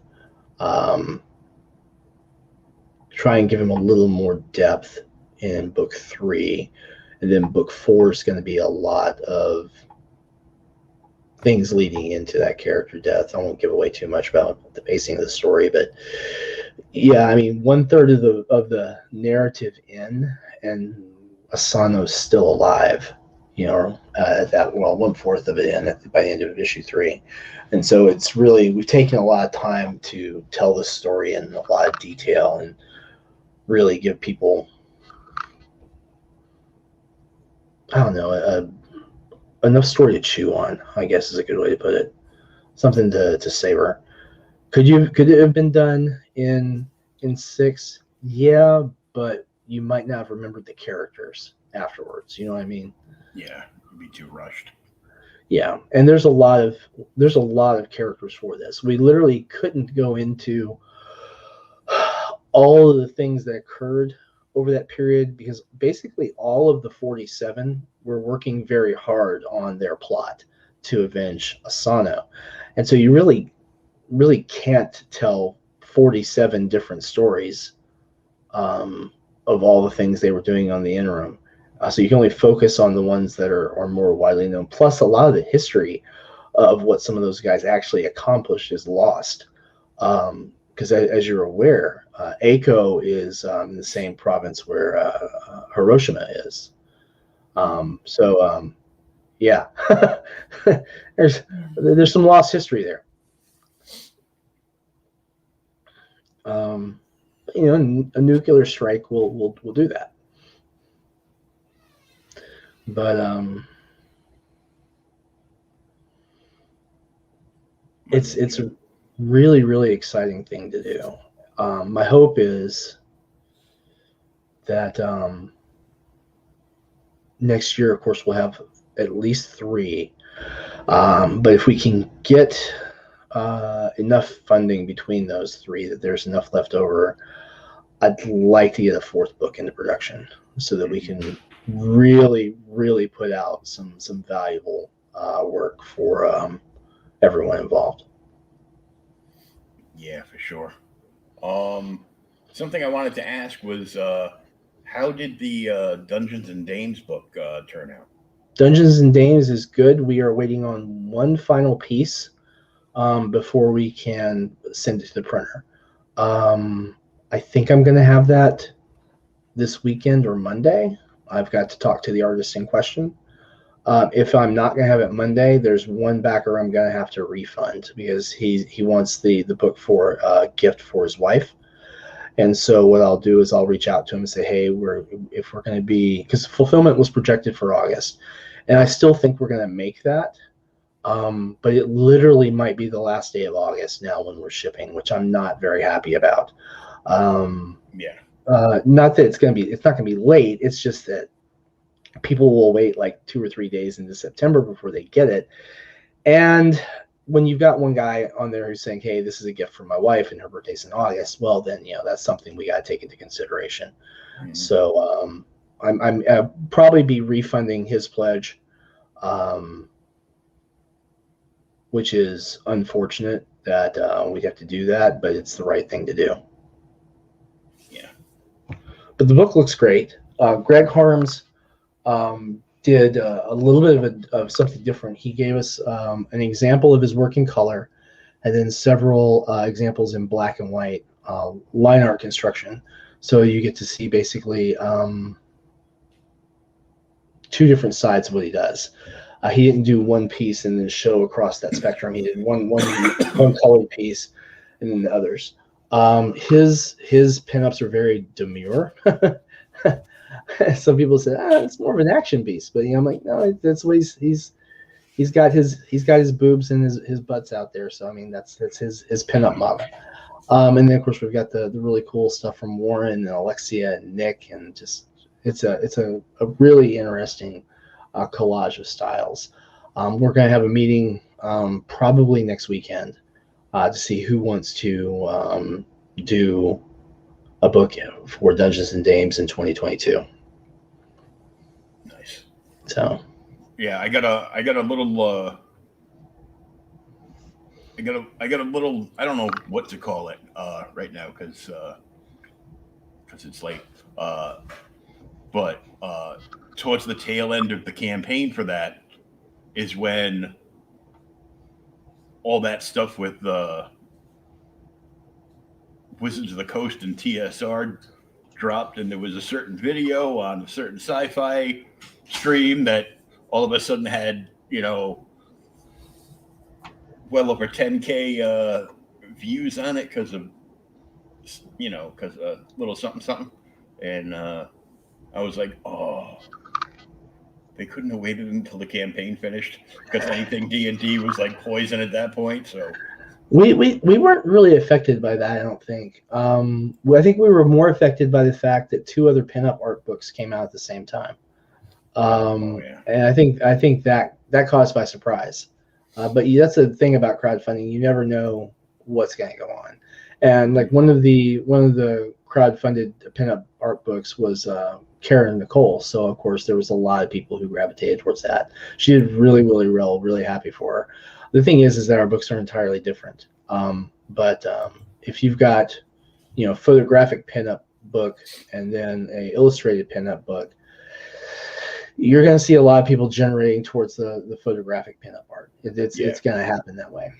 Try and give him a little more depth in book 3, and then book 4 is going to be a lot of things leading into that character death. I won't give away too much about the pacing of the story, but yeah, I mean, 1/3 of the narrative in, and Asano's still alive. At that, 1/4 of it in by the end of issue 3. And so it's really, we've taken a lot of time to tell this story in a lot of detail and really give people, I don't know, enough story to chew on, I guess is a good way to put it. Something to savor. Could it have been done in 6? Yeah, but you might not have remembered the characters afterwards. You know what I mean? Yeah, it'd be too rushed. Yeah, and there's a lot of characters for this. We literally couldn't go into all of the things that occurred over that period because basically all of the 47 were working very hard on their plot to avenge Asano. And so you really can't tell 47 different stories of all the things they were doing on the interim. So you can only focus on the ones that are more widely known. Plus, a lot of the history of what some of those guys actually accomplished is lost. Because as you're aware, Eiko is in the same province where Hiroshima is. Yeah, there's some lost history there. A nuclear strike will do that. But it's a really, really exciting thing to do. My hope is that next year, of course, we'll have at least 3. But if we can get enough funding between those 3 that there's enough left over, I'd like to get a 4th book into production so that we can really, really put out some valuable work for everyone involved. Yeah, for sure. Something I wanted to ask was, how did the Dungeons and Dames book turn out? Dungeons and Dames is good. We are waiting on one final piece before we can send it to the printer. I think I'm going to have that this weekend or Monday. I've got to talk to the artist in question. If I'm not going to have it Monday, there's one backer I'm going to have to refund because he wants the book for a gift for his wife. And so what I'll do is I'll reach out to him and say, hey, if we're going to be, because fulfillment was projected for August, and I still think we're going to make that. But it literally might be the last day of August now when we're shipping, which I'm not very happy about. Not that it's not going to be late. It's just that people will wait like 2 or 3 days into September before they get it. And when you've got one guy on there who's saying, hey, this is a gift for my wife and her birthday's in August, well, then, that's something we got to take into consideration. Mm-hmm. So I'll probably be refunding his pledge, which is unfortunate that we have to do that, but it's the right thing to do. Yeah. But the book looks great. Greg Harms did a little bit of something different. He gave us an example of his work in color, and then several examples in black and white line art construction. So you get to see basically 2 different sides of what he does. He didn't do one piece and then show across that spectrum. He did one colored piece and then the others. His pinups are very demure. Some people say, it's more of an action piece, but I'm like, no, that's what he's got his boobs and his butts out there. So I mean, that's his pinup model. And then of course we've got the really cool stuff from Warren and Alexia and Nick, and just It's a really interesting collage of styles. We're going to have a meeting probably next weekend to see who wants to do a book for Dungeons and Dames in 2022. Nice. So, yeah, I got a little. I got a little. I don't know what to call it right now because it's late. But towards the tail end of the campaign for that is when all that stuff with Wizards of the Coast and TSR dropped, and there was a certain video on a certain sci-fi stream that all of a sudden had, well over 10K views on it because of little something. And I was like, oh, they couldn't have waited until the campaign finished because anything D&D was like poison at that point. So we weren't really affected by that, I don't think. I think we were more affected by the fact that 2 other pinup art books came out at the same time. And I think that caused by surprise. But that's the thing about crowdfunding. You never know what's going to go on. And like one of the crowdfunded pinup art books was Karen Nicole. So of course there was a lot of people who gravitated towards that. She did really, really well, really happy for her. The thing is that our books are entirely different. But if you've got, photographic pinup book and then a illustrated pinup book, you're going to see a lot of people generating towards the photographic pinup art. It's going to happen that way.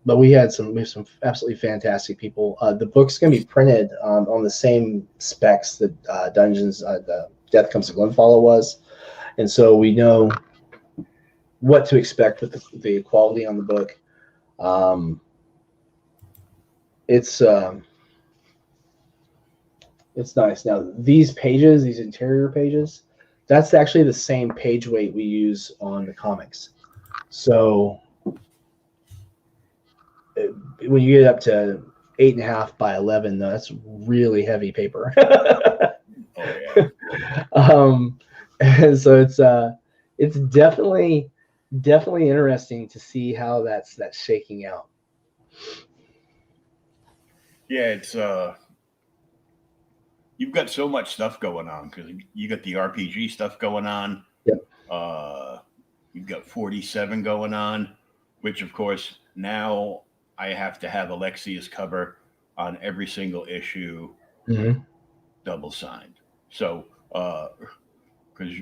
But we have some absolutely fantastic people. The book's going to be printed on the same specs that Dungeons, the Death Comes to Glenfalla was, and so we know what to expect with the quality on the book. It's nice. Now these pages, these interior pages, that's actually the same page weight we use on the comics. So when you get up to 8.5 by 11, though, that's really heavy paper. And so it's definitely interesting to see how that's shaking out. Yeah, it's you've got so much stuff going on because you got the RPG stuff going on. Yep. You've got 47 going on, which of course now I have to have Alexia's cover on every single issue, double signed. So, because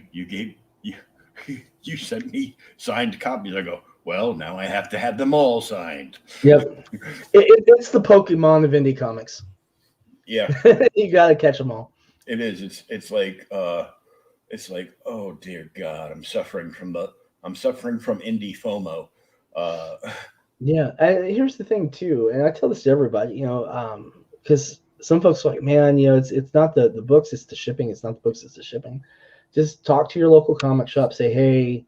you sent me signed copies, I go, well, now I have to have them all signed. Yep, it's the Pokemon of indie comics. Yeah, you got to catch them all. It is. It's like, oh dear God, I'm suffering from indie FOMO. Yeah, here's the thing too, and I tell this to everybody, because some folks are like, man, it's not the books, it's the shipping. It's not the books, it's the shipping. Just talk to your local comic shop. Say, hey,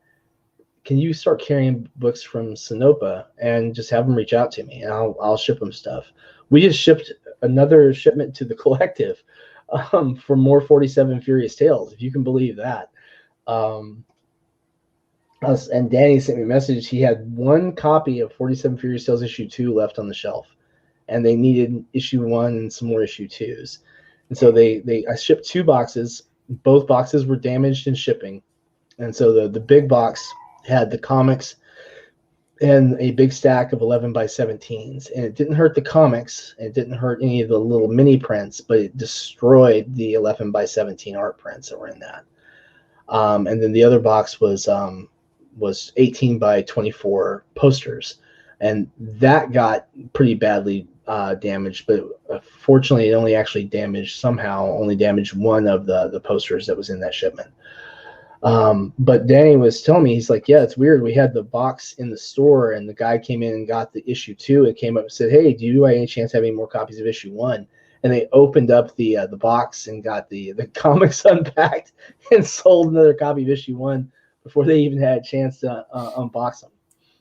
can you start carrying books from Sinopa, and just have them reach out to me, and I'll ship them stuff. We just shipped another shipment to the Collective for more 47 Furious Tales, if you can believe that. And Danny sent me a message. He had one copy of 47 Furious Tales issue 2 left on the shelf, and they needed issue 1 and some more issue 2s. And so I shipped 2 boxes. Both boxes were damaged in shipping, and so the big box had the comics and a big stack of 11 by 17s, and it didn't hurt the comics. It didn't hurt any of the little mini prints, but it destroyed the 11 by 17 art prints that were in that. And then the other box was 18 by 24 posters, and that got pretty badly damaged, but fortunately it only damaged one of the posters that was in that shipment. But Danny was telling me, he's like, yeah, it's weird. We had the box in the store, and the guy came in and got the issue 2 and came up and said, hey, do you by any chance have any more copies of issue 1? And they opened up the box and got the comics unpacked and sold another copy of issue 1 before they even had a chance to unbox them.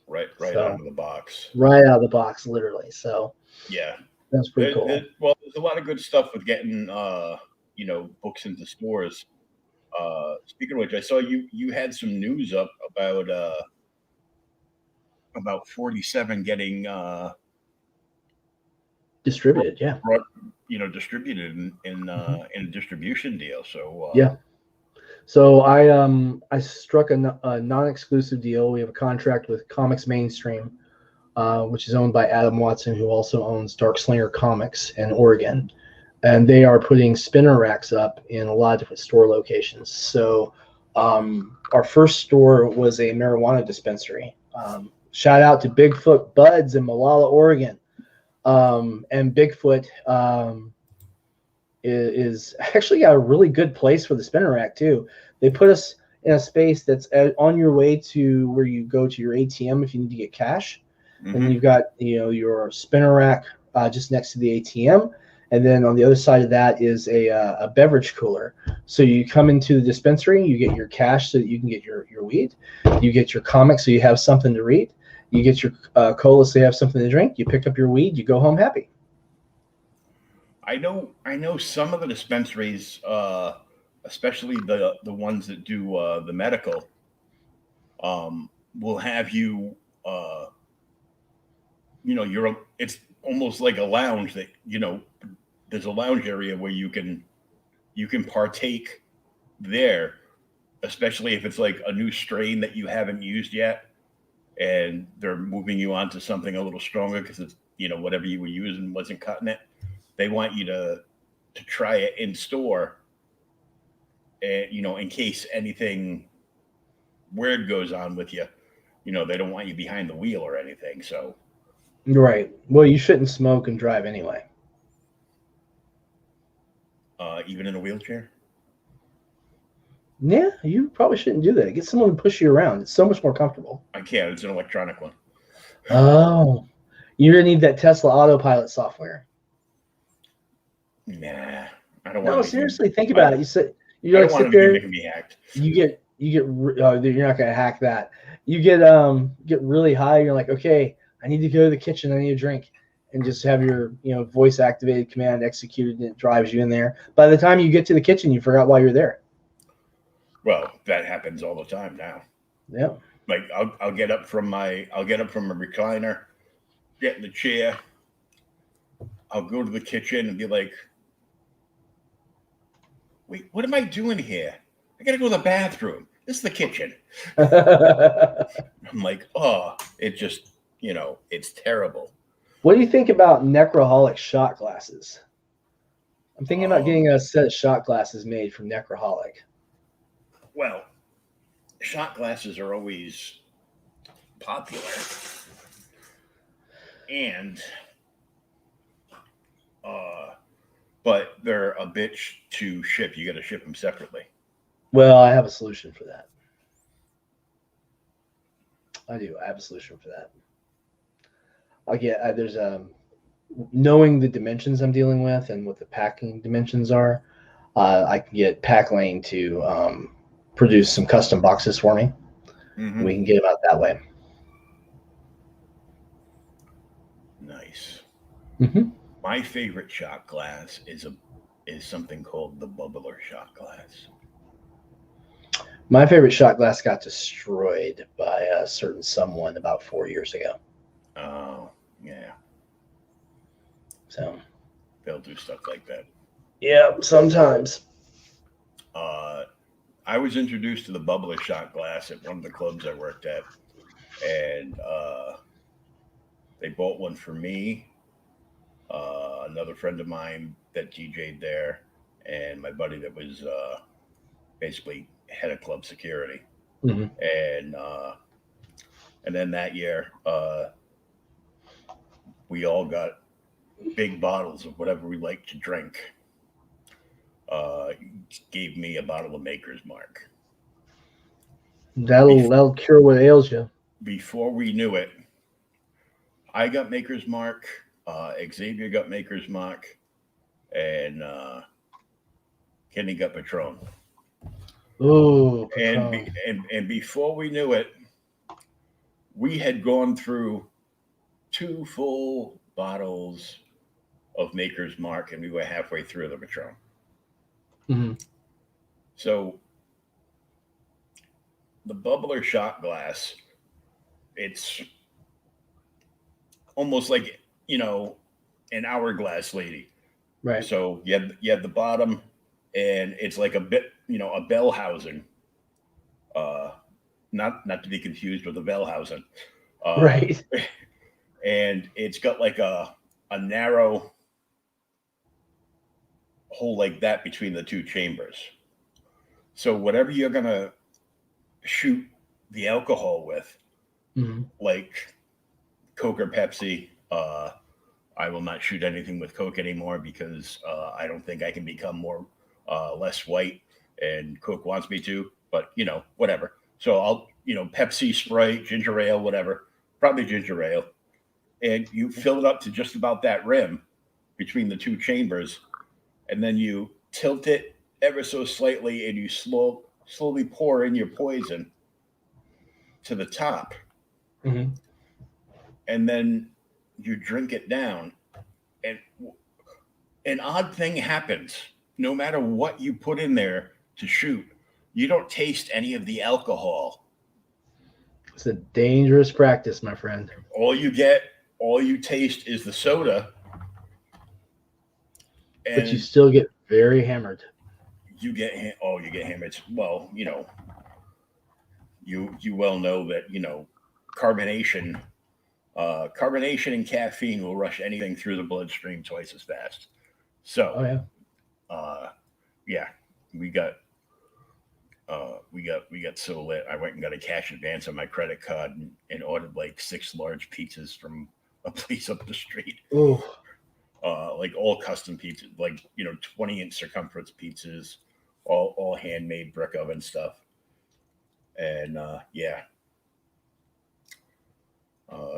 Right out of the box. Right out of the box, literally. So yeah, that's pretty cool. Well, there's a lot of good stuff with getting books into stores. Speaking of which, I saw you had some news up about 47 getting distributed. Yeah. Distributed in a distribution deal. So yeah. So I struck a non-exclusive deal. We have a contract with Comics Mainstream, which is owned by Adam Watson, who also owns Darkslinger Comics in Oregon, and they are putting spinner racks up in a lot of different store locations. So our first store was a marijuana dispensary. Shout out to Bigfoot Buds in Molalla, Oregon. And Bigfoot is actually got a really good place for the spinner rack too. They put us in a space that's on your way to where you go to your ATM if you need to get cash. Mm-hmm. And you've got your spinner rack just next to the ATM. And then on the other side of that is a beverage cooler. So you come into the dispensary, you get your cash so that you can get your weed. You get your comics so you have something to read. You get your cola so you have something to drink. You pick up your weed. You go home happy. I know some of the dispensaries, especially the ones that do the medical, will have you. It's almost like a lounge that there's a lounge area where you can partake there, especially if it's like a new strain that you haven't used yet. And they're moving you on to something a little stronger because it's, whatever you were using wasn't cutting it. They want you to try it in store, and, in case anything weird goes on with you, they don't want you behind the wheel or anything. So. Right. Well, you shouldn't smoke and drive anyway. Even in a wheelchair? Yeah, you probably shouldn't do that. Get someone to push you around. It's so much more comfortable. I can't. It's an electronic one. Oh, you're gonna need that Tesla autopilot software. Nah, I don't want. No, seriously, think about it. You like sit there. Making me hacked. You get. You're not gonna hack that. You get really high. You're like, okay, I need to go to the kitchen. I need a drink, and just have your voice activated command executed, and it drives you in there. By the time you get to the kitchen, you forgot why you're there. Well, that happens all the time now. Yeah. Like I'll get up from a recliner, get in the chair. I'll go to the kitchen and be like, wait, what am I doing here? I gotta go to the bathroom. This is the kitchen. I'm like, oh, it just, it's terrible. What do you think about Necroholic shot glasses? I'm thinking about getting a set of shot glasses made from Necroholic. Well, shot glasses are always popular, and but they're a bitch to ship. You got to ship them separately. Well, I have a solution for that. I do. I have a solution for that. I'll get there's knowing the dimensions I'm dealing with and what the packing dimensions are. I can get Pack Lane to produce some custom boxes for me. Mm-hmm. We can get them out that way. Nice. Mm-hmm. My favorite shot glass is something called the Bubbler shot glass. My favorite shot glass got destroyed by a certain someone about 4 years ago. Oh, yeah. So they'll do stuff like that. Yeah, sometimes. I was introduced to the Bubbler shot glass at one of the clubs I worked at, and they bought one for me, another friend of mine that DJ'd there, and my buddy that was basically head of club security. Mm-hmm. And then that year, we all got big bottles of whatever we like to drink. Gave me a bottle of Maker's Mark. That'll cure what ails you. Before we knew it, I got Maker's Mark, Xavier got Maker's Mark, and Kenny got Patron. Ooh, and before we knew it, we had gone through 2 full bottles of Maker's Mark, and we were halfway through the Patron. Mm-hmm. So the bubbler shot glass, it's almost like, an hourglass lady. Right. So you have the bottom, and it's like a bit, a bell housing. Not to be confused with a Bellhausen. Right. And it's got like a narrow hole like that between the two chambers. So whatever you're gonna shoot the alcohol with, Mm-hmm. like Coke or Pepsi, I will not shoot anything with Coke anymore because I don't think I can become less white, and Coke wants me to. But whatever. So I'll Pepsi, Sprite, ginger ale, whatever. Probably ginger ale, and you fill it up to just about that rim between the two chambers, and then you tilt it ever so slightly, and you slowly pour in your poison to the top, Mm-hmm. and then you drink it down, and an odd thing happens. No matter what you put in there to shoot, you don't taste any of the alcohol. It's a dangerous practice, my friend. All you taste is the soda. But you still get very hammered. You get hammered. Well, you well know that, carbonation and caffeine will rush anything through the bloodstream twice as fast. So, we got so lit. I went and got a cash advance on my credit card and ordered like 6 large pizzas from a place up the street. Ooh. Like all custom pizzas, like 20-inch circumference pizzas, all handmade brick oven stuff. And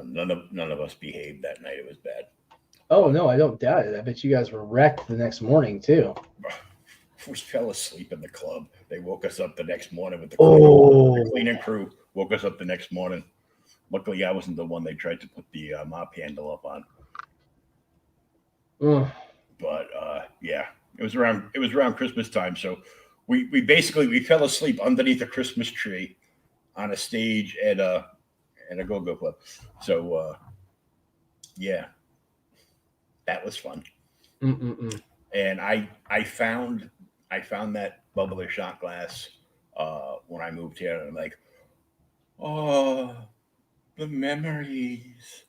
none of us behaved that night. It was bad. Oh no, I don't doubt it. I bet you guys were wrecked the next morning too. We fell asleep in the club. They woke us up the next morning with the cleaning crew. Woke us up the next morning. Luckily, I wasn't the one they tried to put the mop handle up on. But it was around Christmas time. So we basically fell asleep underneath a Christmas tree on a stage at a go-go club. So that was fun. Mm-mm-mm. And I found that bubbler shot glass when I moved here, and I'm like, oh, the memories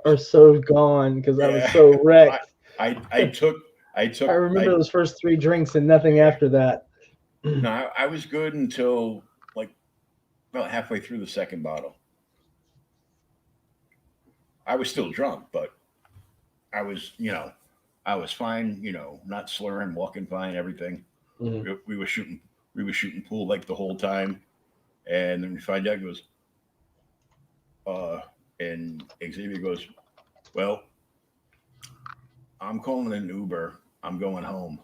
are so gone because I was so wrecked. I remember those first 3 drinks and nothing after that. No, I was good until like about halfway through the second bottle. I was still drunk, but I was fine, not slurring, walking fine, everything. Mm-hmm. We were shooting pool like the whole time, and then we find out, he goes, and Xavier goes, well, I'm calling an Uber. I'm going home.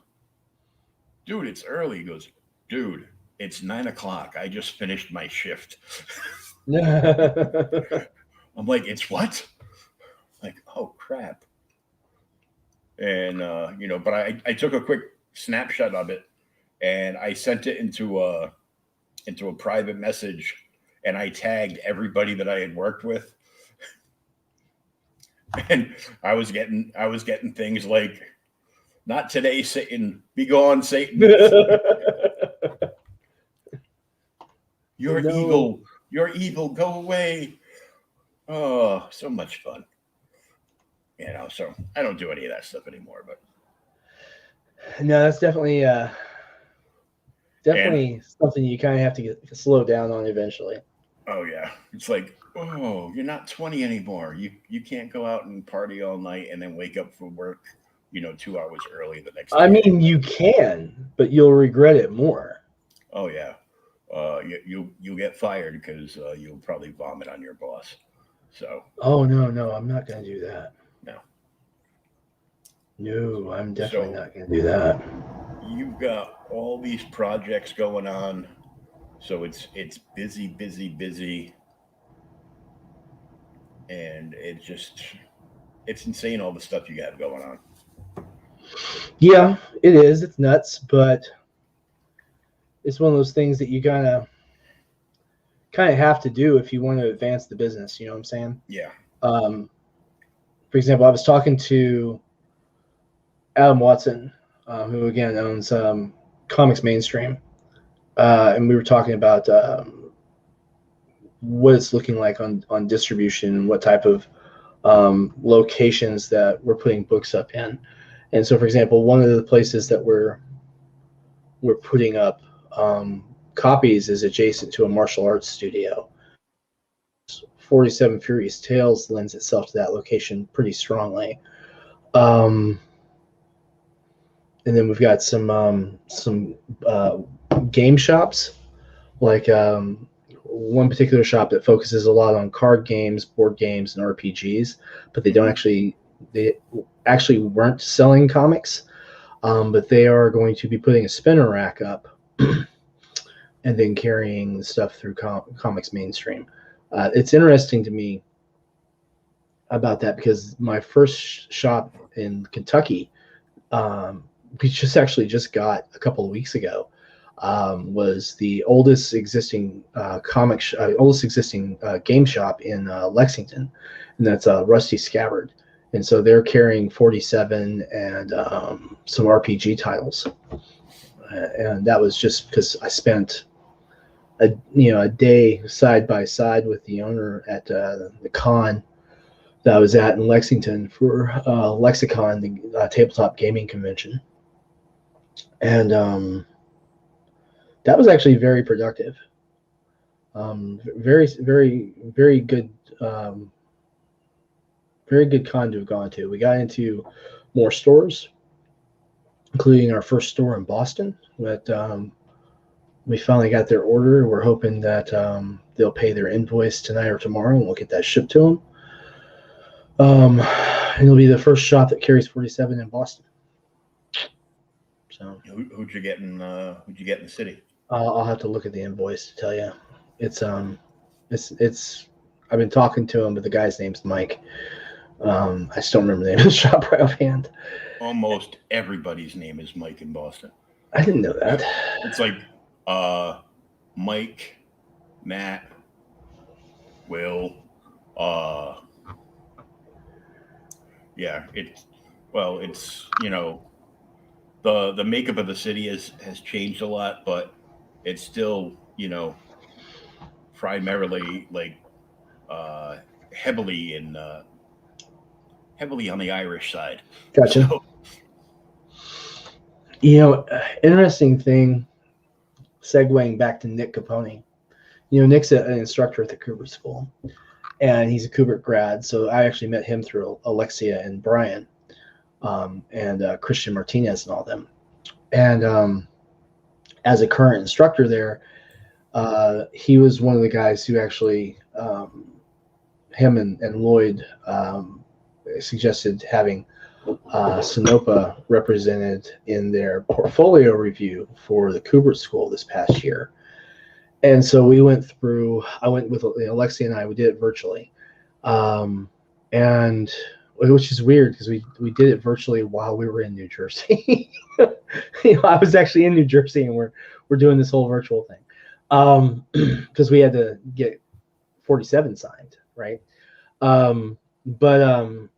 Dude, it's early. He goes, dude, it's 9:00. I just finished my shift. I'm like, it's what? Like, oh crap. And but I took a quick snapshot of it, and I sent it into a private message, and I tagged everybody that I had worked with. And I was getting things like, not today, Satan. Be gone, Satan. You're evil. Go away. Oh, so much fun. So I don't do any of that stuff anymore. But no, that's definitely something you kind of have to slow down on eventually. Oh yeah, it's like, oh, you're not 20 anymore. You can't go out and party all night and then wake up for work, 2 hours early the next day. I mean, you can, but you'll regret it more. Oh yeah, you'll get fired because you'll probably vomit on your boss. So. Oh no, I'm not going to do that. No, I'm definitely not going to do that. You've got all these projects going on, so it's busy, and it's insane all the stuff you got going on. Yeah, it is. It's nuts, but it's one of those things that you kind of have to do if you want to advance the business. You know what I'm saying? Yeah. For example, I was talking to Adam Watson, who again owns Comics Mainstream, and we were talking about what it's looking like on distribution and what type of locations that we're putting books up in. And so, for example, one of the places that we're putting up copies is adjacent to a martial arts studio. 47 Furious Tales lends itself to that location pretty strongly. And then we've got some game shops, like one particular shop that focuses a lot on card games, board games, and RPGs, but they actually weren't selling comics, but they are going to be putting a spinner rack up and then carrying the stuff through Comics Mainstream. It's interesting to me about that because my first shop in Kentucky, we just got a couple of weeks ago, was the oldest existing game shop in Lexington, and that's Rusty Scabbard. And so they're carrying 47 and some RPG titles, and that was just because I spent a day side by side with the owner at the con that I was at in Lexington for Lexicon, the tabletop gaming convention, and that was actually very productive. Very, very, very good. Very good con to have gone to. We got into more stores, including our first store in Boston. That we finally got their order. We're hoping that they'll pay their invoice tonight or tomorrow, and we'll get that shipped to them. And it'll be the first shop that carries 47 in Boston. So, who'd you get in the city? I'll have to look at the invoice to tell you. It's I've been talking to him, but the guy's name's Mike. I just don't remember the name of the shop right offhand. Almost everybody's name is Mike in Boston. I didn't know that. It's like Mike, Matt, Will. Yeah, it's the makeup of the city has changed a lot, but it's still primarily like heavily on the Irish side. Gotcha. So, interesting thing, segueing back to Nick Capone. Nick's an instructor at the Kubert School, and he's a Kubert grad. So I actually met him through Alexia and Brian, and Christian Martinez and all them. And as a current instructor there, he was one of the guys who actually, him and Lloyd suggested having Sinopa represented in their portfolio review for the Kubert School this past year. And so I went with Alexia and I, we did it virtually. And which is weird because we did it virtually while we were in New Jersey. I was actually in New Jersey and we're doing this whole virtual thing. Because we had to get 47 signed, right? But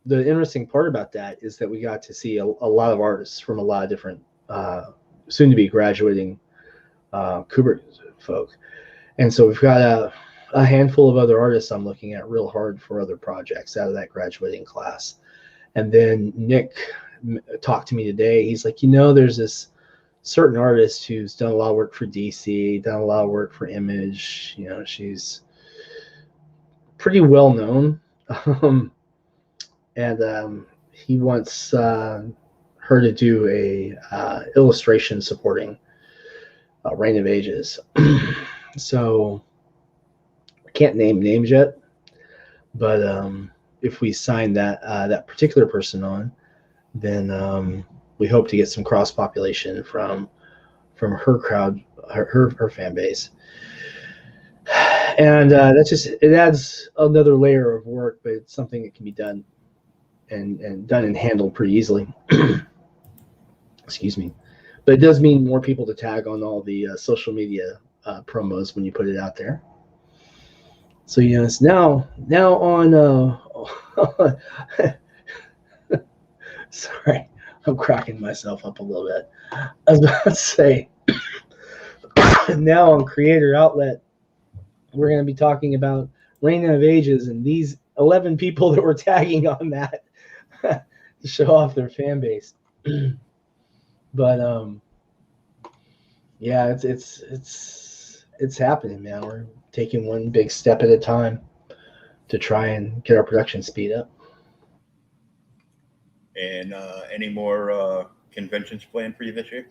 the interesting part about that is that we got to see a lot of artists from a lot of different soon to be graduating Kubert folk. And so we've got a handful of other artists I'm looking at real hard for other projects out of that graduating class. And then Nick talked to me today. He's like, there's this certain artist who's done a lot of work for DC, done a lot of work for Image. She's pretty well known. And he wants her to do a illustration supporting Reign of Ages. So I can't name names yet, but if we sign that particular person on, then we hope to get some cross population from her crowd, her fan base. And it adds another layer of work, but it's something that can be done and done and handled pretty easily. Excuse me. But it does mean more people to tag on all the social media promos when you put it out there. So yes, now on. Sorry, I'm cracking myself up a little bit. I was about to say, now on Creator Outlet, we're going to be talking about Reign of Ages and these 11 people that were tagging on that to show off their fan base. But yeah, it's happening, man. We're taking one big step at a time to try and get our production speed up. And any more conventions planned for you this year?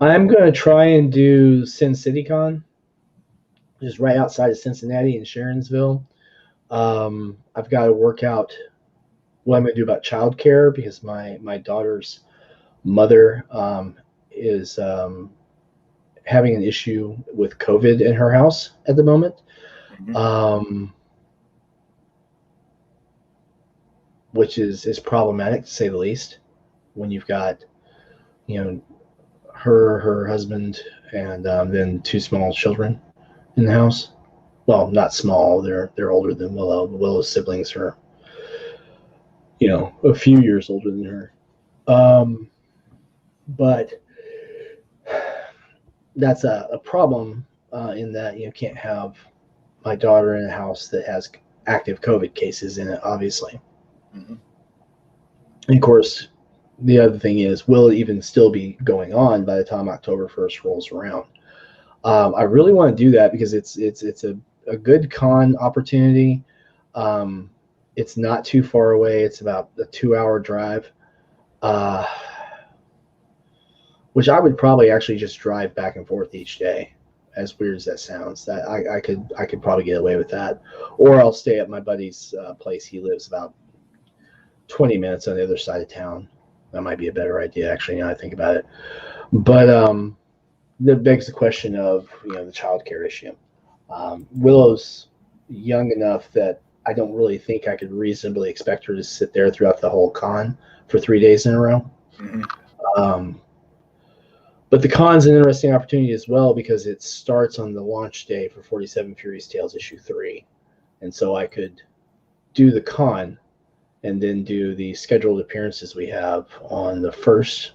I'm going to try and do Sin City Con, just right outside of Cincinnati in Sharonsville. I've got to work out what I'm going to do about childcare because my daughter's mother is having an issue with COVID in her house at the moment. Which is problematic to say the least when you've got, her husband and then two small children in the house. Well, not small, they're older than Willow. Willow's siblings are, a few years older than her. But that's a problem in that you can't have my daughter in a house that has active COVID cases in it, obviously. And of course, the other thing is, will it even still be going on by the time October 1st rolls around? I really want to do that because it's a good con opportunity. It's not too far away. It's about a 2-hour drive, which I would probably actually just drive back and forth each day. As weird as that sounds, that I could probably get away with that, or I'll stay at my buddy's place. He lives about 20 minutes on the other side of town. That might be a better idea, actually, now I think about it. But that begs the question of, the childcare issue. Willow's young enough that I don't really think I could reasonably expect her to sit there throughout the whole con for 3 days in a row. But the con's an interesting opportunity as well because it starts on the launch day for 47 Furious Tales issue 3. And so I could do the con and then do the scheduled appearances we have on the 1st.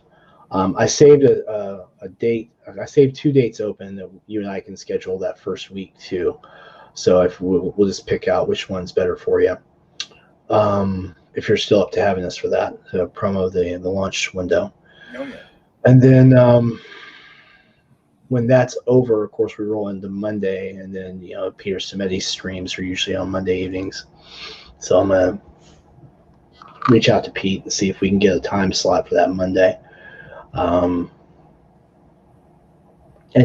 I saved a date. I saved 2 dates open that you and I can schedule that first week too. So if we'll just pick out which one's better for you. If you're still up to having us for that, to promo the launch window. Oh, yeah. And then when that's over, of course, we roll into Monday, and then Peter Simeti's streams are usually on Monday evenings. So I'm gonna reach out to Pete and see if we can get a time slot for that Monday, and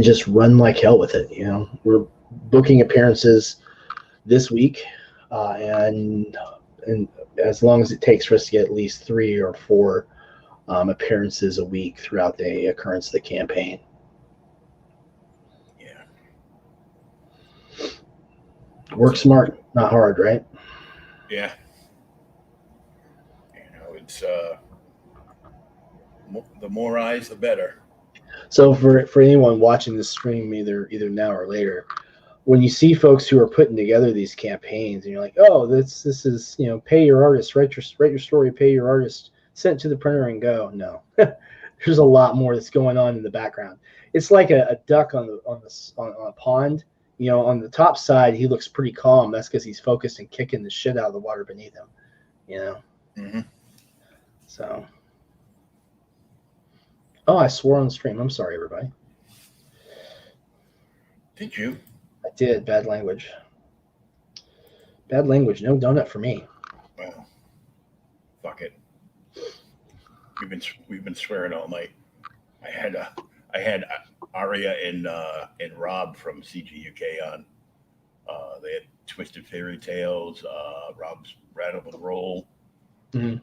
just run like hell with it. We're booking appearances this week, and as long as it takes for us to get at least 3 or 4 appearances a week throughout the occurrence of the campaign. Yeah. Work smart, not hard, right? Yeah. It's the more eyes, the better. So for anyone watching this stream, either now or later, when you see folks who are putting together these campaigns, and you're like, oh, this is pay your artist, write your story, pay your artist, send it to the printer and go. No, there's a lot more that's going on in the background. It's like a duck on a pond. On the top side, he looks pretty calm. That's because he's focused and kicking the shit out of the water beneath him. So, I swore on the stream. I'm sorry, everybody. Did you? I did. Bad language. Bad language. No donut for me. Well, fuck it. We've been swearing all night. I had Aria and Rob from CGUK on. They had Twisted Fairy Tales, Rob's Rattle and Roll, and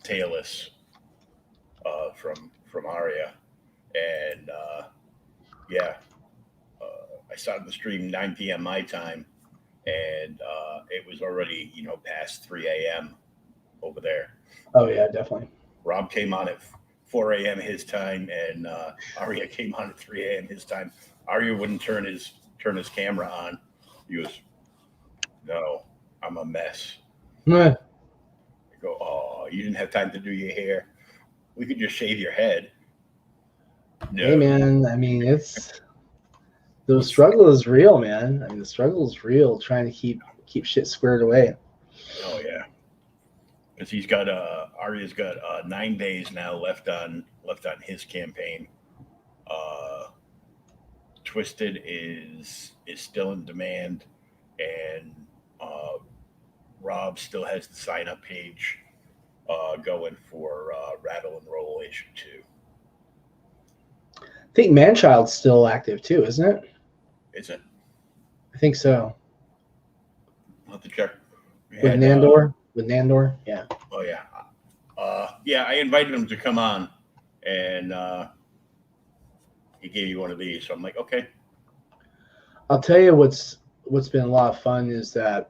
Tailless from Aria, and I started the stream 9 p.m. my time, and it was already past 3 a.m. over there. Oh yeah, definitely. Rob came on at 4 a.m. his time, and Arya came on at 3 a.m. his time. Arya wouldn't turn his camera on. He goes, "No, I'm a mess." I go, "Oh, you didn't have time to do your hair. We could just shave your head." No. Hey man, I mean the struggle is real, man. I mean the struggle is real, trying to keep shit squared away. Oh yeah, because he's got Arya's got 9 days now left on his campaign. Twisted is still in demand, and Rob still has the sign up page going for Rattle and Roll issue 2. I think Manchild's still active too, isn't it? Is it? I think so. I'll have to check. With Nandor, yeah. Oh yeah, yeah. I invited him to come on, and he gave you one of these. So I'm like, okay. I'll tell you what's been a lot of fun is that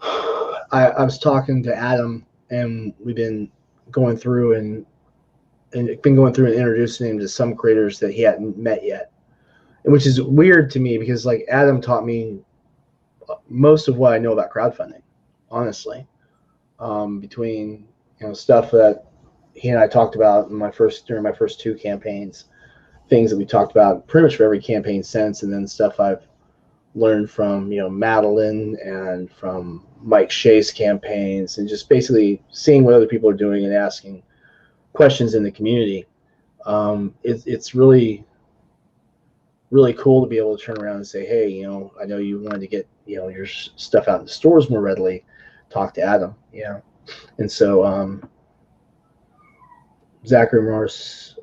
I was talking to Adam, and we've been going through and introducing him to some creators that he hadn't met yet, and which is weird to me because like Adam taught me most of what I know about crowdfunding, honestly, between stuff that he and I talked about during my first 2 campaigns, things that we talked about pretty much for every campaign since, and then stuff I've learned from Madeline and from Mike Shea's campaigns, and just basically seeing what other people are doing and asking questions in the community. It's really cool to be able to turn around and say, hey, I know you wanted to get your stuff out in the stores more readily. Talk to Adam, and so Zachary Morris,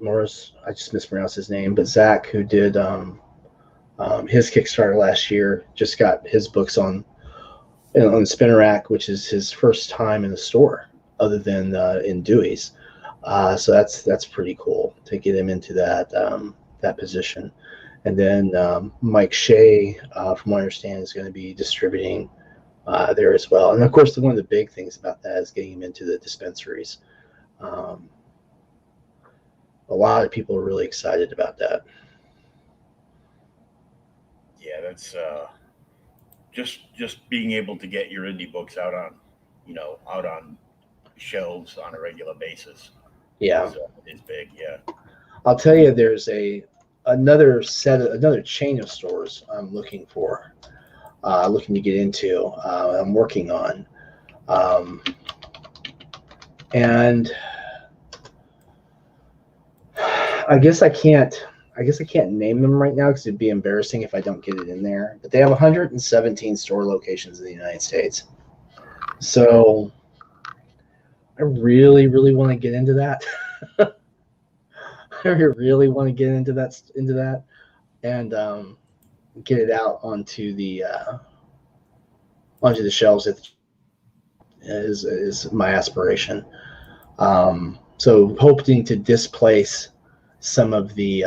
I just mispronounced his name, but Zach, who did his Kickstarter last year, just got his books on Spinner Rack, which is his first time in the store other than in Dewey's. So that's pretty cool to get him into that position. And then Mike Shea, from what I understand, is going to be distributing there as well. And of course, one of the big things about that is getting him into the dispensaries. A lot of people are really excited about that. Yeah, that's just being able to get your indie books out on shelves on a regular basis. Yeah, is big. Yeah, I'll tell you, there's another chain of stores I'm looking to get into. I'm working on, and I guess I can't name them right now because it'd be embarrassing if I don't get it in there. But they have 117 store locations in the United States. So I really, really want to get into that. I really want to get into that, and get it out onto the shelves. Is my aspiration. So hoping to displace some of the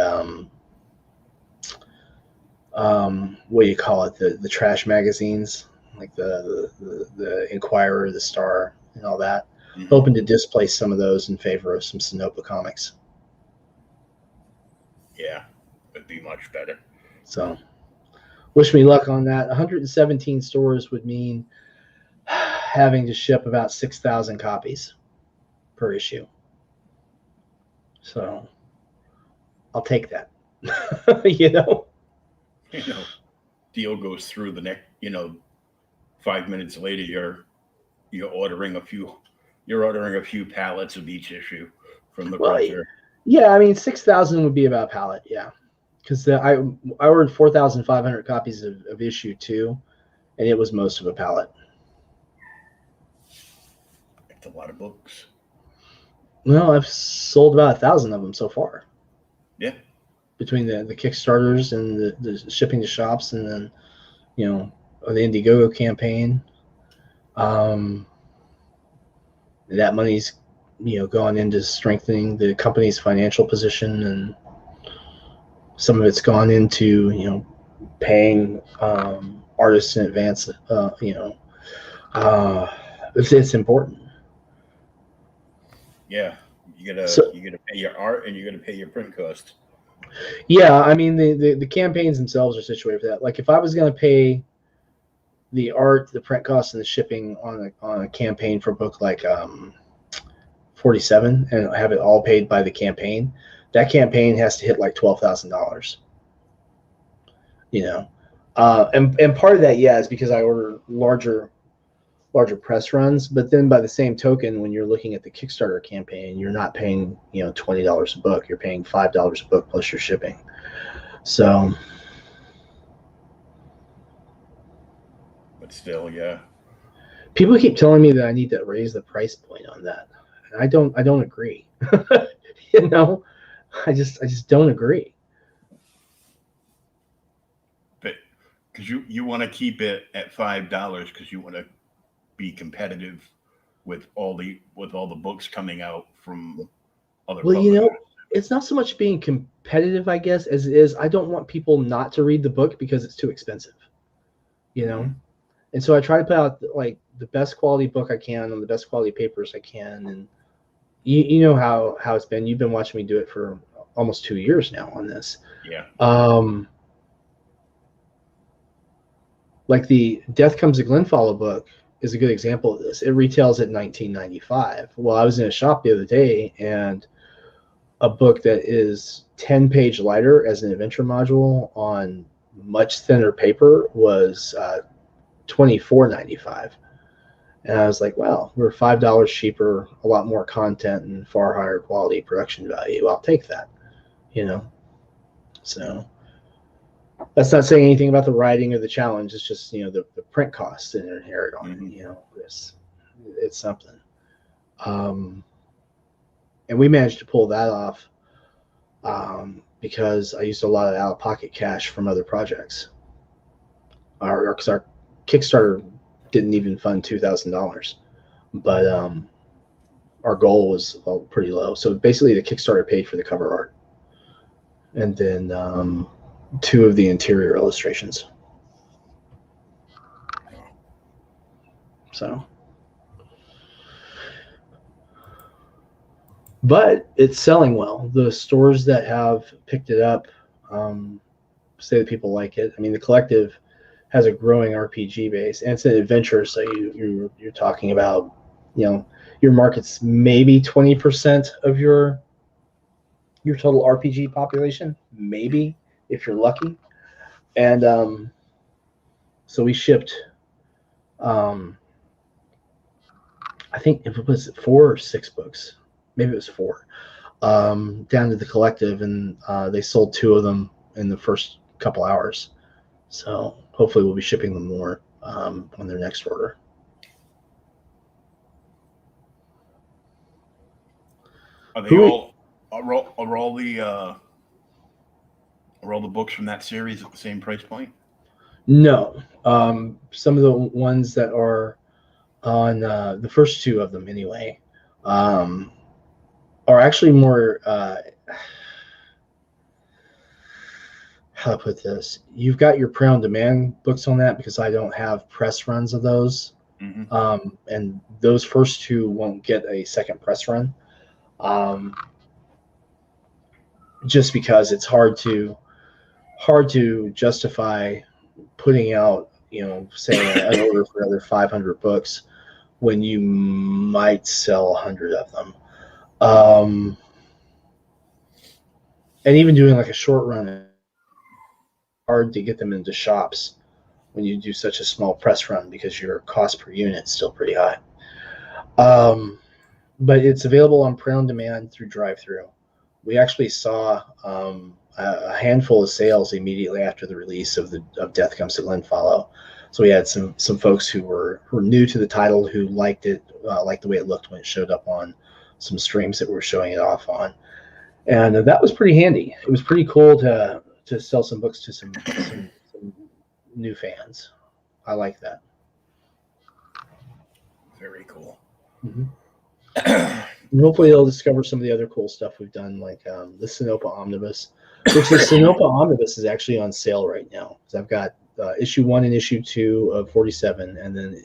what do you call it, the trash magazines, like the Inquirer, the Star, and all that. Mm-hmm. Hoping to displace some of those in favor of some Sonoma comics. Yeah, would be much better. So wish me luck on that. 117 stores would mean having to ship about 6,000 copies per issue. So I'll take that. Deal goes through the next, 5 minutes later, you're ordering a few pallets of each issue from the printer. Yeah, I mean 6,000 would be about pallet, yeah. Because I ordered 4,500 copies of issue 2, and it was most of a pallet. That's a lot of books. Well, I've sold about 1,000 of them so far. Yeah. Between the Kickstarters and the shipping to shops, and then, the Indiegogo campaign. That money's, gone into strengthening the company's financial position, and some of it's gone into, paying artists in advance. It's important. Yeah, You gotta pay your art and you gotta pay your print cost. Yeah, I mean the campaigns themselves are situated for that. Like if I was going to pay the art, the print costs, and the shipping on a campaign for a book like 47 and have it all paid by the campaign, that campaign has to hit like $12,000. You know, and part of that, yeah, is because I order larger press runs. But then by the same token, when you're looking at the Kickstarter campaign, you're not paying $20 a book. You're paying $5 a book plus your shipping. So, but still, yeah. People keep telling me that I need to raise the price point on that. And I don't agree. I just don't agree. But because you want to keep it at $5 because you want to be competitive with all the books coming out from other publishers. It's not so much being competitive, I guess, as it is I don't want people not to read the book because it's too expensive. And so I try to put out like the best quality book I can on the best quality papers I can. And you know how it's been. You've been watching me do it for almost 2 years now on this. Yeah. Like the Death Comes to Glenfollow book is a good example of this. It retails at $19.95. Well, I was in a shop the other day, and a book that is 10-page lighter as an adventure module on much thinner paper was $24.95. And I was like, wow, we're $5 cheaper, a lot more content, and far higher quality production value. I'll take that, So that's not saying anything about the writing or the challenge. It's just, the print costs that are inherent on it. It's something. And we managed to pull that off because I used a lot of out-of-pocket cash from other projects. Because our Kickstarter didn't even fund $2,000, but our goal was pretty low. So basically, the Kickstarter paid for the cover art, and then 2 of the interior illustrations. So, but it's selling well. The stores that have picked it up say that people like it. I mean, the collective has a growing RPG base, and it's an adventure. So you're talking about, your market's maybe 20% of your total RPG population, maybe, if you're lucky. And so we shipped, I think it was 4 or 6 books, maybe it was 4, down to the collective, and they sold 2 of them in the first couple hours. So hopefully we'll be shipping them more on their next order. Are they all the books from that series at the same price point? No. Some of the ones that are on the first 2 of them anyway are actually more how to put this. You've got your print-on-demand books on that because I don't have press runs of those. Mm-hmm. And those first 2 won't get a second press run. Just because it's hard to justify putting out, say an order for another 500 books when you might sell 100 of them. And even doing like a short run, hard to get them into shops when you do such a small press run because your cost per unit is still pretty high. But it's available on print on demand through drive-thru. We actually saw a handful of sales immediately after the release of Death Comes to Glenfollow. So we had some folks who were new to the title who liked it, liked the way it looked when it showed up on some streams that we were showing it off on, and that was pretty handy. It was pretty cool to sell some books to some new fans. I like that. Very cool. Mm-hmm. And hopefully they'll discover some of the other cool stuff we've done, like the Sinopa Omnibus, which the Sinopa Omnibus is actually on sale right now. So I've got issue 1 and issue 2 of 47, and then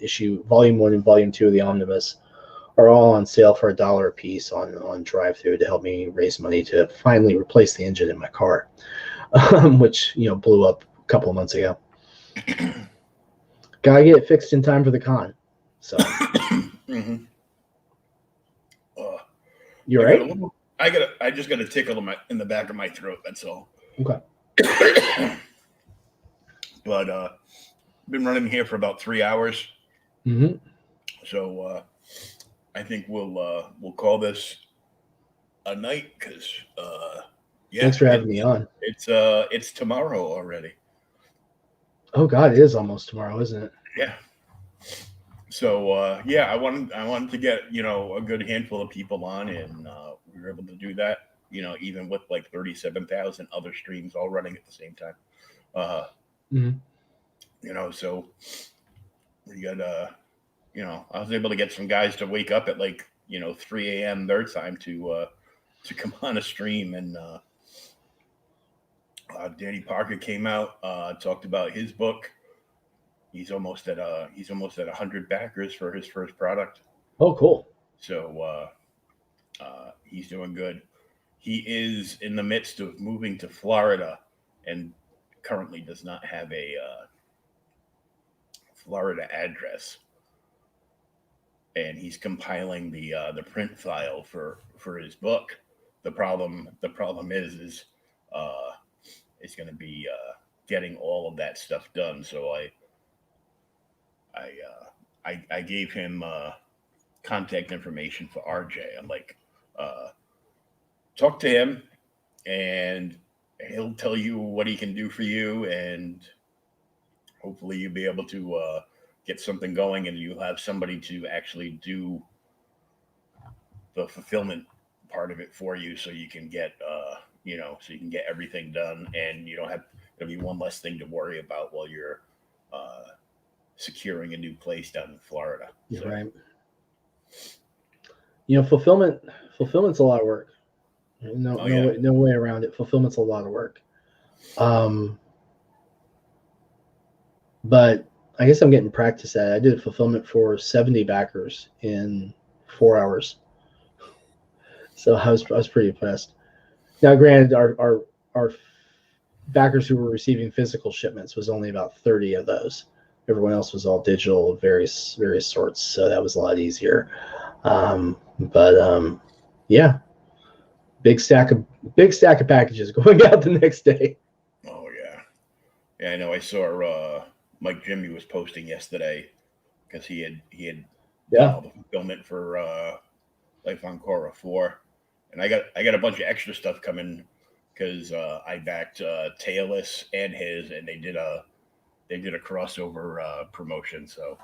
volume 1 and volume 2 of the Omnibus are all on sale for $1 a piece on drive-through to help me raise money to finally replace the engine in my car, which blew up a couple of months ago. Gotta get it fixed in time for the con. So Mm-hmm. You're right. I just got a tickle in the back of my throat. That's all. Okay. But been running here for about 3 hours. Mm-hmm. So I think we'll call this a night because Thanks for having me on. It's tomorrow already. Oh God, it is almost tomorrow, isn't it? Yeah. So I wanted to get a good handful of people on, and we were able to do that. Even with like 37,000 other streams all running at the same time. So we got I was able to get some guys to wake up at 3 a.m. their time to come on a stream, and Danny Parker came out, talked about his book. He's almost at 100 backers for his first product. Oh, cool. So he's doing good. He is in the midst of moving to Florida and currently does not have a Florida address. And he's compiling the print file for his book. The problem is it's going to be getting all of that stuff done. So I gave him contact information for RJ. I'm like, talk to him, and he'll tell you what he can do for you, and hopefully you'll be able to get something going, and you'll have somebody to actually do the fulfillment part of it for you, so you can get so you can get everything done, and you don't have there'll be one less thing to worry about while you're securing a new place down in Florida. So. Right. Fulfillment's a lot of work. No way around it. Fulfillment's a lot of work. But I guess I'm getting practice at it. I did fulfillment for 70 backers in 4 hours. So I was pretty impressed. Now, granted, our backers who were receiving physical shipments was only about 30 of those. Everyone else was all digital of various sorts, so that was a lot easier. Yeah, big stack of packages going out the next day. Oh yeah, I know. I saw Mike Jimmy was posting yesterday because he had done all the fulfillment for Life on Korra 4, and I got a bunch of extra stuff coming because I backed Tayless and his, and they did a crossover promotion. So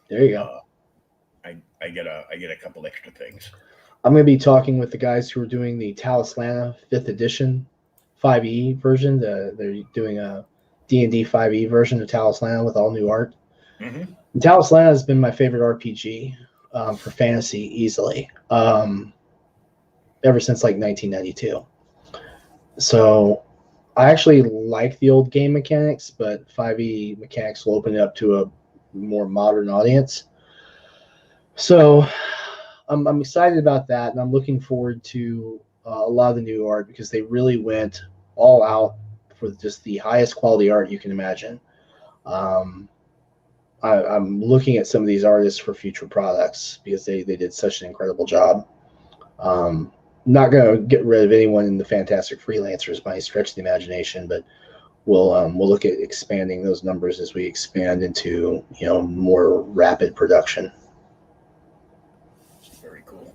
there you go. I get a couple extra things. I'm going to be talking with the guys who are doing the Talislana 5th edition 5e version. They're doing a D&D 5e version of Talislana with all new art. Mm-hmm. Talislana has been my favorite RPG for fantasy easily ever since 1992. So I actually like the old game mechanics, but 5e mechanics will open it up to a more modern audience. So I'm excited about that, and I'm looking forward to a lot of the new art because they really went all out for just the highest quality art you can imagine. I'm looking at some of these artists for future products because they did such an incredible job. Not going to get rid of anyone in the Fantastic Freelancers by any stretch of the imagination, but we'll look at expanding those numbers as we expand into more rapid production. Very cool.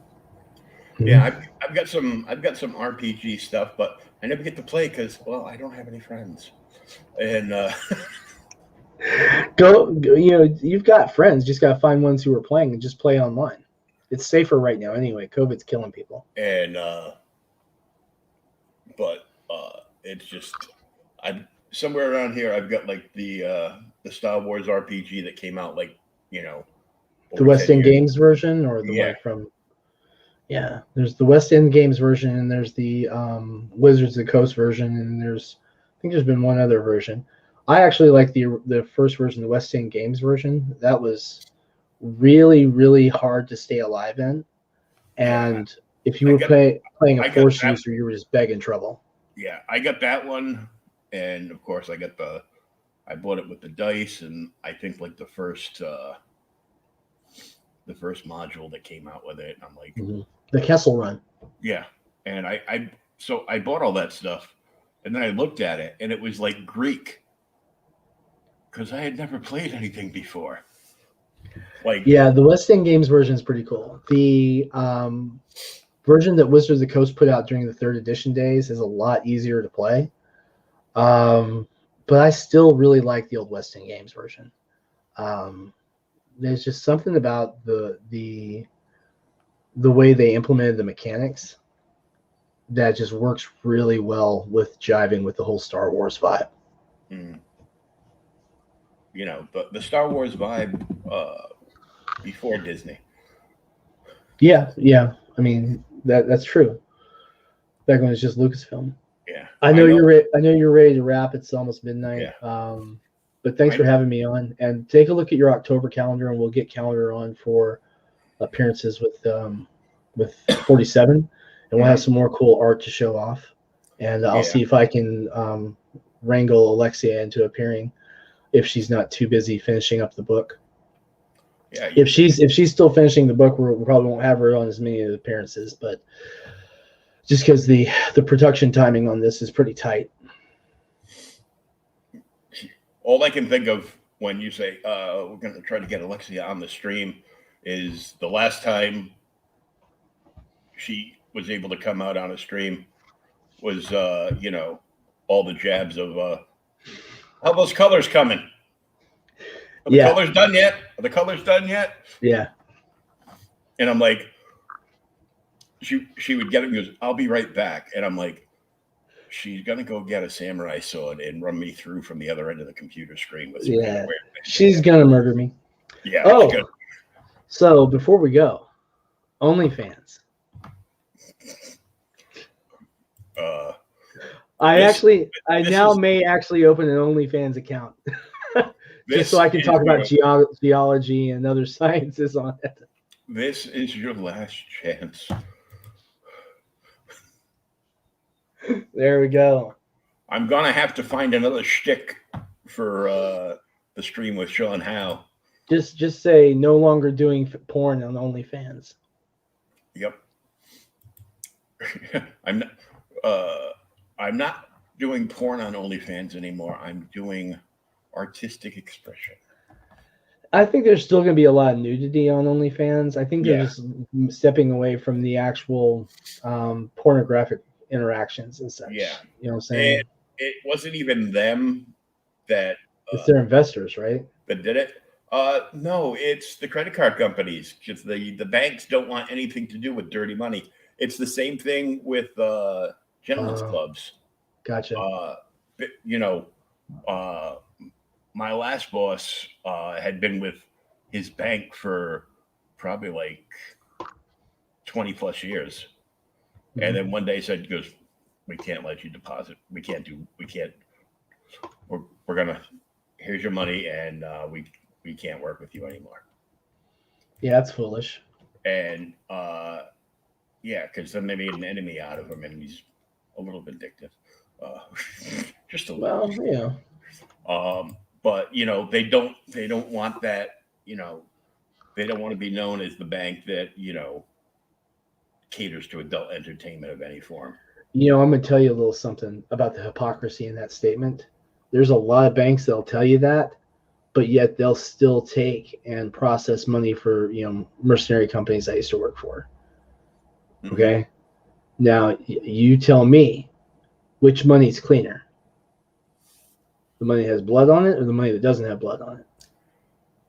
Yeah, I've got some RPG stuff, but I never get to play because I don't have any friends. And you've got friends. Just got to find ones who are playing and just play online. It's safer right now anyway. COVID's killing people. And it's just somewhere around here I've got the Star Wars RPG that came out the West End Games version or the one from there's the West End Games version, and there's the Wizards of the Coast version, and I think there's been one other version. I actually like the first version, the West End Games version. That was really, really hard to stay alive in. And if you were playing a force user, you were just begging trouble. Yeah, I got that one, and of course I bought it with the dice, and I think like the first module that came out with it, I'm like, the Kessel Run. Yeah, and I bought all that stuff, and then I looked at it, and it was like Greek, because I had never played anything before. Like, yeah, the West End Games version is pretty cool. The version that Wizards of the Coast put out during the 3rd edition days is a lot easier to play. But I still really like the old West End Games version. There's just something about the way they implemented the mechanics that just works really well with jiving with the whole Star Wars vibe. You know, the Star Wars vibe before Disney. Yeah. I mean, that's true. Back when it was just Lucasfilm. Yeah. I know you're ready to wrap. It's almost midnight. Yeah. But thanks for having me on. And take a look at your October calendar, and we'll get calendar on for appearances with 47, and we'll have some more cool art to show off. And I'll see if I can wrangle Alexia into appearing if she's not too busy finishing up the book. Yeah. If she's still finishing the book, we probably won't have her on as many appearances, but just because the production timing on this is pretty tight. All I can think of when you say we're going to try to get Alexia on the stream is the last time she was able to come out on a stream was, all the jabs of, how those colors coming? Are the colors done yet? Are the colors done yet? Yeah. And I'm like, she would get it and goes, I'll be right back. And I'm like, she's going to go get a samurai sword and run me through from the other end of the computer screen. With She's going to murder me. Yeah. Oh, so before we go, OnlyFans. I now may actually open an OnlyFans account just so I can talk about geology and other sciences on it. This is your last chance. There we go. I'm going to have to find another shtick for the stream with Sean Howe. Just say no longer doing porn on OnlyFans. Yep. I'm not doing porn on OnlyFans anymore. I'm doing artistic expression. I think there's still going to be a lot of nudity on OnlyFans. I think they're just stepping away from the actual pornographic interactions and such. Yeah. You know what I'm saying? It wasn't even them that... it's their investors, right? That did it? No, it's the credit card companies. Because the banks don't want anything to do with dirty money. It's the same thing with gentlemen's clubs. Gotcha. My last boss had been with his bank for probably like 20 plus years. Mm-hmm. And then one day said, goes, we can't let you deposit. We're gonna, here's your money, and we can't work with you anymore. Yeah, that's foolish. And because then they made an enemy out of him, and he's a little vindictive. Just a little. Well, yeah. But they don't want that. They don't want to be known as the bank that caters to adult entertainment of any form. I'm going to tell you a little something about the hypocrisy in that statement. There's a lot of banks that'll tell you that, but yet they'll still take and process money for mercenary companies I used to work for. Mm-hmm. Okay, now you tell me which money's cleaner. The money that has blood on it, or the money that doesn't have blood on it?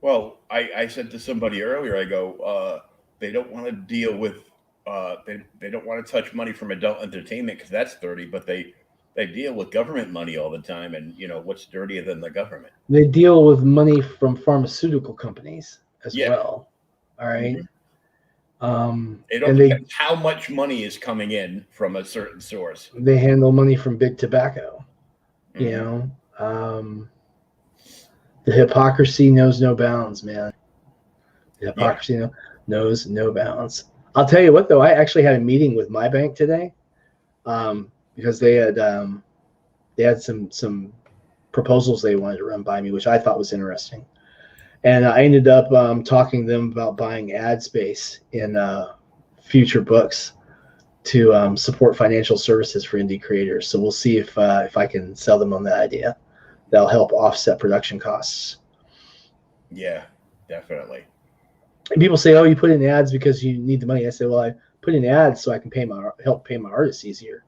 Well, I said to somebody earlier, I go, they don't want to deal with, they don't want to touch money from adult entertainment because that's dirty, but they deal with government money all the time, and what's dirtier than the government? They deal with money from pharmaceutical companies as well. All right. Mm-hmm. It all depends how much money is coming in from a certain source. They handle money from big tobacco. Mm-hmm. The hypocrisy knows no bounds, man. Hypocrisy knows no bounds. I'll tell you what, though, I actually had a meeting with my bank today, because they had some proposals they wanted to run by me, which I thought was interesting. And I ended up talking to them about buying ad space in future books to support financial services for indie creators. So we'll see if I can sell them on that idea. That'll help offset production costs. Yeah, definitely. And people say, "Oh, you put in ads because you need the money." I say, "Well, I put in ads so I can help pay my artists easier."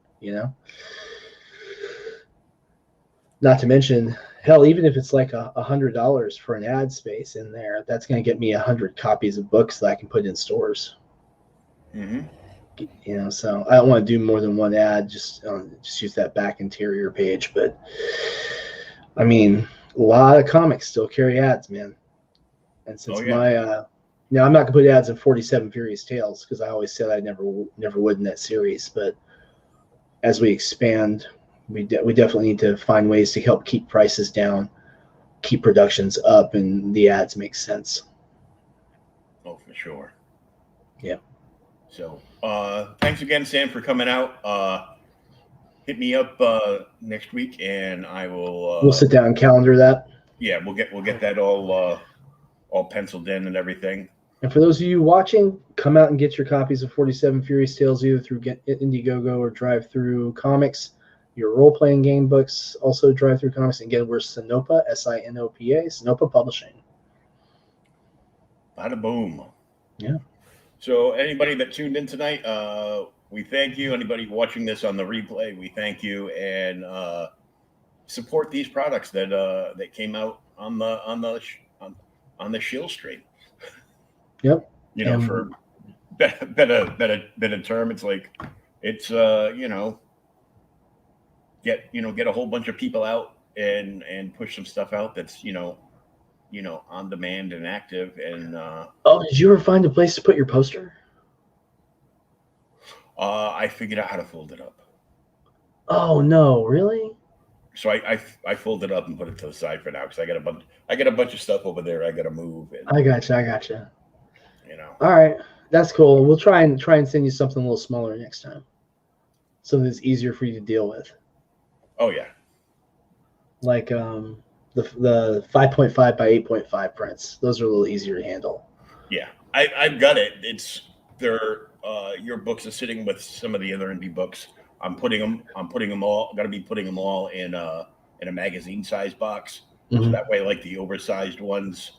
Not to mention, hell, even if it's like $100 for an ad space in there, that's going to get me 100 copies of books that I can put in stores. Mm-hmm. So I don't want to do more than one ad. Just use that back interior page. But I mean, a lot of comics still carry ads, man. And since now I'm not gonna put ads in 47 Furious Tales because I always said I never would in that series. But as we expand, we definitely need to find ways to help keep prices down, keep productions up, and the ads make sense. Oh, for sure. Yeah. So thanks again, Sam, for coming out. Hit me up next week, and I will. We'll sit down and calendar that. Yeah, we'll get that all penciled in and everything. And for those of you watching, come out and get your copies of 47 Furious Tales either through Indiegogo or Drive Through Comics. Your role-playing game books also Drive Through Comics. And again, we're Sinopa, Sinopa, Sinopa Publishing. Bada boom. Yeah. So anybody that tuned in tonight, we thank you. Anybody watching this on the replay, we thank you, and support these products that came out on the Shield stream. Yep. For better term, it's like it's get a whole bunch of people out and push some stuff out that's on demand and active. And did you ever find a place to put your poster? I figured out how to fold it up. Oh no, really? So I folded it up and put it to the side for now because I got a bunch of stuff over there I got to move. And, I gotcha. All right, that's cool. We'll try and send you something a little smaller next time. Something that's easier for you to deal with. Oh yeah. Like the 5.5 by 8.5 prints. Those are a little easier to handle. Yeah, I've got it. Your books are sitting with some of the other indie books. I'm putting them all. Got to be putting them all in a magazine size box. Mm-hmm. So that way, like the oversized ones,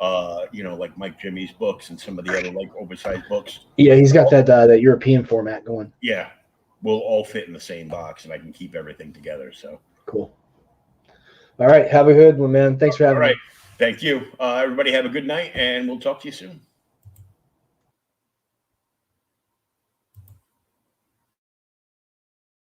like Mike Jimmy's books and some of the other like oversized books. Yeah, he's got that European format going. Yeah, will all fit in the same box, and I can keep everything together. So cool. All right, have a good one, man. Thanks for having me. All right, thank you. Everybody have a good night, and we'll talk to you soon.